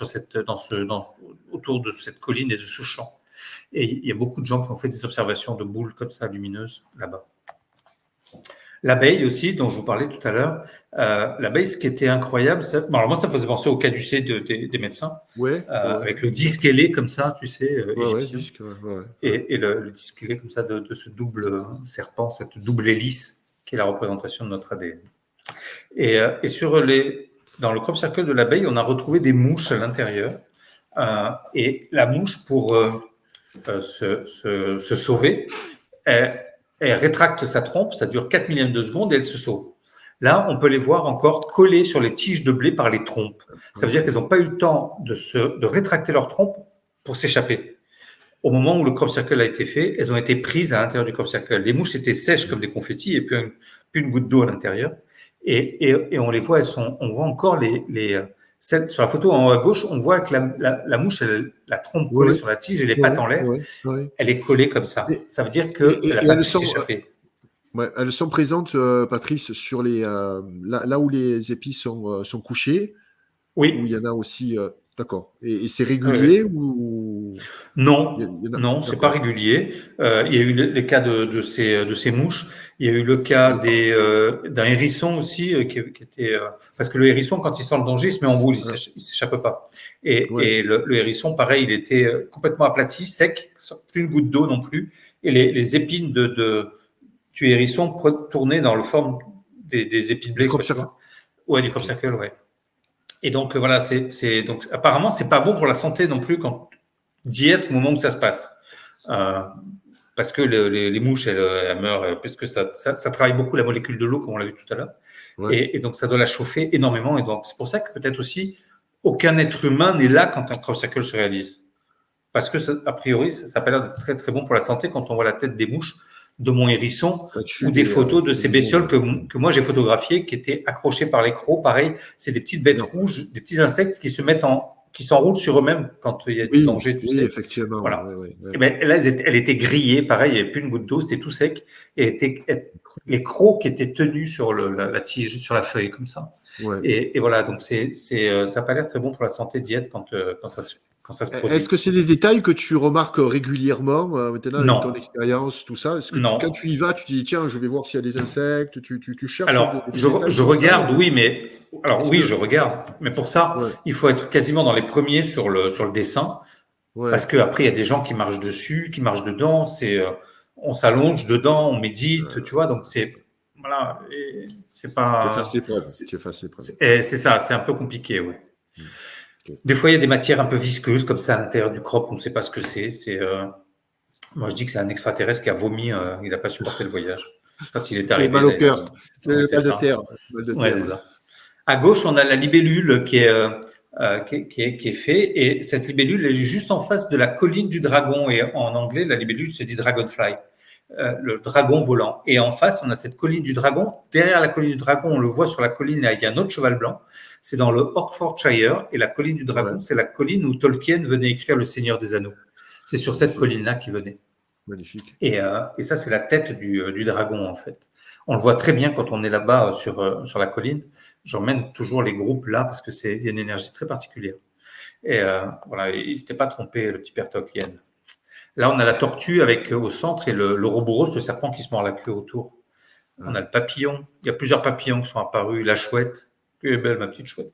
autour de cette colline et de ce champ. Et il y a beaucoup de gens qui ont fait des observations de boules comme ça, lumineuses, là-bas. L'abeille aussi, dont je vous parlais tout à l'heure, l'abeille, ce qui était incroyable, alors moi, ça me faisait penser au caducée des médecins, avec le disque ailé comme ça, tu sais, égyptien. Et le disque ailé comme ça de ce double serpent, cette double hélice, qui est la représentation de notre ADN. Et dans le crop circle de l'abeille, on a retrouvé des mouches à l'intérieur. Et la mouche, pour se sauver, elle rétracte sa trompe, ça dure 4 millièmes de seconde et elle se sauve. Là, on peut les voir encore collées sur les tiges de blé par les trompes. Ça veut dire qu'elles n'ont pas eu le temps de rétracter leur trompe pour s'échapper. Au moment où le crop circle a été fait, elles ont été prises à l'intérieur du crop circle. Les mouches étaient sèches comme des confettis et puis une goutte d'eau à l'intérieur. Et on les voit, on voit encore sur la photo en haut à gauche, on voit que la mouche, la trompe collée sur la tige et les pattes en l'air, elle est collée comme ça. Ça veut dire qu'elle n'a pas pu s'échapper. Elles sont présentes, Patrice, sur là où les épis sont couchés. Oui. Où il y en a aussi. D'accord. Et c'est régulier ou Non, c'est pas régulier. Il y a eu les cas de ces mouches. Il y a eu le cas d'un hérisson aussi qui était parce que le hérisson, quand il sent le danger, il se met en boule, il s'échappe pas. Et le hérisson, pareil, il était complètement aplati, sec, plus une goutte d'eau non plus. Et les épines du hérisson tournaient dans le forme des épines de blé. Du crop circle. Ouais, du crop circle, ouais. Et donc voilà, donc apparemment c'est pas bon pour la santé non plus quand diète au moment où ça se passe, parce que les mouches elles meurent parce que ça travaille beaucoup la molécule de l'eau comme on l'a vu tout à l'heure, et donc ça doit la chauffer énormément, et donc c'est pour ça que peut-être aussi aucun être humain n'est là quand un crop circle se réalise, parce que a priori ça a pas l'air d'être très très bon pour la santé quand on voit la tête des mouches de mon hérisson ou des photos de ces bestioles que moi j'ai photographiées qui étaient accrochées par les crocs. Pareil, c'est des petites bêtes rouges, des petits insectes qui s'enroulent sur eux-mêmes quand il y a du danger, tu sais. Oui, effectivement. Voilà. Et ben, là, elle était grillée, pareil, il n'y avait plus une goutte d'eau, c'était tout sec. Et les crocs qui étaient tenus sur la tige, sur la feuille, comme ça. Ouais. Et voilà, donc ça n'a pas l'air très bon pour la santé diète quand ça se produit. Est-ce que c'est des détails que tu remarques régulièrement maintenant avec ton expérience, tout ça? Est-ce que quand tu y vas, tu te dis tiens, je vais voir s'il y a des insectes, tu cherches? Alors, je regarde, oui, mais je regarde, mais pour ça, il faut être quasiment dans les premiers sur le dessin, parce que après il y a des gens qui marchent dessus, qui marchent dedans, on s'allonge dedans, on médite, tu vois, donc c'est voilà, c'est pas. Tu effaces les preuves. C'est ça, c'est un peu compliqué, oui. Okay. Des fois, il y a des matières un peu visqueuses comme ça à l'intérieur du crop, on ne sait pas ce que c'est. Moi, je dis que c'est un extraterrestre qui a vomi, il n'a pas supporté le voyage. Quand il est arrivé. Mal au cœur. Mal de terre. Ouais, c'est ça. À gauche, on a la libellule qui est faite, et cette libellule est juste en face de la colline du dragon. Et en anglais, la libellule se dit dragonfly, le dragon volant. Et en face, on a cette colline du dragon. Derrière la colline du dragon, on le voit sur la colline, il y a un autre cheval blanc. C'est dans le Oxfordshire, et la colline du dragon, c'est la colline où Tolkien venait écrire Le Seigneur des Anneaux. C'est sur cette colline-là qu'il venait. magnifique. Et ça, c'est la tête du dragon, en fait. On le voit très bien quand on est là-bas sur la colline. J'emmène toujours les groupes là parce que il y a une énergie très particulière. Et voilà, il ne s'était pas trompé, le petit père Tolkien. Là, on a la tortue avec au centre et le Ouroboros, le serpent qui se mord la queue autour. On a le papillon. Il y a plusieurs papillons qui sont apparus. La chouette. Elle est belle, ma petite chouette.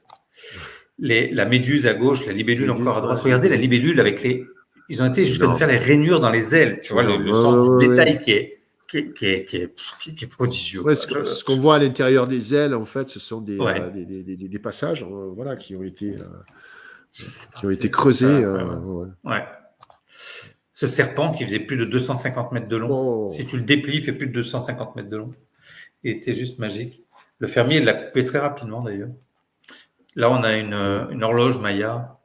La méduse à gauche, la libellule encore à droite. Regardez la libellule avec les. Ils ont été jusqu'à nous faire les rainures dans les ailes. Tu vois, le sens du détail qui est prodigieux. Ouais, ce qu'on voit à l'intérieur des ailes, en fait, ce sont des passages voilà, qui ont été creusés. Ouais. Ce serpent qui faisait plus de 250 mètres de long. Si tu le déplies, il fait plus de 250 mètres de long. Il était juste magique. Le fermier l'a coupé très rapidement, d'ailleurs. Là, on a une horloge Maya.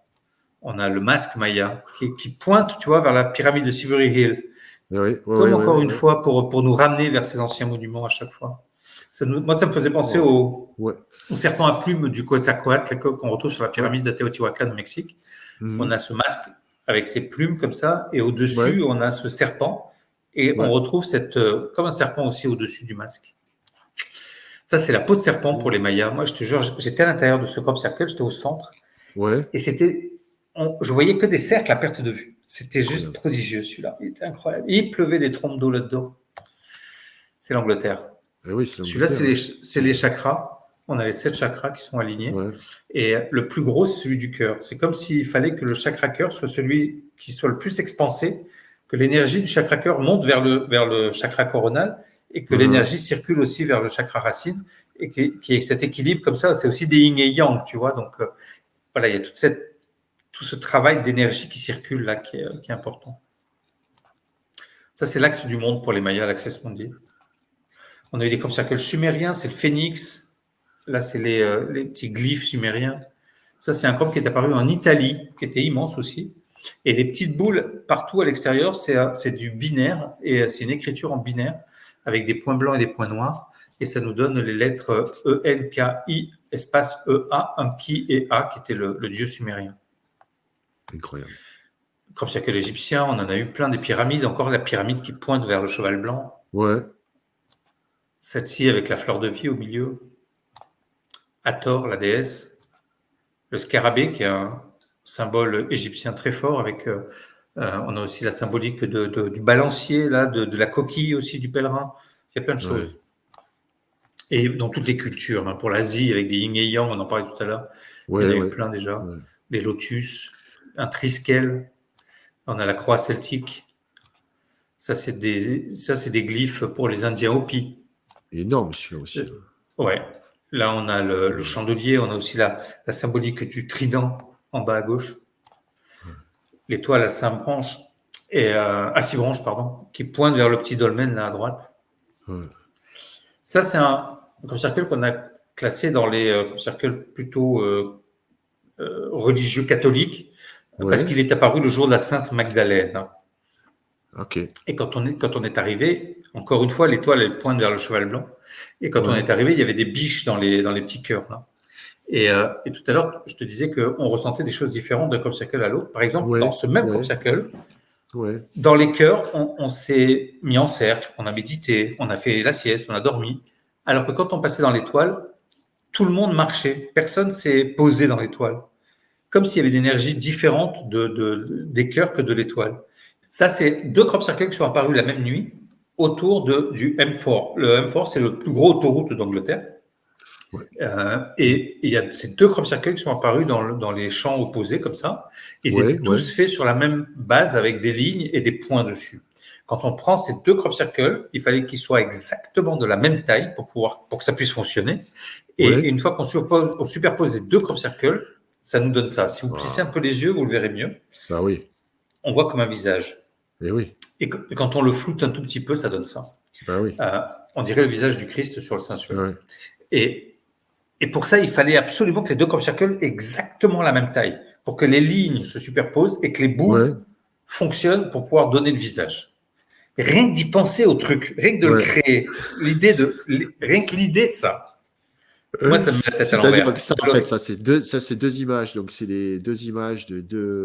On a le masque Maya qui pointe, tu vois, vers la pyramide de Silbury Hill. Encore une fois, pour nous ramener vers ces anciens monuments à chaque fois. Moi, ça me faisait penser au serpent à plumes du Quetzalcoatl qu'on retrouve sur la pyramide de Teotihuacan au Mexique. On a ce masque avec ses plumes comme ça, et au-dessus, on a ce serpent, et on retrouve comme un serpent aussi au-dessus du masque. Ça, c'est la peau de serpent pour les Mayas. Moi, je te jure, j'étais à l'intérieur de ce crop circle, j'étais au centre, et je voyais que des cercles à perte de vue. C'était juste prodigieux, celui-là. Il était incroyable. Il pleuvait des trompes d'eau là-dedans. C'est l'Angleterre. Celui-là, c'est les chakras. On avait 7 chakras qui sont alignés. Et le plus gros, c'est celui du cœur. C'est comme s'il fallait que le chakra cœur soit celui qui soit le plus expansé, que l'énergie du chakra cœur monte vers le chakra coronal et que l'énergie circule aussi vers le chakra racine et qu'il y ait cet équilibre comme ça. C'est aussi des yin et yang, tu vois. Donc, voilà, il y a tout ce travail d'énergie qui circule là qui est important. Ça, c'est l'axe du monde pour les Mayas, l'access mundi. On a eu des crop circles sumériens, c'est le phénix. Là, c'est les petits glyphes sumériens. Ça, c'est un crop qui est apparu en Italie, qui était immense aussi. Et les petites boules partout à l'extérieur, c'est du binaire, et c'est une écriture en binaire, avec des points blancs et des points noirs. Et ça nous donne les lettres E-N-K-I, espace E-A, Enki et A, qui était le dieu sumérien. Incroyable. Crop circle égyptien, on en a eu plein des pyramides. Encore la pyramide qui pointe vers le cheval blanc. Celle-ci avec la fleur de vie au milieu. Hathor, la déesse, le scarabée qui est un symbole égyptien très fort avec on a aussi la symbolique du balancier là, de la coquille aussi du pèlerin. Il y a plein de choses. Et dans toutes les cultures, pour l'Asie avec des yin et yang, on en parlait tout à l'heure. Il y en a eu plein déjà. Les lotus, un triskel, on a la croix celtique. Ça c'est des glyphes pour les Indiens Hopi. Énorme celui-là aussi. Là, on a le chandelier, on a aussi la symbolique du trident en bas à gauche. L'étoile à 5 branches, à 6 branches, pardon, qui pointe vers le petit dolmen là à droite. Ça, c'est un crop circle qu'on a classé dans les crop circles plutôt religieux catholiques, parce qu'il est apparu le jour de la Sainte Magdalène. Et quand on est arrivé, encore une fois, l'étoile elle pointe vers le cheval blanc. Et quand on est arrivé, il y avait des biches dans les petits cœurs là. Et tout à l'heure, je te disais qu'on ressentait des choses différentes d'un crop circle à l'autre. Par exemple, dans ce même crop circle, dans les cœurs, on s'est mis en cercle, on a médité, on a fait la sieste, on a dormi. Alors que quand on passait dans l'étoile, tout le monde marchait. Personne s'est posé dans l'étoile. Comme s'il y avait une énergie différente des cœurs que de l'étoile. Ça, c'est 2 crop circles qui sont apparus la même nuit autour du M4. Le M4, c'est le plus gros autoroute d'Angleterre. Et il y a ces 2 crop circles qui sont apparus dans les champs opposés comme ça. Ils étaient tous faits sur la même base avec des lignes et des points dessus. Quand on prend ces 2 crop circles, il fallait qu'ils soient exactement de la même taille pour que ça puisse fonctionner. Et une fois qu'on superpose les 2 crop circles, ça nous donne ça. Si vous plissez un peu les yeux, vous le verrez mieux. On voit comme un visage. Et quand on le floute un tout petit peu, ça donne ça. On dirait le visage du Christ sur le Saint-Suaire. Et pour ça, il fallait absolument que les 2 crop circles aient exactement la même taille pour que les lignes se superposent et que les bouts fonctionnent pour pouvoir donner le visage. Rien que d'y penser au truc, rien que de le créer, rien que l'idée de ça. Moi, ça me met la tête à l'envers. Ça, en fait, ça c'est 2 images. Donc, c'est les 2 images de 2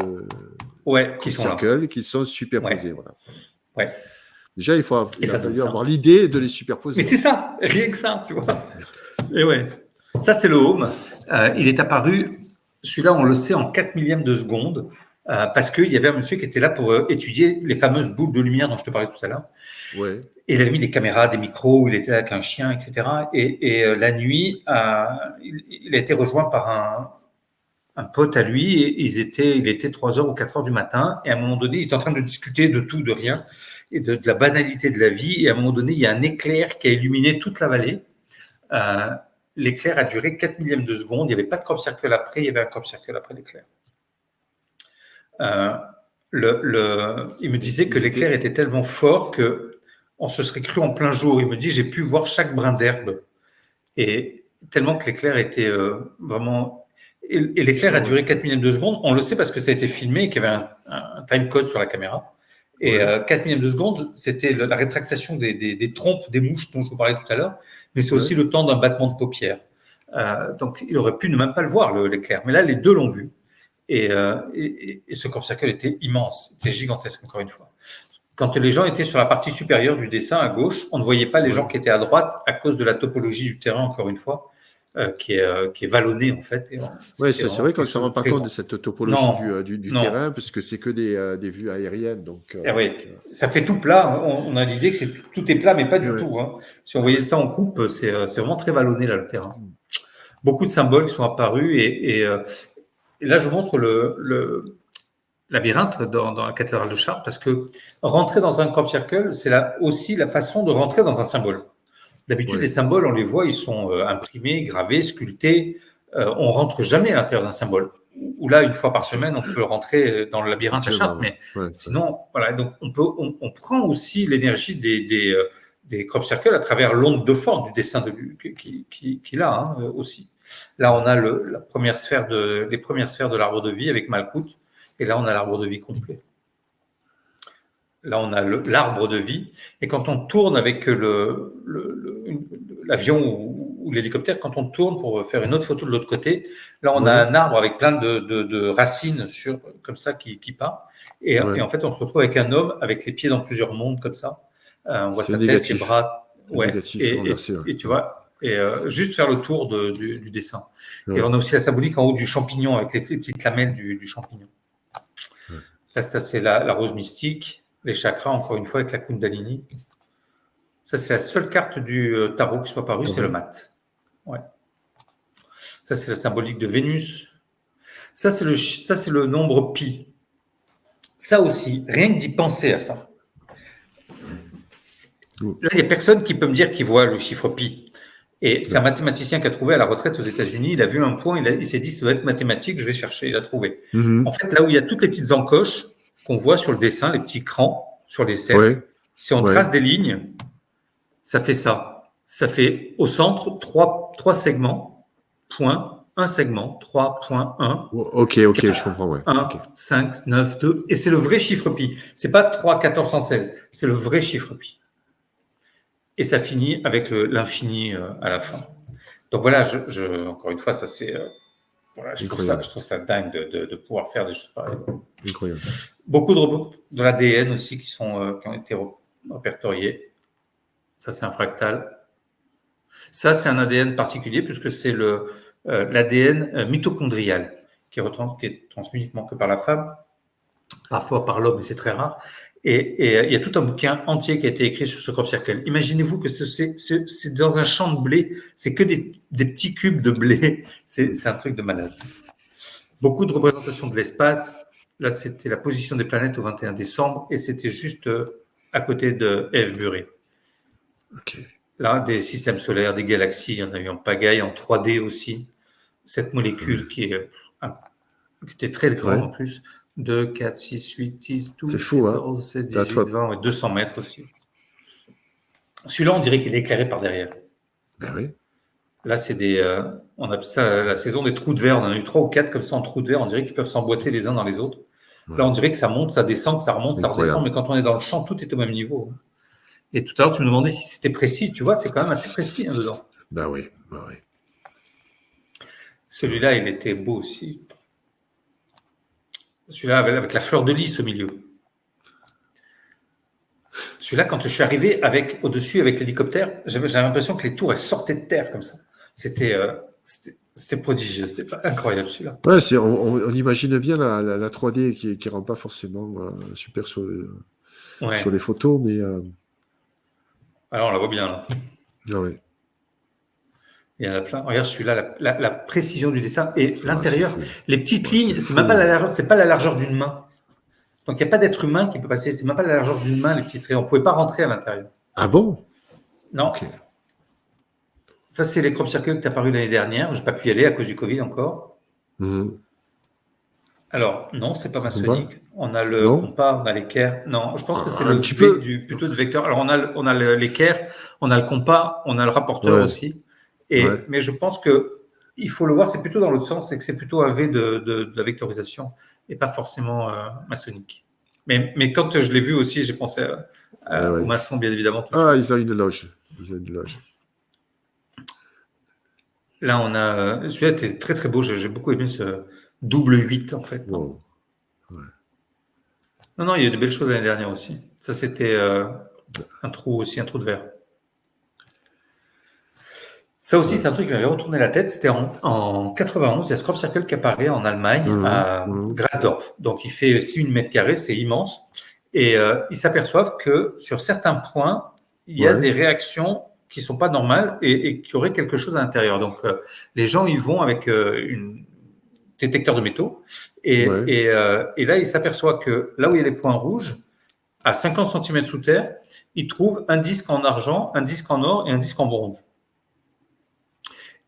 qui sont là, qui sont superposées. Ouais. Déjà, il Et ça a donne fallu ça. avoir l'idée de les superposer. Mais c'est ça, rien que ça, tu vois. Et ouais. Ça, c'est le home. Il est apparu, celui-là, on le sait, en 4 millièmes de seconde, parce qu'il y avait un monsieur qui était là pour étudier les fameuses boules de lumière dont je te parlais tout à l'heure. Ouais. Et il avait mis des caméras, des micros, il était là avec un chien, etc. Et la nuit, il a été rejoint par un pote à lui. Et il était 3 heures ou 4 heures du matin. Et à un moment donné, il était en train de discuter de tout, de rien, et de la banalité de la vie. Et à un moment donné, il y a un éclair qui a illuminé toute la vallée. L'éclair a duré 4 millièmes de seconde. Il n'y avait pas de crop circle après, il y avait un crop circle après l'éclair. Il me disait que l'éclair était tellement fort que on se serait cru en plein jour. Il me dit, j'ai pu voir chaque brin d'herbe. Et tellement que l'éclair était vraiment... Et l'éclair a duré 4 millièmes de seconde. On le sait parce que ça a été filmé et qu'il y avait un time code sur la caméra. Et 4 millièmes de seconde, c'était la rétractation des trompes des mouches dont je vous parlais tout à l'heure, mais c'est aussi le temps d'un battement de paupières. Donc, il aurait pu ne même pas le voir, l'éclair. Mais là, les deux l'ont vu. Et ce crop circle était immense, était gigantesque, encore une fois. Quand les gens étaient sur la partie supérieure du dessin à gauche, on ne voyait pas les gens qui étaient à droite à cause de la topologie du terrain, encore une fois, qui est vallonnée, en fait. Oui, c'est vrai qu'on ne se rend pas compte de cette topologie du terrain, parce que c'est que des vues aériennes. Donc, ça fait tout plat. On a l'idée que tout est plat, mais pas du tout. Hein. Si on voyait ça en coupe, c'est vraiment très vallonné, là, le terrain. Beaucoup de symboles qui sont apparus et là, je montre le labyrinthe dans la cathédrale de Chartres parce que rentrer dans un crop circle, c'est aussi la façon de rentrer dans un symbole. D'habitude, les symboles, on les voit, ils sont imprimés, gravés, sculptés. On rentre jamais à l'intérieur d'un symbole. Ou là, une fois par semaine, on peut rentrer dans le labyrinthe à Chartres. Mais sinon, voilà. Donc, on prend aussi l'énergie des crop circles à travers l'onde de forme du dessin qu'il a aussi. Là, on a les premières sphères de l'arbre de vie avec Malkout, et là, on a l'arbre de vie complet. Là, on a l'arbre de vie, et quand on tourne avec l'avion ou l'hélicoptère, quand on tourne pour faire une autre photo de l'autre côté, là, on a un arbre avec plein de racines comme ça qui part, et en fait, on se retrouve avec un homme avec les pieds dans plusieurs mondes comme ça. On voit sa tête, ses bras, et tu vois. Et juste faire le tour du dessin. Et on a aussi la symbolique en haut du champignon avec les petites lamelles du champignon. Là, ça, c'est la rose mystique, les chakras, encore une fois, avec la Kundalini. Ça, c'est la seule carte du tarot qui soit parue, c'est le mat. Ouais. Ça, c'est la symbolique de Vénus. Ça, c'est le nombre pi. Ça aussi, rien que d'y penser à ça. Là, il n'y a personne qui peut me dire qu'il voit le chiffre pi. Et c'est un mathématicien qui a trouvé à la retraite aux États-Unis. Il a vu un point, il s'est dit, ça doit être mathématique, je vais chercher. Il a trouvé. En fait, là où il y a toutes les petites encoches qu'on voit sur le dessin, les petits crans sur les cercles, si on trace des lignes, ça fait ça. Ça fait au centre 3 segments, point, 1 segment, 3.1. Ok, 4, je comprends. 1, 5, 9, 2. Et c'est le vrai chiffre pi. C'est pas 3, 1416. C'est le vrai chiffre pi. Et ça finit avec l'infini à la fin. Donc voilà, encore une fois, ça c'est, je trouve ça dingue de pouvoir faire des choses pareilles. Incroyable. Beaucoup de l'ADN aussi qui ont été répertoriés. Ça c'est un fractal. Ça c'est un ADN particulier puisque c'est l'ADN mitochondrial qui est transmis uniquement que par la femme, parfois par l'homme, mais c'est très rare. Et il y a tout un bouquin entier qui a été écrit sur ce crop circle. Imaginez-vous que c'est dans un champ de blé, c'est que des petits cubes de blé. C'est un truc de malade. Beaucoup de représentations de l'espace. Là, c'était la position des planètes au 21 décembre et c'était juste à côté de Eve Buré. Là, des systèmes solaires, des galaxies, il y en a eu en pagaille, en 3D aussi. Cette molécule qui était très grande en plus. 2, 4, 6, 8, 10, 12, 14, 17, 18, 20, 200 mètres aussi. Celui-là, on dirait qu'il est éclairé par derrière. Là, c'est on appelle ça la saison des trous de verre. On en a eu 3 ou 4 comme ça en trous de verre. On dirait qu'ils peuvent s'emboîter les uns dans les autres. Là, on dirait que ça monte, ça descend, que ça remonte, ça redescend. Mais quand on est dans le champ, tout est au même niveau. Et tout à l'heure, tu me demandais si c'était précis. Tu vois, c'est quand même assez précis dedans. Oui. Celui-là, il était beau aussi. Celui-là avec la fleur de lys au milieu. Celui-là, quand je suis arrivé au-dessus avec l'hélicoptère, j'avais l'impression que les tours elles sortaient de terre comme ça. C'était prodigieux, c'était incroyable celui-là. Ouais, on imagine bien la 3D qui rend pas forcément super sur Ouais. les photos, mais Alors on la voit bien là. ouais. Il y en a plein. Regarde celui-là, la précision du dessin et Ah, l'intérieur, c'est fou. les petites Ouais, lignes, c'est c'est même fou. pas la largeur d'une main. Donc il n'y a pas d'être humain qui peut passer. C'est même pas la largeur d'une main les petits traits. On pouvait pas rentrer à l'intérieur. Ah bon? Non. Ok. Ça c'est les crop circles qui est apparu l'année dernière. Je n'ai pas pu y aller à cause du Covid encore. Mhm. Alors, non, c'est pas Combat? maçonnique. On a le Non? compas, on a l'équerre. Non, je pense que c'est Un petit peu. plutôt de vecteur. Alors, on a l'équerre, on a le compas, on a le rapporteur Ouais, aussi. ouais. Mais je pense que il faut le voir, c'est plutôt dans l'autre sens, c'est que c'est plutôt un V de la vectorisation et pas forcément maçonnique. Mais quand je l'ai vu aussi, j'ai pensé aux Ouais. maçons, bien évidemment, tout de Ah, suite. ils ont une loge. Ils ont une loge. Là, on a celui-là était très très beau. J'ai beaucoup aimé ce double 8 en fait. Non, Wow. non, il y a de belles choses l'année dernière aussi. Ça, c'était un trou de verre. Ça aussi, Ouais. c'est un truc qui m'avait retourné la tête. C'était en 91, il y a ce crop circle qui apparaît en Allemagne, Mhm. à Mhm. Grasdorf. Donc, il fait 6 mètres carrés, c'est immense. Et ils s'aperçoivent que sur certains points, il y a Ouais. des réactions qui sont pas normales et qui auraient quelque chose à l'intérieur. Donc, les gens, ils vont avec une détecteur de métaux Ouais. et là, ils s'aperçoivent que là où il y a les points rouges, à 50 cm sous terre, ils trouvent un disque en argent, un disque en or et un disque en bronze.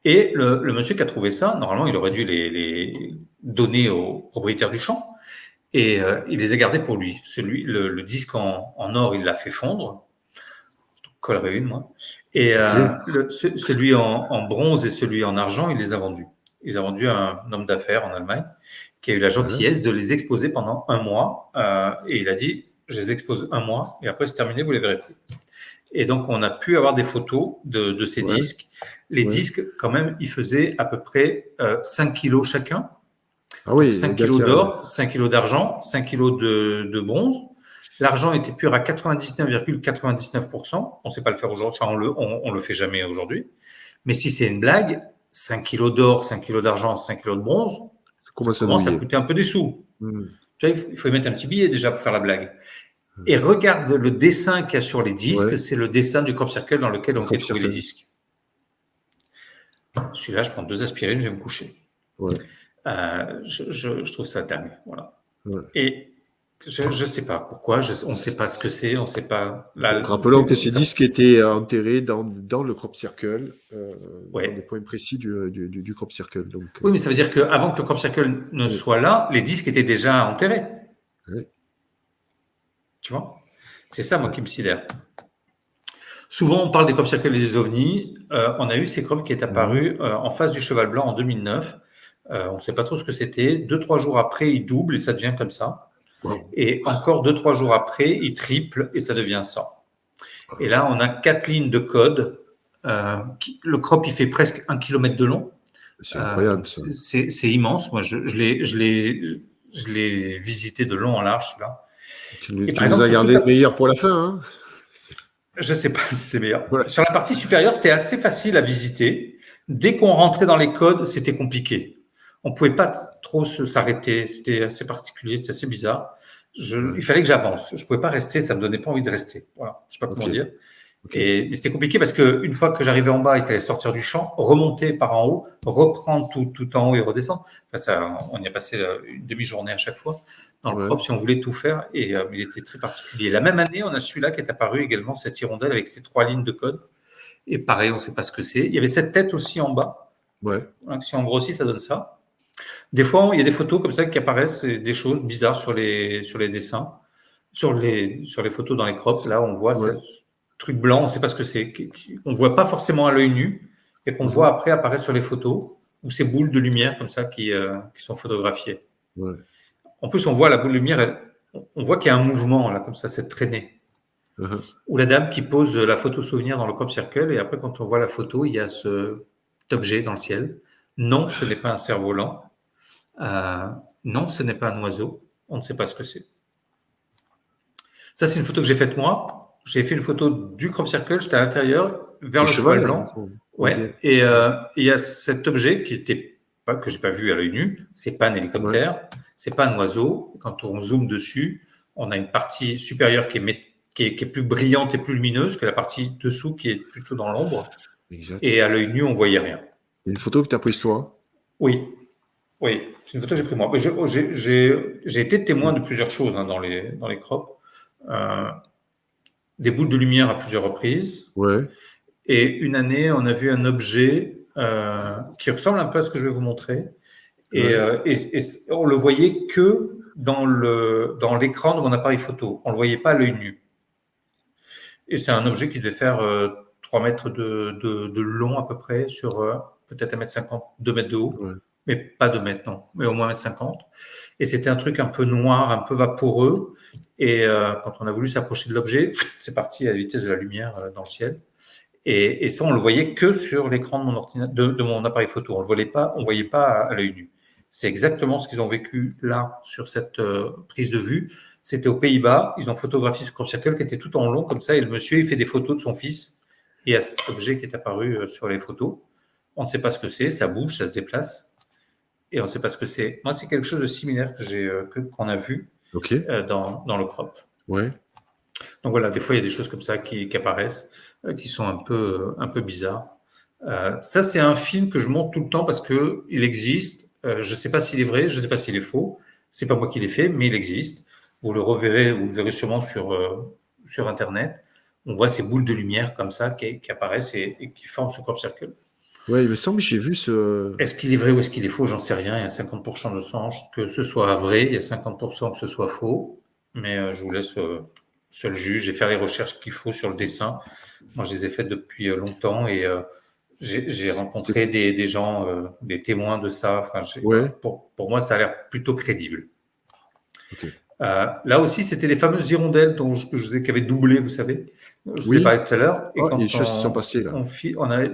Et le monsieur qui a trouvé ça, normalement, il aurait dû les donner au propriétaire du champ. Et il les a gardés pour lui. Le disque en or, il l'a fait fondre. Je te collerai une, moi. Et Ok. celui en bronze et celui en argent, il les a vendus. Il les a vendus à un homme d'affaires en Allemagne qui a eu la Ouais. gentillesse de les exposer pendant un mois. Et il a dit, je les expose un mois et après c'est terminé, vous les verrez plus. Et donc, on a pu avoir des photos de ces Ouais. disques. Les Ouais. disques, quand même, ils faisaient à peu près 5 kilos chacun. Ah Donc, oui, 5 égal kilos carré. d'or, 5 kilos d'argent, 5 kilos de bronze. L'argent était pur à 99,99%. On ne sait pas le faire aujourd'hui. Enfin, on le fait jamais aujourd'hui. Mais si c'est une blague, 5 kilos d'or, 5 kilos d'argent, 5 kilos de bronze, Ça ça commence à commence à douiller. coûter un peu des sous. Mhm. Tu vois, il faut y mettre un petit billet déjà pour faire la blague. Et regarde le dessin qu'il y a sur les disques, Ouais. c'est le dessin du crop circle dans lequel ont été Crop trouvés les circle. disques. Celui-là, je prends 2 aspirines, je vais me coucher. Ouais. Je trouve ça dingue. Voilà. Ouais. Et je ne sais pas pourquoi, on ne sait pas ce que c'est, on ne sait pas. Là, Donc, rappelons que ces disques étaient enterrés dans le crop circle, ouais. dans des points précis du crop circle. Donc, Oui, mais ça veut dire qu'avant que le crop circle ne soit là, les disques étaient déjà enterrés. ouais. Tu vois? C'est ça, moi, qui me sidère. Souvent, on parle des crop circles et des ovnis. On a eu ces crops qui est apparu en face du cheval blanc en 2009. On ne sait pas trop ce que c'était. 2-3 jours après, il double et ça devient comme ça. Wow. Et encore 2-3 jours après, il triple et ça devient ça. Et là, on a 4 lignes de code. Le crop, il fait presque 1 km de long. C'est incroyable, ça. C'est immense. Moi, je l'ai visité de long en large, là. Tu Et par nous exemple, as gardé le meilleur pour la fin, hein? je sais pas si c'est meilleur. Ouais. Sur la partie supérieure, c'était assez facile à visiter. Dès qu'on rentrait dans les codes, c'était compliqué. On pouvait pas trop s'arrêter. C'était assez particulier, c'était assez bizarre. Il fallait que j'avance. Je pouvais pas rester, ça me donnait pas envie de rester. Voilà, je sais pas comment dire. Okay. Mais c'était compliqué parce que une fois que j'arrivais en bas, il fallait sortir du champ, remonter par en haut, reprendre tout en haut et redescendre. Enfin, ça, on y a passé une demi-journée à chaque fois dans le crop si on voulait tout faire et il était très particulier. La même année, on a celui-là qui est apparu également, cette hirondelle avec ses 3 lignes de code. Et pareil, on ne sait pas ce que c'est. Il y avait cette tête aussi en bas. Ouais. Si on grossit, ça donne ça. Des fois, il y a des photos comme ça qui apparaissent, des choses bizarres sur les dessins, sur les photos dans les crops. Là, on voit ce truc blanc, on ne sait pas ce que c'est. On ne voit pas forcément à l'œil nu et qu'on voit après apparaître sur les photos ou ces boules de lumière comme ça qui sont photographiées. Ouais. En plus, on voit la boule de lumière, on voit qu'il y a un mouvement là, comme ça, cette traînée. Ou la dame qui pose la photo souvenir dans le crop circle et après, quand on voit la photo, il y a cet objet dans le ciel. Non, ce n'est pas un cerf-volant. Non, ce n'est pas un oiseau. On ne sait pas ce que c'est. Ça, c'est une photo que j'ai faite moi. J'ai fait une photo du crop circle, j'étais à l'intérieur, vers Le le cheval cheval, blanc. Ouais. Ok. Et il y a cet objet que j'ai pas vu à l'œil nu. C'est pas un hélicoptère, c'est pas un oiseau. Quand on zoome dessus, on a une partie supérieure qui est plus brillante et plus lumineuse que la partie dessous qui est plutôt dans l'ombre. Exact. Et à l'œil nu, on voyait rien. Une photo que tu as prise toi? Oui, oui, c'est une photo que j'ai prise moi. Mais j'ai été témoin de plusieurs choses dans les crops. Euh, des boules de lumière à plusieurs reprises. Ouais. Et une année, on a vu un objet qui ressemble un peu à ce que je vais vous montrer. Et, et on le voyait que dans l'écran de mon appareil photo. On le voyait pas à l'œil nu. Et c'est un objet qui devait faire 3 mètres de long à peu près sur peut-être 1,50 m, 2 mètres de haut. Ouais. Mais pas 2 mètres, non, mais au moins 1,50 m. Et c'était un truc un peu noir, un peu vaporeux. Et quand on a voulu s'approcher de l'objet, c'est parti à la vitesse de la lumière dans le ciel. Et ça, on le voyait que sur l'écran de mon ordinateur, de mon appareil photo. On le voyait pas à l'œil nu. C'est exactement ce qu'ils ont vécu là sur cette prise de vue. C'était aux Pays-Bas. Ils ont photographié ce crop circle qui était tout en long comme ça. Et le monsieur, il fait des photos de son fils. Et il y a cet objet qui est apparu sur les photos. On ne sait pas ce que c'est. Ça bouge, ça se déplace. Et on ne sait pas ce que c'est. Moi, c'est quelque chose de similaire qu'on a vu dans le crop. Ouais. Donc voilà, des fois, il y a des choses comme ça qui apparaissent, qui sont un peu bizarres. Ça, c'est un film que je montre tout le temps parce que il existe. Je ne sais pas s'il est vrai, je ne sais pas s'il est faux. C'est pas moi qui l'ai fait, mais il existe. Vous le verrez sûrement sur Internet. On voit ces boules de lumière comme ça qui apparaissent et qui forment ce crop circle. Ouais, il me semble que j'ai vu ce. Est-ce qu'il est vrai ou est-ce qu'il est faux? J'en sais rien. Il y a 50% de chances que ce soit vrai, il y a 50% que ce soit faux. Mais je vous laisse seul juge et faire les recherches qu'il faut sur le dessin. Moi, je les ai faites depuis longtemps et j'ai rencontré des gens, des témoins de ça. Enfin, pour moi, ça a l'air plutôt crédible. Okay. Là aussi, c'était les fameuses hirondelles dont je vous ai qui avaient doublé, vous savez. Je vous ai parlé tout à l'heure. Et quand les choses qui sont passées là.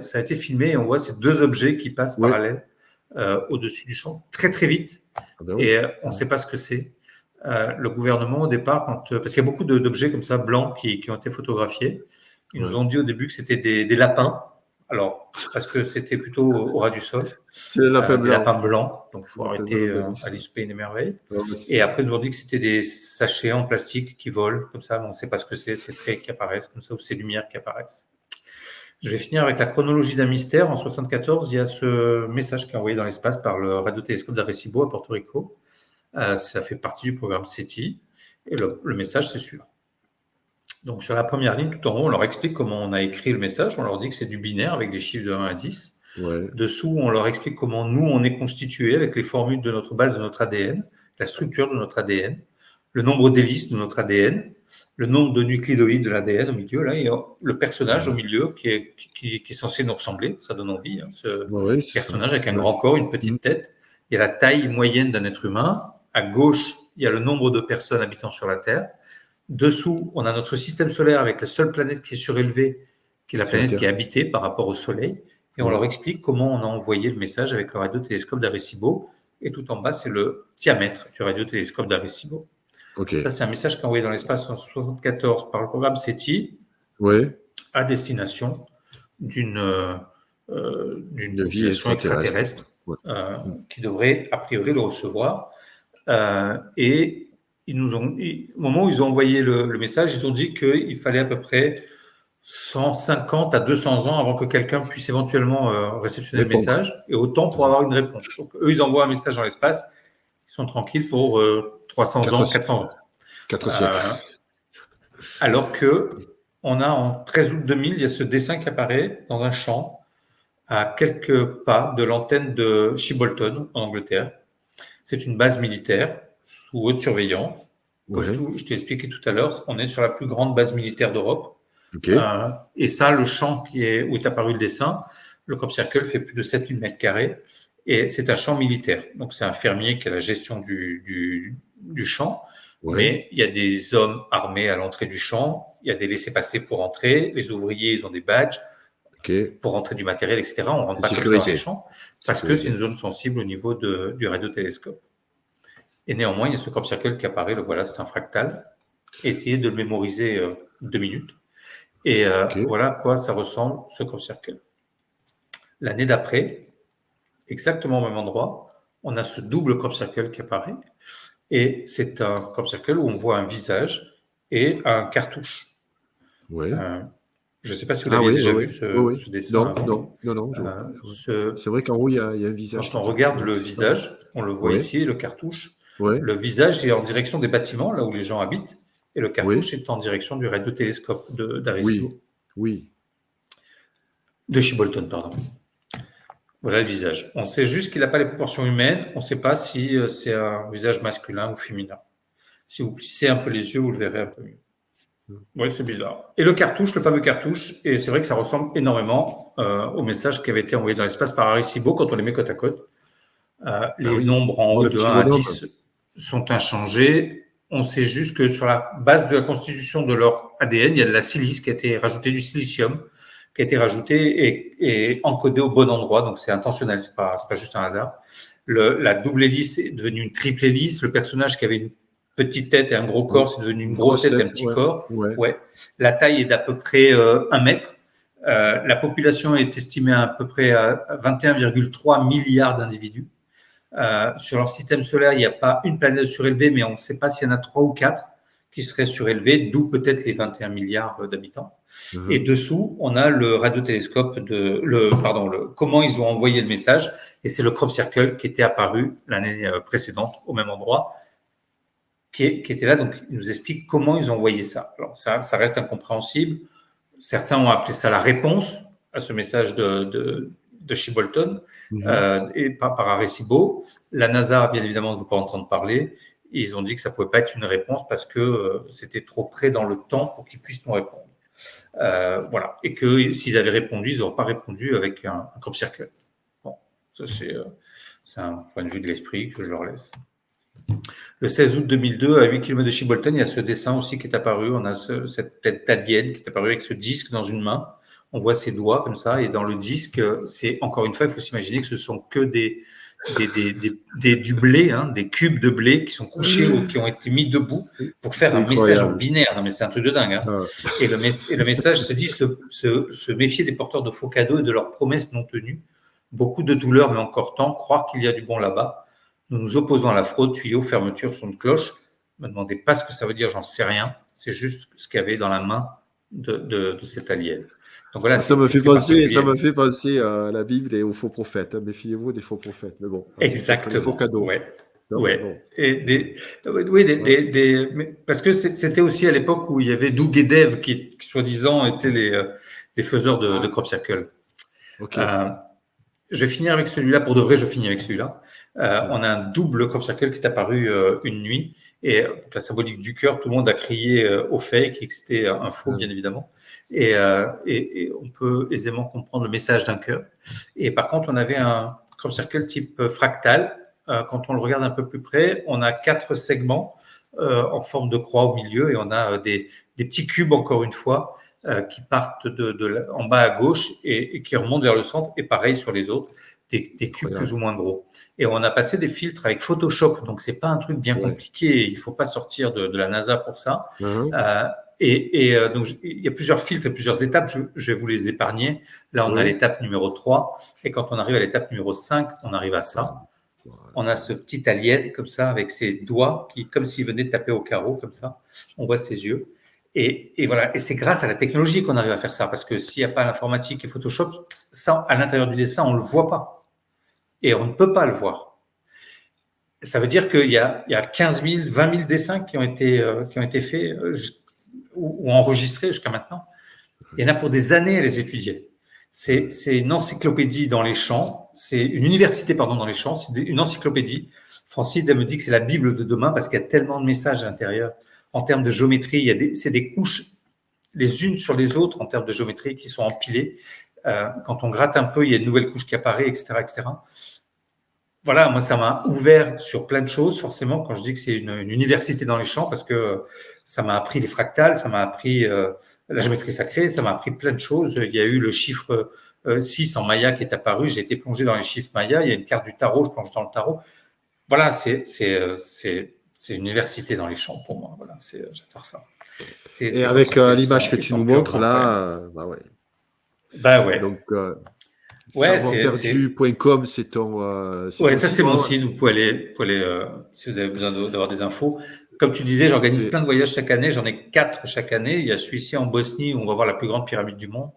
Ça a été filmé et on voit ces 2 objets qui passent parallèles au-dessus du champ très très vite. Et on ne sait pas ce que c'est. Le gouvernement, au départ, parce qu'il y a beaucoup d'objets comme ça, blancs, qui ont été photographiés, ils nous ont dit au début que c'était des lapins. Alors, parce que c'était plutôt au ras du sol. C'est les lapins blancs. Des lapins blancs. Donc, il faut arrêter Alice au Pays des Merveilles. Et après, ils nous ont dit que c'était des sachets en plastique qui volent, comme ça, mais on ne sait pas ce que c'est traits qui apparaissent, comme ça, ou ces lumières qui apparaissent. Je vais finir avec la chronologie d'un mystère. En 1974, il y a ce message qui est envoyé dans l'espace par le radiotélescope d'Arecibo à Porto Rico. Ça fait partie du programme SETI. Et le message, c'est celui-là. Donc, sur la première ligne, tout en haut, on leur explique comment on a écrit le message. On leur dit que c'est du binaire avec des chiffres de 1 à 10. Dessous, on leur explique comment nous, on est constitué avec les formules de notre base de notre ADN, la structure de notre ADN, le nombre d'hélices de notre ADN, le nombre de nucléoïdes de l'ADN au milieu, là, et le personnage au milieu qui est censé nous ressembler. Ça donne envie, hein, ce personnage avec un grand corps, une petite tête. Il y a la taille moyenne d'un être humain. À gauche, il y a le nombre de personnes habitant sur la Terre. Dessous, on a notre système solaire avec la seule planète qui est surélevée, qui est la planète qui est habitée par rapport au Soleil. Et on leur explique comment on a envoyé le message avec le radiotélescope d'Arecibo. Et tout en bas, c'est le diamètre du radiotélescope d'Arecibo. Ça, c'est un message qui est envoyé dans l'espace en 1974 par le programme SETI à destination d'une population extraterrestre qui devrait, a priori, le recevoir. Et au moment où ils ont envoyé le message, ils ont dit qu'il fallait à peu près 150 à 200 ans avant que quelqu'un puisse éventuellement réceptionner le message, et autant pour avoir une réponse. Donc, eux, ils envoient un message dans l'espace, ils sont tranquilles pour 300 ans, 400 ans. 4 siècles. Alors que, on a en 13 août 2000, il y a ce dessin qui apparaît dans un champ à quelques pas de l'antenne de Shibolton, en Angleterre. C'est une base militaire sous haute surveillance. Je t'ai expliqué tout à l'heure, on est sur la plus grande base militaire d'Europe. Et ça, le champ où est apparu le dessin, le crop circle fait plus de 7000 mètres carrés et c'est un champ militaire. Donc, c'est un fermier qui a la gestion du champ, mais il y a des hommes armés à l'entrée du champ, il y a des laissez-passer pour entrer, les ouvriers, ils ont des badges pour entrer du matériel, etc. On ne rentre pas comme ça dans les champs parce que c'est une zone sensible au niveau du radiotélescope. Et néanmoins, il y a ce crop circle qui apparaît, voilà, c'est un fractal. Essayez de le mémoriser 2 minutes. Et Ok. voilà à quoi ça ressemble, ce crop circle. L'année d'après, exactement au même endroit, on a ce double crop circle qui apparaît. Et c'est un crop circle où on voit un visage et un cartouche. Ouais. Je ne sais pas si vous Ah l'aviez oui, déjà oui, vu, oui, oui. ce dessin Non, avant. non, non, non, je vois pas. Ouais. Ce, C'est vrai qu'en haut, il y a un visage Quand qui on apparaît. regarde Ouais, le c'est ça. visage, on le voit Ouais, ici, le cartouche. ouais, Le visage est en direction des bâtiments, là où les gens habitent, et le oui, cartouche est en direction du radiotélescope d'Arecibo, oui, oui. de chez Bolton, pardon. Voilà le visage. On sait juste qu'il n'a pas les proportions humaines. On ne sait pas si c'est un visage masculin ou féminin. Si vous plissez un peu les yeux, vous le verrez un peu mieux. Oui, c'est bizarre. Et le cartouche, le fameux cartouche, et c'est vrai que ça ressemble énormément au message qui avait été envoyé dans l'espace par Arecibo quand on les met côte à côte. Ah Les oui. nombres en Oh, haut le de petit 1 à bonhomme. 10 sont inchangés. On sait juste que sur la base de la constitution de leur ADN, il y a de la silice qui a été rajoutée, du silicium qui a été rajouté et encodé au bon endroit. Donc c'est intentionnel, c'est pas juste un hasard. La double hélice est devenue une triple hélice. Le personnage qui avait une petite tête et un gros Oui. corps, c'est devenu une Une grosse grosse tête et un tête, petit ouais, corps. ouais. Ouais. La taille est d'à peu près 1 mètre. La population est estimée à peu près à 21,3 milliards d'individus. Sur leur système solaire, il n'y a pas une planète surélevée, mais on ne sait pas s'il y en a 3 ou 4 qui seraient surélevés, d'où peut-être les 21 milliards d'habitants. Et dessous, on a le radiotélescope comment ils ont envoyé le message, et c'est le crop circle qui était apparu l'année précédente au même endroit, qui était là. Donc, il nous explique comment ils ont envoyé ça. Alors, ça reste incompréhensible. Certains ont appelé ça la réponse à ce message de chez Bolton et par Arecibo. La NASA, bien évidemment, ne veut pas entendre parler. Ils ont dit que ça ne pouvait pas être une réponse parce que c'était trop près dans le temps pour qu'ils puissent nous répondre. Voilà. Et que s'ils avaient répondu, ils n'auraient pas répondu avec un crop circle. Bon, ça c'est un point de vue de l'esprit que je leur laisse. Le 16 août 2002, à 8 km de chez Bolton, il y a ce dessin aussi qui est apparu. On a cette tête d'alien qui est apparue avec ce disque dans une main. On voit ses doigts comme ça. Et dans le disque, c'est encore une fois, il faut s'imaginer que ce sont que du blé, hein, des cubes de blé qui sont couchés ou qui ont été mis debout pour faire un message en binaire. Non, mais c'est un truc de dingue. Hein. Ah. Et le message se dit se méfier des porteurs de faux cadeaux et de leurs promesses non tenues. Beaucoup de douleurs, mais encore temps. Croire qu'il y a du bon là-bas. Nous nous opposons à la fraude, tuyaux, fermeture, son de cloche. Ne me demandez pas ce que ça veut dire, j'en sais rien. C'est juste ce qu'il y avait dans la main de cet alien. Donc voilà, ça me fait penser à la Bible et aux faux prophètes. Hein. Méfiez-vous des faux prophètes. Mais bon, exactement. Les faux cadeaux. Ouais. Non, ouais. Bon. Et parce que c'était aussi à l'époque où il y avait Doug et Dave qui soi-disant étaient les faiseurs de crop circle. Okay. Je vais finir avec celui-là. Pour de vrai, je finis avec celui-là. On a un double crop circle qui est apparu une nuit. Et la symbolique du cœur, tout le monde a crié au fake et que c'était un faux, bien évidemment. Et on peut aisément comprendre le message d'un cœur. Et par contre, on avait un crop circle type fractal. Quand on le regarde un peu plus près, on a 4 segments en forme de croix au milieu et on a des petits cubes, encore une fois, qui partent en bas à gauche et qui remontent vers le centre. Et pareil sur les autres. Des cubes plus ou moins gros. Et on a passé des filtres avec Photoshop, donc c'est pas un truc bien compliqué. Il faut pas sortir de la NASA pour ça. Donc il y a plusieurs filtres et plusieurs étapes. Je vais vous les épargner. Là, on a l'étape numéro 3. Et quand on arrive à l'étape numéro 5, on arrive à ça. On a ce petit alien comme ça avec ses doigts qui, comme s'il venait de taper au carreau comme ça. On voit ses yeux. Et voilà. Et c'est grâce à la technologie qu'on arrive à faire ça, parce que s'il n'y a pas l'informatique et Photoshop, ça, à l'intérieur du dessin, on le voit pas. Et on ne peut pas le voir. Ça veut dire qu'il y a 15 000, 20 000 dessins qui ont été faits ou enregistrés jusqu'à maintenant. Il y en a pour des années à les étudier. C'est une encyclopédie dans les champs. C'est une université, dans les champs. C'est une encyclopédie. Francine, elle me dit que c'est la Bible de demain parce qu'il y a tellement de messages à l'intérieur. En termes de géométrie, c'est des couches les unes sur les autres en termes de géométrie qui sont empilées. Quand on gratte un peu, il y a une nouvelle couche qui apparaît, etc., etc. Voilà, moi, ça m'a ouvert sur plein de choses, forcément, quand je dis que c'est une université dans les champs, parce que ça m'a appris les fractales, ça m'a appris la géométrie sacrée, ça m'a appris plein de choses. Il y a eu le chiffre 6 en Maya qui est apparu, j'ai été plongé dans les chiffres Maya, il y a une carte du tarot, je plonge dans le tarot. Voilà, c'est c'est une université dans les champs pour moi. Voilà, j'adore ça. Et avec l'image que tu nous montres là, bah ouais. Bah ouais. Donc, ouais, cerveauperdu.com, c'est ton. Ouais, ça c'est mon site. Vous pouvez aller si vous avez besoin d'avoir des infos. Comme tu disais, j'organise plein de voyages chaque année. J'en ai 4 chaque année. Il y a celui-ci en Bosnie où on va voir la plus grande pyramide du monde.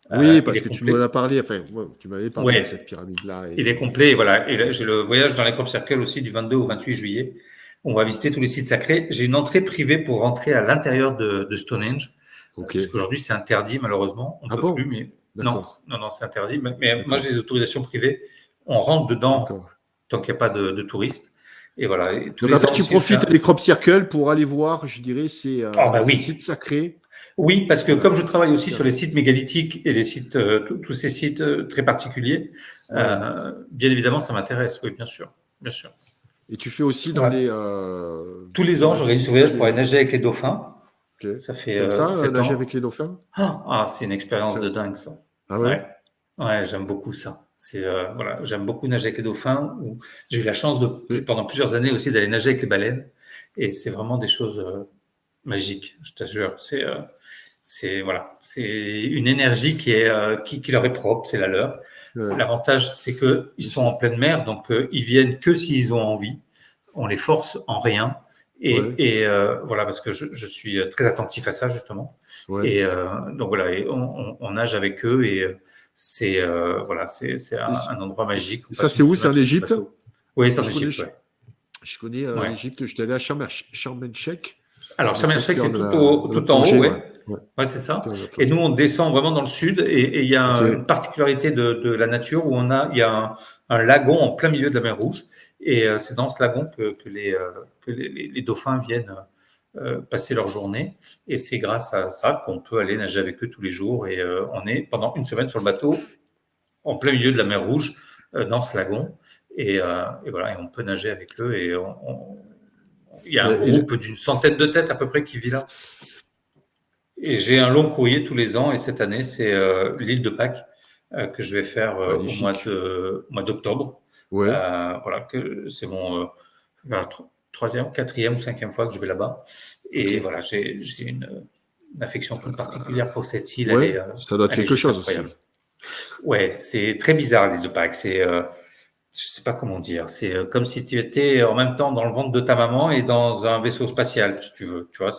Oui, parce que tu m'en as parlé. Enfin, tu m'avais parlé de cette pyramide-là. Il est complet. Voilà. Et là, j'ai le voyage dans les Crop Circle aussi du 22 au 28 juillet. On va visiter tous les sites sacrés. J'ai une entrée privée pour rentrer à l'intérieur de Stonehenge. Okay. Parce qu'aujourd'hui, c'est interdit, malheureusement. On ne peut plus, mais non, c'est interdit. Mais moi, j'ai des autorisations privées. On rentre dedans tant qu'il n'y a pas de touristes. Et voilà. Et donc, en fait, tu profites des Crop Circle pour aller voir, je dirais, ces sites sacrés. Oui, parce que comme je travaille aussi sur les sites mégalithiques et les sites, tous ces sites très particuliers, bien évidemment, ça m'intéresse. Oui, bien sûr. Et tu fais aussi dans les. Tous les ans, j'organise ce voyage pour aller nager avec les dauphins. Okay. Ça fait comme ça, nager avec les dauphins. C'est une expérience de dingue, ça. Ah ouais. Ouais, j'aime beaucoup ça. Voilà, j'aime beaucoup nager avec les dauphins. J'ai eu la chance pendant plusieurs années aussi d'aller nager avec les baleines, et c'est vraiment des choses magiques. Je t'assure, c'est une énergie qui leur est propre, c'est la leur. Ouais. L'avantage, c'est que ils sont en pleine mer, donc ils viennent que s'ils ont envie. On les force en rien. Et voilà, parce que je suis très attentif à ça, justement. Ouais. Et donc voilà, et on nage avec eux, et c'est un endroit magique. Ça, c'est où? C'est en Égypte? Oui, c'est en Égypte. Je connais l'Égypte, je suis allé à Sharm el-Sheikh. Alors, Sharm el-Sheikh, c'est tout en haut, ouais, c'est ça. Et nous, on descend vraiment dans le sud, et il y a une particularité de la nature où il y a un lagon en plein milieu de la mer Rouge. Et c'est dans ce lagon que les dauphins viennent passer leur journée. Et c'est grâce à ça qu'on peut aller nager avec eux tous les jours. Et on est pendant une semaine sur le bateau, en plein milieu de la mer Rouge, dans ce lagon. Et voilà, et on peut nager avec eux. Et il y a un groupe d'une centaine de têtes à peu près qui vit là. Et j'ai un long courrier tous les ans. Et cette année, c'est l'île de Pâques que je vais faire au mois d'octobre. Ouais. Voilà, que c'est mon troisième, quatrième ou cinquième fois que je vais là-bas. Et voilà, j'ai une affection toute particulière pour cette île. Ouais, ça doit être quelque chose incroyable. Aussi. Ouais, c'est très bizarre l'île de Pâques. Je sais pas comment dire. C'est comme si tu étais en même temps dans le ventre de ta maman et dans un vaisseau spatial, si tu veux. Tu vois,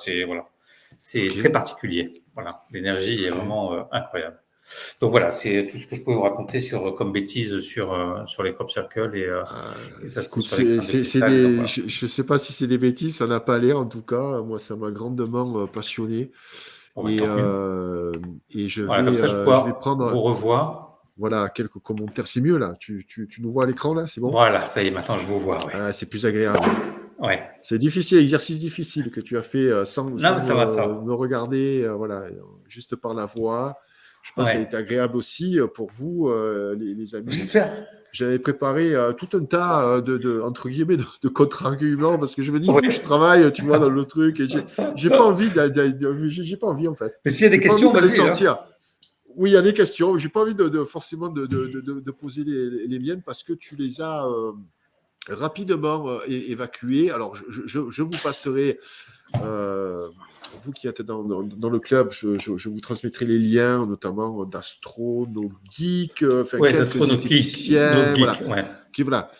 c'est très particulier. Voilà, l'énergie est vraiment incroyable. Donc voilà, c'est tout ce que je peux vous raconter comme bêtises sur les Crop Circle et ça. Écoute, je sais pas si c'est des bêtises, ça n'a pas l'air en tout cas. Moi, ça m'a grandement passionné. Et je vais prendre vous revoir. Voilà, quelques commentaires. C'est mieux là. Tu nous vois à l'écran là, c'est bon? Voilà, ça y est, maintenant je vous vois. Ouais. C'est plus agréable. Ouais. C'est difficile, exercice difficile que tu as fait sans me regarder, voilà, juste par la voix. Je pense que ça a été agréable aussi pour vous, les amis. J'espère. J'avais préparé tout un tas entre guillemets de contre-arguments parce que je me dis, je travaille, tu vois, dans le truc et j'ai pas envie j'ai pas envie en fait. Mais s'il y a des questions, vas-y. Sortir. Oui, il y a des questions. J'ai pas envie forcément de poser les miennes parce que tu les as rapidement évacuées. Alors, je vous passerai. Vous qui êtes dans le club, je vous transmettrai les liens, notamment d'astronogeek, quelques éthicien, voilà.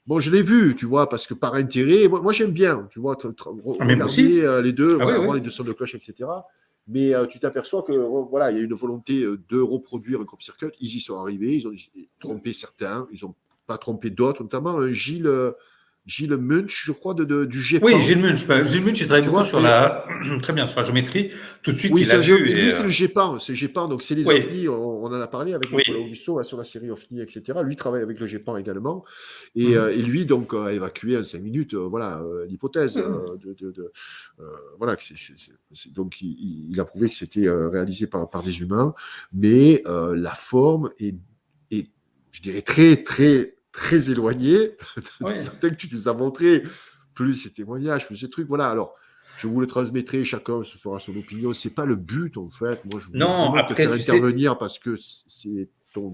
Bon, je l'ai vu, tu vois, parce que par intérêt, moi j'aime bien, tu vois, regarder les deux, avoir les deux sons de cloche, etc. Mais tu t'aperçois que voilà, il y a une volonté de reproduire un Crop Circle. Ils y sont arrivés, ils ont trompé certains, ils n'ont pas trompé d'autres, notamment Gilles Munch, je crois, du GEPAN. Oui, Gilles Munch, il travaille beaucoup sur la géométrie. Tout de suite, il a vu. Lui, c'est le GEPAN, donc c'est les OVNI. On en a parlé avec Nicolas Augusto sur la série OVNI, etc. Lui travaille avec le GEPAN également. Et lui, donc, a évacué en 5 minutes l'hypothèse. Voilà, donc, il a prouvé que c'était réalisé par des humains. Mais la forme est, je dirais, très, très très éloigné de certains que tu nous as montrés, plus ces témoignages, plus ces trucs, voilà. Alors, je vous le transmettrai, chacun se fera son opinion. C'est pas le but en fait. Moi, je voulais te faire intervenir parce que c'est ton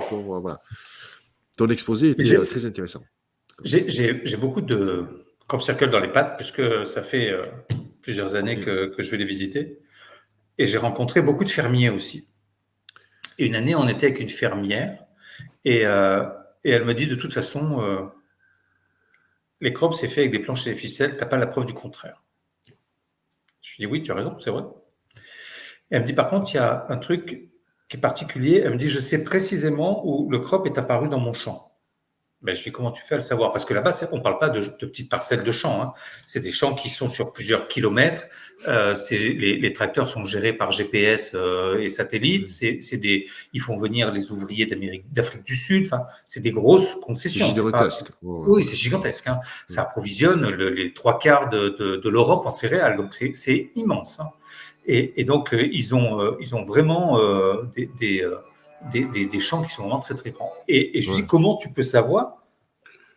exposé était très intéressant. J'ai beaucoup de Crop Circle dans les pattes, puisque ça fait plusieurs années que je vais les visiter. Et j'ai rencontré beaucoup de fermiers aussi. Et une année, on était avec une fermière et elle me dit de toute façon, les crops, c'est fait avec des planches et des ficelles, tu n'as pas la preuve du contraire. Je lui dis oui, tu as raison, c'est vrai. Et elle me dit par contre, il y a un truc qui est particulier. Elle me dit, je sais précisément où le crop est apparu dans mon champ. Ben, je dis, comment tu fais à le savoir? Parce que là-bas, on ne parle pas de petites parcelles de champs. Hein. C'est des champs qui sont sur plusieurs kilomètres. Les tracteurs sont gérés par GPS et satellite. Ils font venir les ouvriers d'Afrique du Sud. Enfin, c'est des grosses concessions. C'est gigantesque. Oui, c'est gigantesque. Hein. Ça approvisionne les 3/4 de l'Europe en céréales. Donc, c'est immense. Hein. Et donc, ils ont vraiment des champs qui sont vraiment très, très grands. Et je lui dis, comment tu peux savoir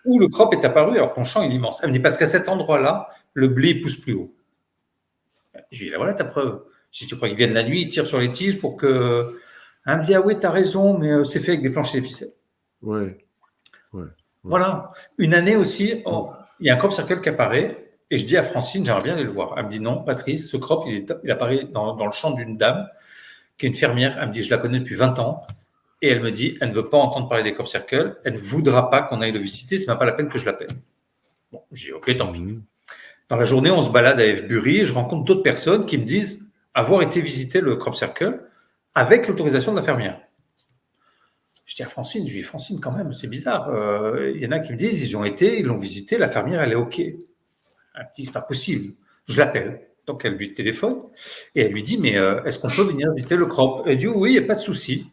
où le crop est apparu alors que ton champ est immense? Elle me dit, parce qu'à cet endroit-là, le blé pousse plus haut. Je lui dis, là, voilà ta preuve. Si tu crois qu'ils viennent la nuit, ils tirent sur les tiges pour que... Elle me dit, ah oui, tu as raison, mais c'est fait avec des planches et des ficelles. Ouais. Voilà. Une année aussi, il y a un crop circle qui apparaît. Et je dis à Francine, j'aimerais bien aller le voir. Elle me dit non, Patrice, ce crop, il apparaît dans le champ d'une dame qui est une fermière. Elle me dit, je la connais depuis 20 ans. Et elle me dit, elle ne veut pas entendre parler des crop circles. Elle ne voudra pas qu'on aille le visiter. C'est même pas la peine que je l'appelle. Bon, j'ai dit, ok, tant pis. Dans la journée, on se balade à Evebury et je rencontre d'autres personnes qui me disent avoir été visiter le crop circle avec l'autorisation de la fermière. Je dis à Francine, Francine, quand même, c'est bizarre. Il y en a qui me disent, ils ont été, ils l'ont visité, la fermière, elle est ok. Elle me dit, c'est pas possible. Je l'appelle. Donc, elle lui téléphone et elle lui dit, mais est-ce qu'on peut venir visiter le crop? Elle dit, oui, il n'y a pas de souci.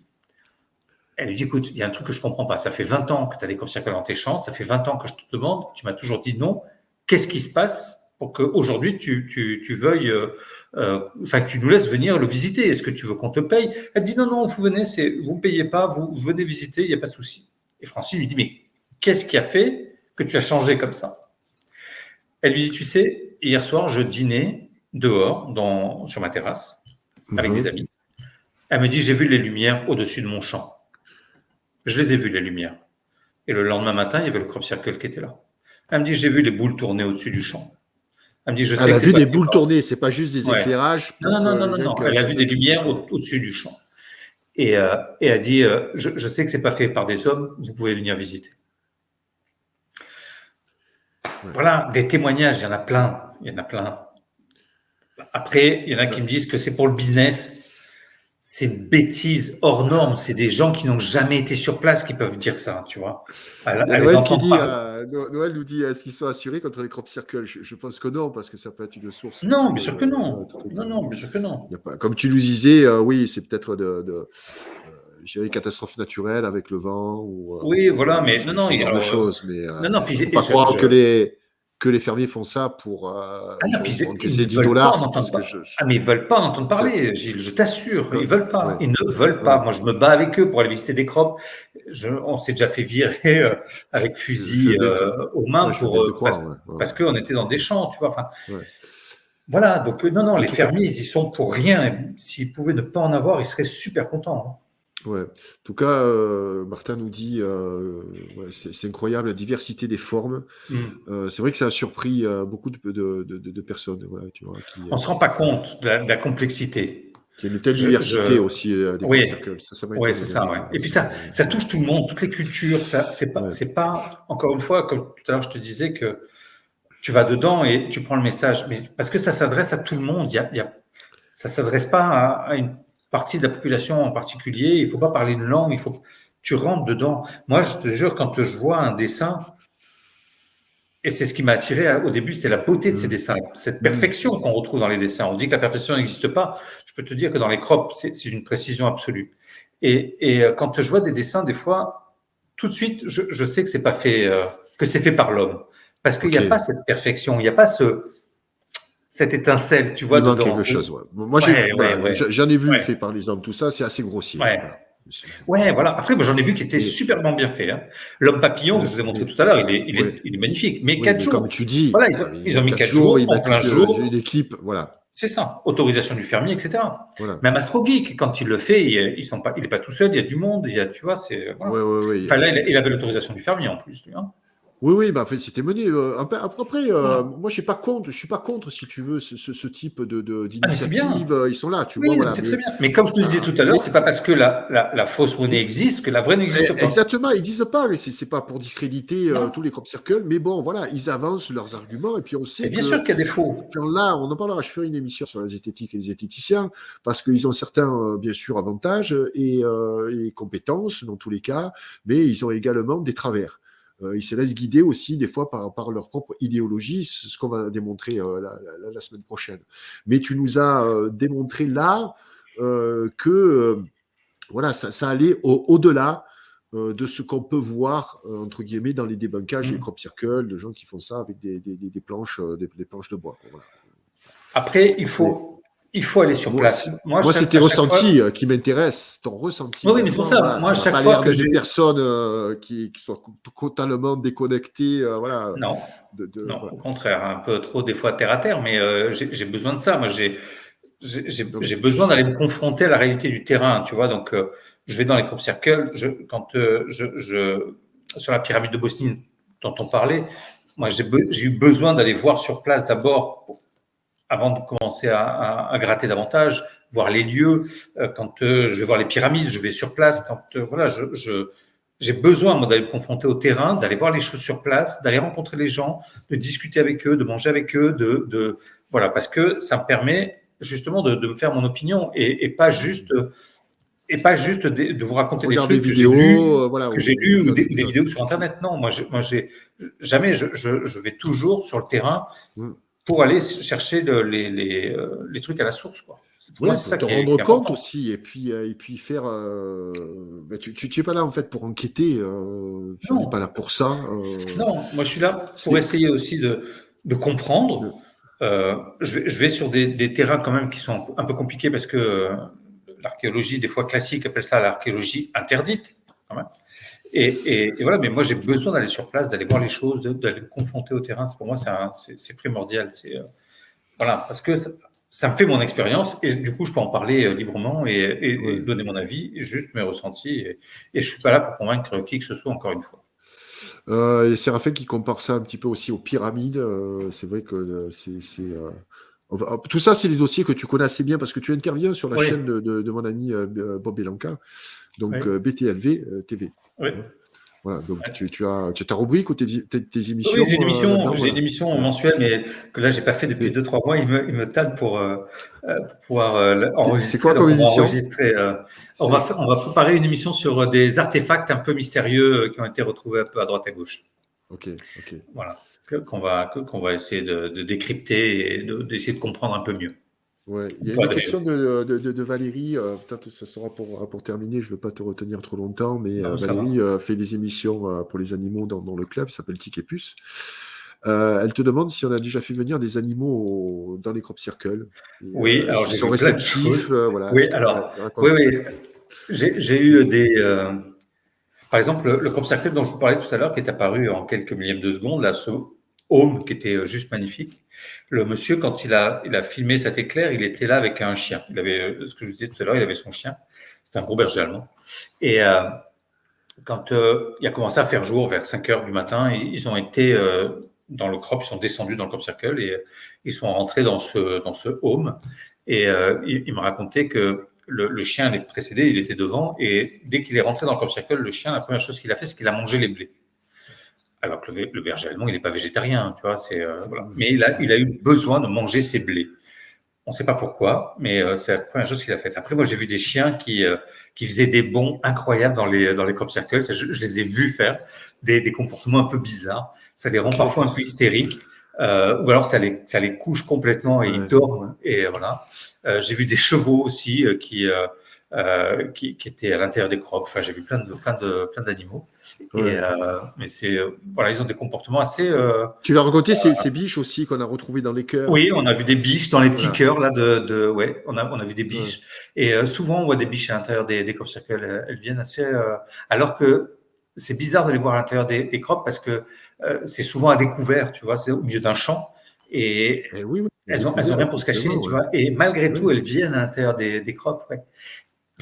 Elle lui dit, écoute, il y a un truc que je ne comprends pas. Ça fait 20 ans que tu as des crop circles dans tes champs. Ça fait 20 ans que je te demande. Tu m'as toujours dit non. Qu'est-ce qui se passe pour qu'aujourd'hui, tu veuilles, que tu nous laisses venir le visiter? Est-ce que tu veux qu'on te paye? Elle dit, non, vous venez, vous ne payez pas, vous venez visiter, il n'y a pas de souci. Et Francine lui dit, mais qu'est-ce qui a fait que tu as changé comme ça? Elle lui dit, tu sais, hier soir, je dînais dehors, sur ma terrasse, avec des amis. Elle me dit, j'ai vu les lumières au-dessus de mon champ. Je les ai vues, les lumières. Et le lendemain matin, il y avait le crop circle qui était là. Elle me dit, j'ai vu les boules tourner au-dessus du champ. Elle me dit, je sais elle que a c'est vu pas des boules tourner, c'est pas juste des éclairages. Non. Elle a vu des lumières au-dessus du champ. Et elle dit, je sais que c'est pas fait par des hommes, vous pouvez venir visiter. Voilà, des témoignages, il y en a plein. Après, il y en a qui me disent que c'est pour le business. C'est une bêtise hors norme. C'est des gens qui n'ont jamais été sur place qui peuvent dire ça, tu vois. Noël nous dit, est-ce qu'ils sont assurés contre les crop circles? Je pense que non, parce que ça peut être une source. Non, bien sûr que non. Non, bien sûr que non. Comme tu nous disais, oui, c'est peut-être je dirais catastrophe naturelle avec le vent. Oui, voilà, mais non, il y a de choses. Mais puis faut pas croire que les fermiers font ça pour encaisser $10. Mais ils veulent pas en entendre parler, Gilles, je t'assure, ils veulent pas. Ils ne veulent pas. Moi, je me bats avec eux pour aller visiter des crops. On s'est déjà fait virer avec fusil aux mains parce qu'on était dans des champs, tu vois. Enfin, voilà, donc non, les fermiers, ils y sont pour rien. S'ils pouvaient ne pas en avoir, ils seraient super contents. Ouais. En tout cas, Martin nous dit, c'est incroyable la diversité des formes. C'est vrai que ça a surpris beaucoup de personnes. Voilà, tu vois, on ne se rend pas compte de la complexité. Il y a une telle diversité aussi des circles. Oui, c'est ça. Ouais. Et puis ça touche tout le monde, toutes les cultures. C'est pas, encore une fois, comme tout à l'heure je te disais que tu vas dedans et tu prends le message, mais parce que ça s'adresse à tout le monde. Ça s'adresse pas à une partie de la population en particulier, il ne faut pas parler une langue, tu rentres dedans. Moi, je te jure, quand je vois un dessin, et c'est ce qui m'a attiré au début, c'était la beauté de ces dessins, cette perfection qu'on retrouve dans les dessins. On dit que la perfection n'existe pas. Je peux te dire que dans les crops, c'est une précision absolue. Et quand je vois des dessins, des fois, tout de suite, je sais que c'est pas fait, que c'est fait par l'homme, parce qu'il n'y a pas cette perfection, il n'y a pas cette étincelle, tu vois, dedans. Quelque chose, ouais. Moi, j'en ai vu fait par les hommes, tout ça, c'est assez grossier. Voilà. Après, moi, j'en ai vu qui était superbement bien fait. Hein. L'homme papillon, que je vous ai montré tout à l'heure, il est magnifique. Mais 4 jours. Comme tu dis, voilà, ils ont mis 4 jours, en plein jour. Une équipe, voilà. C'est ça, autorisation du fermier, etc. Voilà. Même AstroGeek, quand il le fait, il n'est pas tout seul, il y a du monde, tu vois, c'est. Voilà. Ouais. Enfin, là, il avait l'autorisation du fermier en plus, lui. Hein. Oui, en fait, c'était mené. Après, moi, je suis pas contre, si tu veux, ce type Ah, mais c'est bien. d'initiative. Ils sont là, tu vois, Oui, voilà. c'est très bien. Mais comme je te le disais tout à Mais l'heure, c'est pas parce que la fausse monnaie existe que la vraie n'existe pas. exactement, ils disent pas, mais c'est pas pour discréditer Non. tous les crop circles, mais bon, voilà, ils avancent leurs arguments, et puis on Et sait bien sûr que qu'il y a des ces faux. gens-là, on en parlera, je ferai une émission sur la zététique et les zététiciens, parce qu'ils ont certains, bien sûr, avantages et compétences, dans tous les cas, mais ils ont également des travers. Ils se laissent guider aussi, des fois, par leur propre idéologie, ce qu'on va démontrer la semaine prochaine. Mais tu nous as démontré là que voilà, ça allait au-delà de ce qu'on peut voir, entre guillemets, dans les débunkages, les crop circles, de gens qui font ça avec des planches, des planches de bois. Quoi, voilà. Après, Mais il faut aller sur place. Moi, moi, c'est tes à chaque ressentis fois. qui m'intéressent, ton ressenti Oui, oui, mais c'est pour également. ça. Voilà. Moi, à Tu n'as chaque pas fois l'air que d'être j'ai. des personnes qui soient totalement déconnectées. Voilà, Non, non, voilà. au contraire, un peu trop des fois terre à terre, mais j'ai besoin de ça. Moi, Non, mais j'ai besoin d'aller me confronter à la réalité du terrain, tu vois. Donc, je vais dans les crop circles. Quand sur la pyramide de Bosnie dont on parlait, moi, j'ai eu besoin d'aller voir sur place d'abord avant de commencer à gratter davantage, voir les lieux. Quand je vais voir les pyramides, je vais sur place. Quand voilà, j'ai besoin moi d'aller me confronter au terrain, d'aller voir les choses sur place, d'aller rencontrer les gens, de discuter avec eux, de manger avec eux, voilà, parce que ça me permet justement de me faire mon opinion et pas juste de vous raconter des Regarde des trucs vidéos, voilà, que j'ai lus lire ou des des bouquins. vidéos sur Internet. Non, jamais je vais toujours sur le terrain Mm. pour aller chercher les trucs à la source, quoi. Pour moi, Oui, c'est pour ça te qui rendre est compte important. aussi, et puis faire. Ben, tu n'es pas là en fait pour enquêter. Tu n'es pas Non, là pour ça. non, moi je suis là pour C'est- essayer aussi de comprendre. Je vais sur des terrains quand même qui sont un peu compliqués parce que l'archéologie, des fois classique, appelle ça l'archéologie interdite, quand même. Et voilà, mais moi j'ai besoin d'aller sur place, d'aller voir les choses, d'aller me confronter au terrain. Pour moi, c'est primordial. Voilà, parce que ça me fait mon expérience et du coup, je peux en parler librement et ouais. donner mon avis, juste mes ressentis. Et je suis pas là pour convaincre qui que ce soit, encore une fois. Et Séraphin qui compare ça un petit peu aussi aux pyramides. C'est vrai que tout ça, c'est des dossiers que tu connais assez bien parce que tu interviens sur la Oui, chaîne de mon ami Bob Belanca, donc oui, BTLV TV. oui. Hein. Voilà, donc tu as ta rubrique ou tes Oui, émissions là-dedans, j'ai une voilà. émission Ouais. mensuelle, mais que là, j'ai pas fait depuis Et 2, 3 mois. Il me tanne pour pouvoir c'est enregistrer. quoi Donc, comme on va émission? enregistrer. C'est On va préparer une émission sur des artefacts un peu mystérieux qui ont été retrouvés un peu à droite à gauche. ok, ok. Voilà, qu'on va essayer de décrypter et d'essayer de comprendre un peu mieux. Ouais, il Ou y a pas une d'ailleurs. question de Valérie, peut-être que ce sera pour terminer, je ne veux pas te retenir trop longtemps, mais Non, ça va. Valérie fait des émissions pour les animaux dans le club, ça s'appelle Tic et Puce. Elle te demande si on a déjà fait venir des animaux dans les crop circles. Et, Oui, est-ce alors qu'ils j'ai sont vu plein de réceptifs? choses. Voilà, Oui, ouais, alors, oui, raconte. oui. J'ai eu par exemple, le crop circle dont je vous parlais tout à l'heure, qui est apparu en quelques millièmes de seconde, là, ce home qui était juste magnifique. Le monsieur, quand il a filmé cet éclair, il était là avec un chien. Il avait, ce que je vous disais tout à l'heure, il avait son chien. C'était un gros berger allemand. Et quand il a commencé à faire jour vers 5 heures du matin, ils ont été dans le crop, ils sont descendus dans le crop circle et ils sont rentrés dans ce home. Et il me racontait que le chien les précédé, il était devant et dès qu'il est rentré dans le crop circle, le chien, la première chose qu'il a fait, c'est qu'il a mangé les blés. Alors que le berger allemand, il n'est pas végétarien, tu vois, voilà. Mais il a eu besoin de manger ses blés. On ne sait pas pourquoi, mais c'est la première chose qu'il a faite. Après, moi, j'ai vu des chiens qui faisaient des bonds incroyables dans les crop circles. Je les ai vus faire des comportements un peu bizarres. Ça les rend Ok, parfois un peu hystériques. Ou alors ça les couche complètement et ils ouais, dorment. Et voilà. J'ai vu des chevaux aussi qui étaient à l'intérieur des crops. Enfin, j'ai vu plein d'animaux. Et ouais. mais voilà, ils ont des comportements assez Tu vas raconter ces biches aussi qu'on a retrouvées dans les cœurs. oui, on a vu des biches dans les petits Voilà. cœurs là ouais, on a vu des Ouais. biches et souvent on voit des biches à l'intérieur des crop circles. Elles viennent assez alors que c'est bizarre de les voir à l'intérieur des crops parce que c'est souvent à découvert, tu vois, c'est au milieu d'un champ et Oui, oui, elles ont découvert, rien pour se cacher, effectivement. tu Ouais. vois. Et malgré Ouais. tout, elles viennent à l'intérieur des crops, ouais.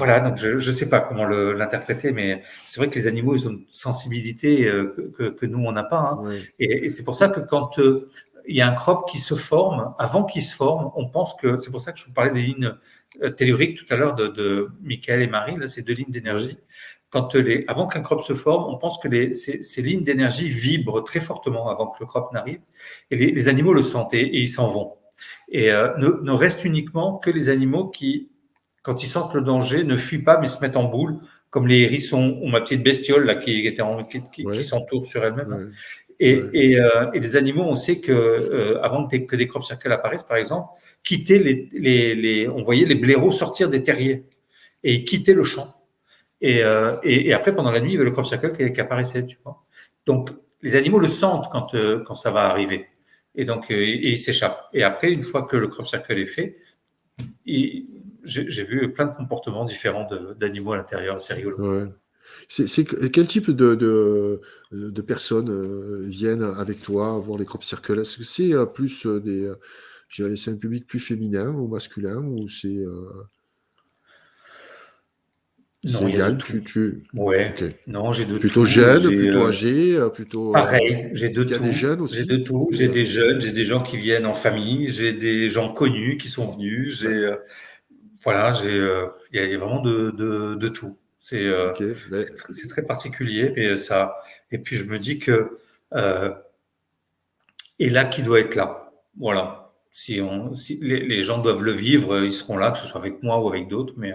Voilà, donc je ne sais pas comment l'interpréter, mais c'est vrai que les animaux, ils ont une sensibilité que nous, on n'a pas. Hein. Ouais. Et c'est pour ça que quand il y a un crop qui se forme, avant qu'il se forme, on pense que, c'est pour ça que je vous parlais des lignes telluriques tout à l'heure de Michael et Marie, là, ces deux lignes d'énergie. Ouais. Avant qu'un crop se forme, on pense que ces lignes d'énergie vibrent très fortement avant que le crop n'arrive. Et les animaux le sentent et ils s'en vont. Et ne restent uniquement que les animaux qui, quand ils sentent le danger, ne fuient pas mais se mettent en boule, comme les hérissons ou ma petite bestiole là, qui s'entoure sur elle-même. Ouais. Et les animaux, on sait que avant que des crop circles apparaissent, par exemple, on voyait les blaireaux sortir des terriers et ils quittaient le champ. Et après, pendant la nuit, il y avait le crop circle qui apparaissait, tu vois. Donc, les animaux le sentent quand ça va arriver. Et donc, ils s'échappent. Et après, une fois que le crop circle est fait, j'ai vu plein de comportements différents d'animaux à l'intérieur, c'est rigolo. Ouais. Quel type de personnes viennent avec toi voir les crop circles? Est-ce que c'est plus je dirais, c'est un public plus féminin ou masculin ou c'est Non, il y a de égal? tout. Ouais, Ok. non, j'ai de Plutôt tout. jeune, plutôt âgé, plutôt. Pareil, j'ai de Il y a des tout. jeunes J'ai aussi? de tout. J'ai des jeunes, j'ai des gens qui viennent en famille, j'ai des gens connus qui sont venus. Voilà, il y a vraiment de tout. Ok. Mais, C'est très particulier, mais ça. Et puis je me dis que euh, et là qui doit être là. Voilà. Si les gens doivent le vivre, ils seront là, que ce soit avec moi ou avec d'autres, mais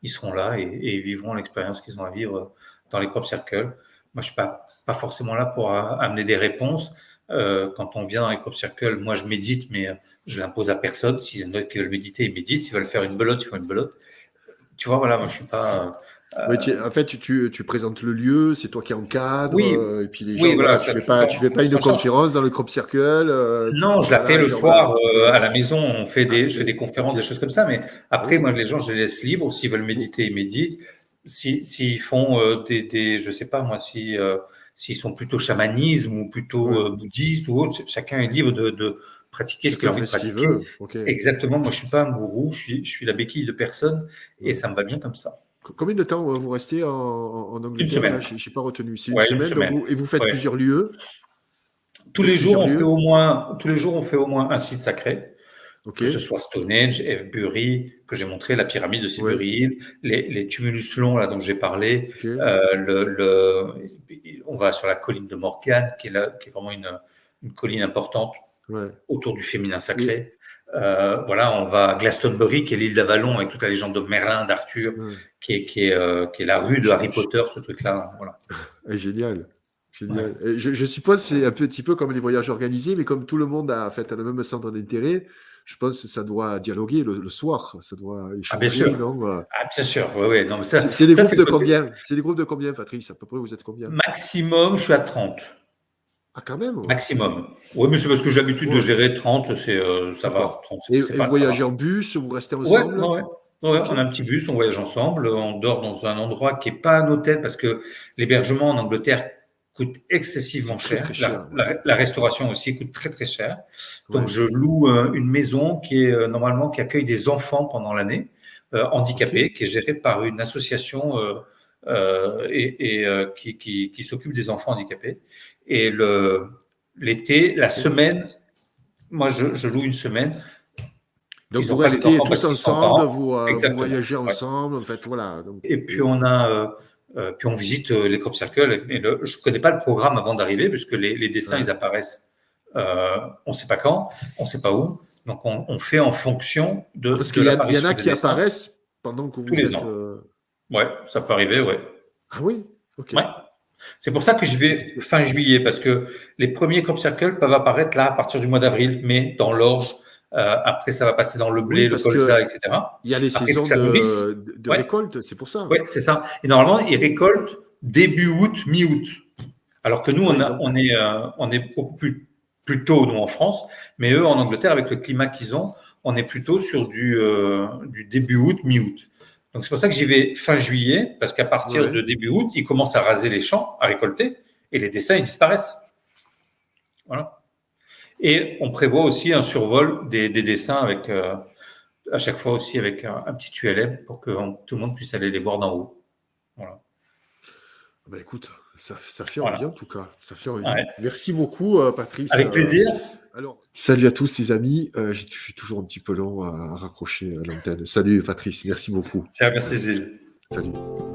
ils seront là et ils vivront l'expérience qu'ils ont à vivre dans les crop circles. Moi, je suis pas forcément là pour amener des réponses. Quand on vient dans les crop circles, moi, je médite, mais je l'impose à personne. S'il y en a qui veulent méditer, ils méditent. S'ils veulent faire une belote, ils font une belote. Tu vois, voilà, moi, je suis pas. ouais, en fait, tu présentes le lieu, c'est toi qui encadre, Oui, et puis les oui, gens, voilà, voilà, ça, tu fais pas tout une s'en charge. conférence dans le crop circle, tu Non, prends je la pas fais là et le dire voilà. soir à la maison. Ah, Je ok, fais des conférences, ok. des choses comme ça. Mais Ah après, oui. moi, les gens, je les laisse libres. S'ils veulent Vous- méditer, ils méditent. S'ils font je sais pas moi, s'ils sont plutôt chamanisme ou plutôt ouais. bouddhiste ou autre, chacun est libre de pratiquer ce qu'il Chacun a envie fait de ce qu'il pratiquer. veut. Ok. Exactement. Moi, je suis pas un gourou. Je suis la béquille de personne et Ouais. ça me va bien comme ça. Combien de temps vous restez en Une Angleterre là? semaine. J'ai pas retenu. C'est une Ouais, une semaine, donc semaine. et vous faites Ouais. plusieurs lieux. Vous Tous faites les jours, plusieurs lieux. tous les jours, on fait au moins un site sacré. Ok. Que ce soit Stonehenge, Avebury, que j'ai montré, la pyramide de Ouais. Silbury Hill, les tumulus longs là dont j'ai parlé. Ok. On va sur la colline de Morgane, qui est vraiment une colline importante Ouais. autour du féminin Et sacré. Voilà, on va à Glastonbury, qui est l'île d'Avalon, avec toute la légende de Merlin, d'Arthur, ouais. qui est la rue de Je- Harry je- Potter, ce truc-là. Voilà. Génial. Ouais. Génial. Et je suppose que c'est un petit peu comme les voyages organisés, mais comme tout le monde a, en fait, a le même centre d'intérêt, je pense que ça doit dialoguer le soir, ça doit Ah, bien échanger, sûr. non? Ah, bien sûr. Oui, oui. Non, mais C'est des ça groupes c'est de le côté combien? C'est des groupes de combien, Patrice? À peu près, vous êtes combien? maximum. Je suis à 30. Ah, quand même, ouais. Maximum. Oui, mais c'est parce que j'ai l'habitude de Ouais, gérer 30, ça va. d'accord. 30, Et vous ça voyagez va. en bus, vous restez Ouais, ensemble? ouais, ouais. Ouais, Ok. on a un petit bus, on voyage ensemble, on dort dans un endroit qui est pas un hôtel parce que l'hébergement en Angleterre coûte excessivement C'est très cher. très cher, ouais. La restauration aussi coûte très très cher. Donc Ouais. je loue une maison qui est normalement qui accueille des enfants pendant l'année Ok. handicapés, qui est gérée par une association qui s'occupe des enfants handicapés. Et l'été, la Ok. semaine, moi je loue une semaine. Donc Ils vous n'ont pas les restez enfants tous parce qu'ils sont ensemble, parents. vous Exactement. voyagez Ouais. ensemble, en fait, voilà. Donc, Et puis puis on visite les crop circles. Je connais pas le programme avant d'arriver puisque les dessins ouais. ils apparaissent. On sait pas quand, on sait pas où. Donc on fait en fonction Ah, parce de il y en l'apparition a des qui dessins apparaissent pendant que tous vous les êtes. ans. Ouais, ça peut arriver, ouais. Ah oui, ok. Ouais. C'est pour ça que je Parce vais que- fin juillet, parce que les premiers crop circles peuvent apparaître là à partir du mois d'avril, mai, dans l'orge. Après, ça va passer dans le Oui, blé, le parce colza, que etc. il y a les Après, il faut que saisons ça nourrisse. de Ouais, récolte, c'est pour ça. ouais, c'est ça. Et normalement, ils récoltent début août, mi-août. Alors que nous, Oui, donc, on est beaucoup plus tôt, nous, en France. Mais eux, en Angleterre, avec le climat qu'ils ont, on est plutôt sur du début août, mi-août. Donc, c'est pour ça que j'y vais fin juillet, parce qu'à partir ouais. de début août, ils commencent à raser les champs, à récolter, et les dessins, ils disparaissent. Voilà. Et on prévoit aussi un survol des dessins avec à chaque fois aussi avec un petit ULM pour que tout le monde puisse aller les voir d'en haut. Voilà. Bah écoute, ça fait Voilà. envie en tout cas. Ça fait envie. Ouais. Merci beaucoup, Patrice. Avec plaisir. Alors, salut à tous les amis. Je suis toujours un petit peu long à raccrocher l'antenne. Salut Patrice, merci beaucoup. Ciao, merci Gilles. Salut.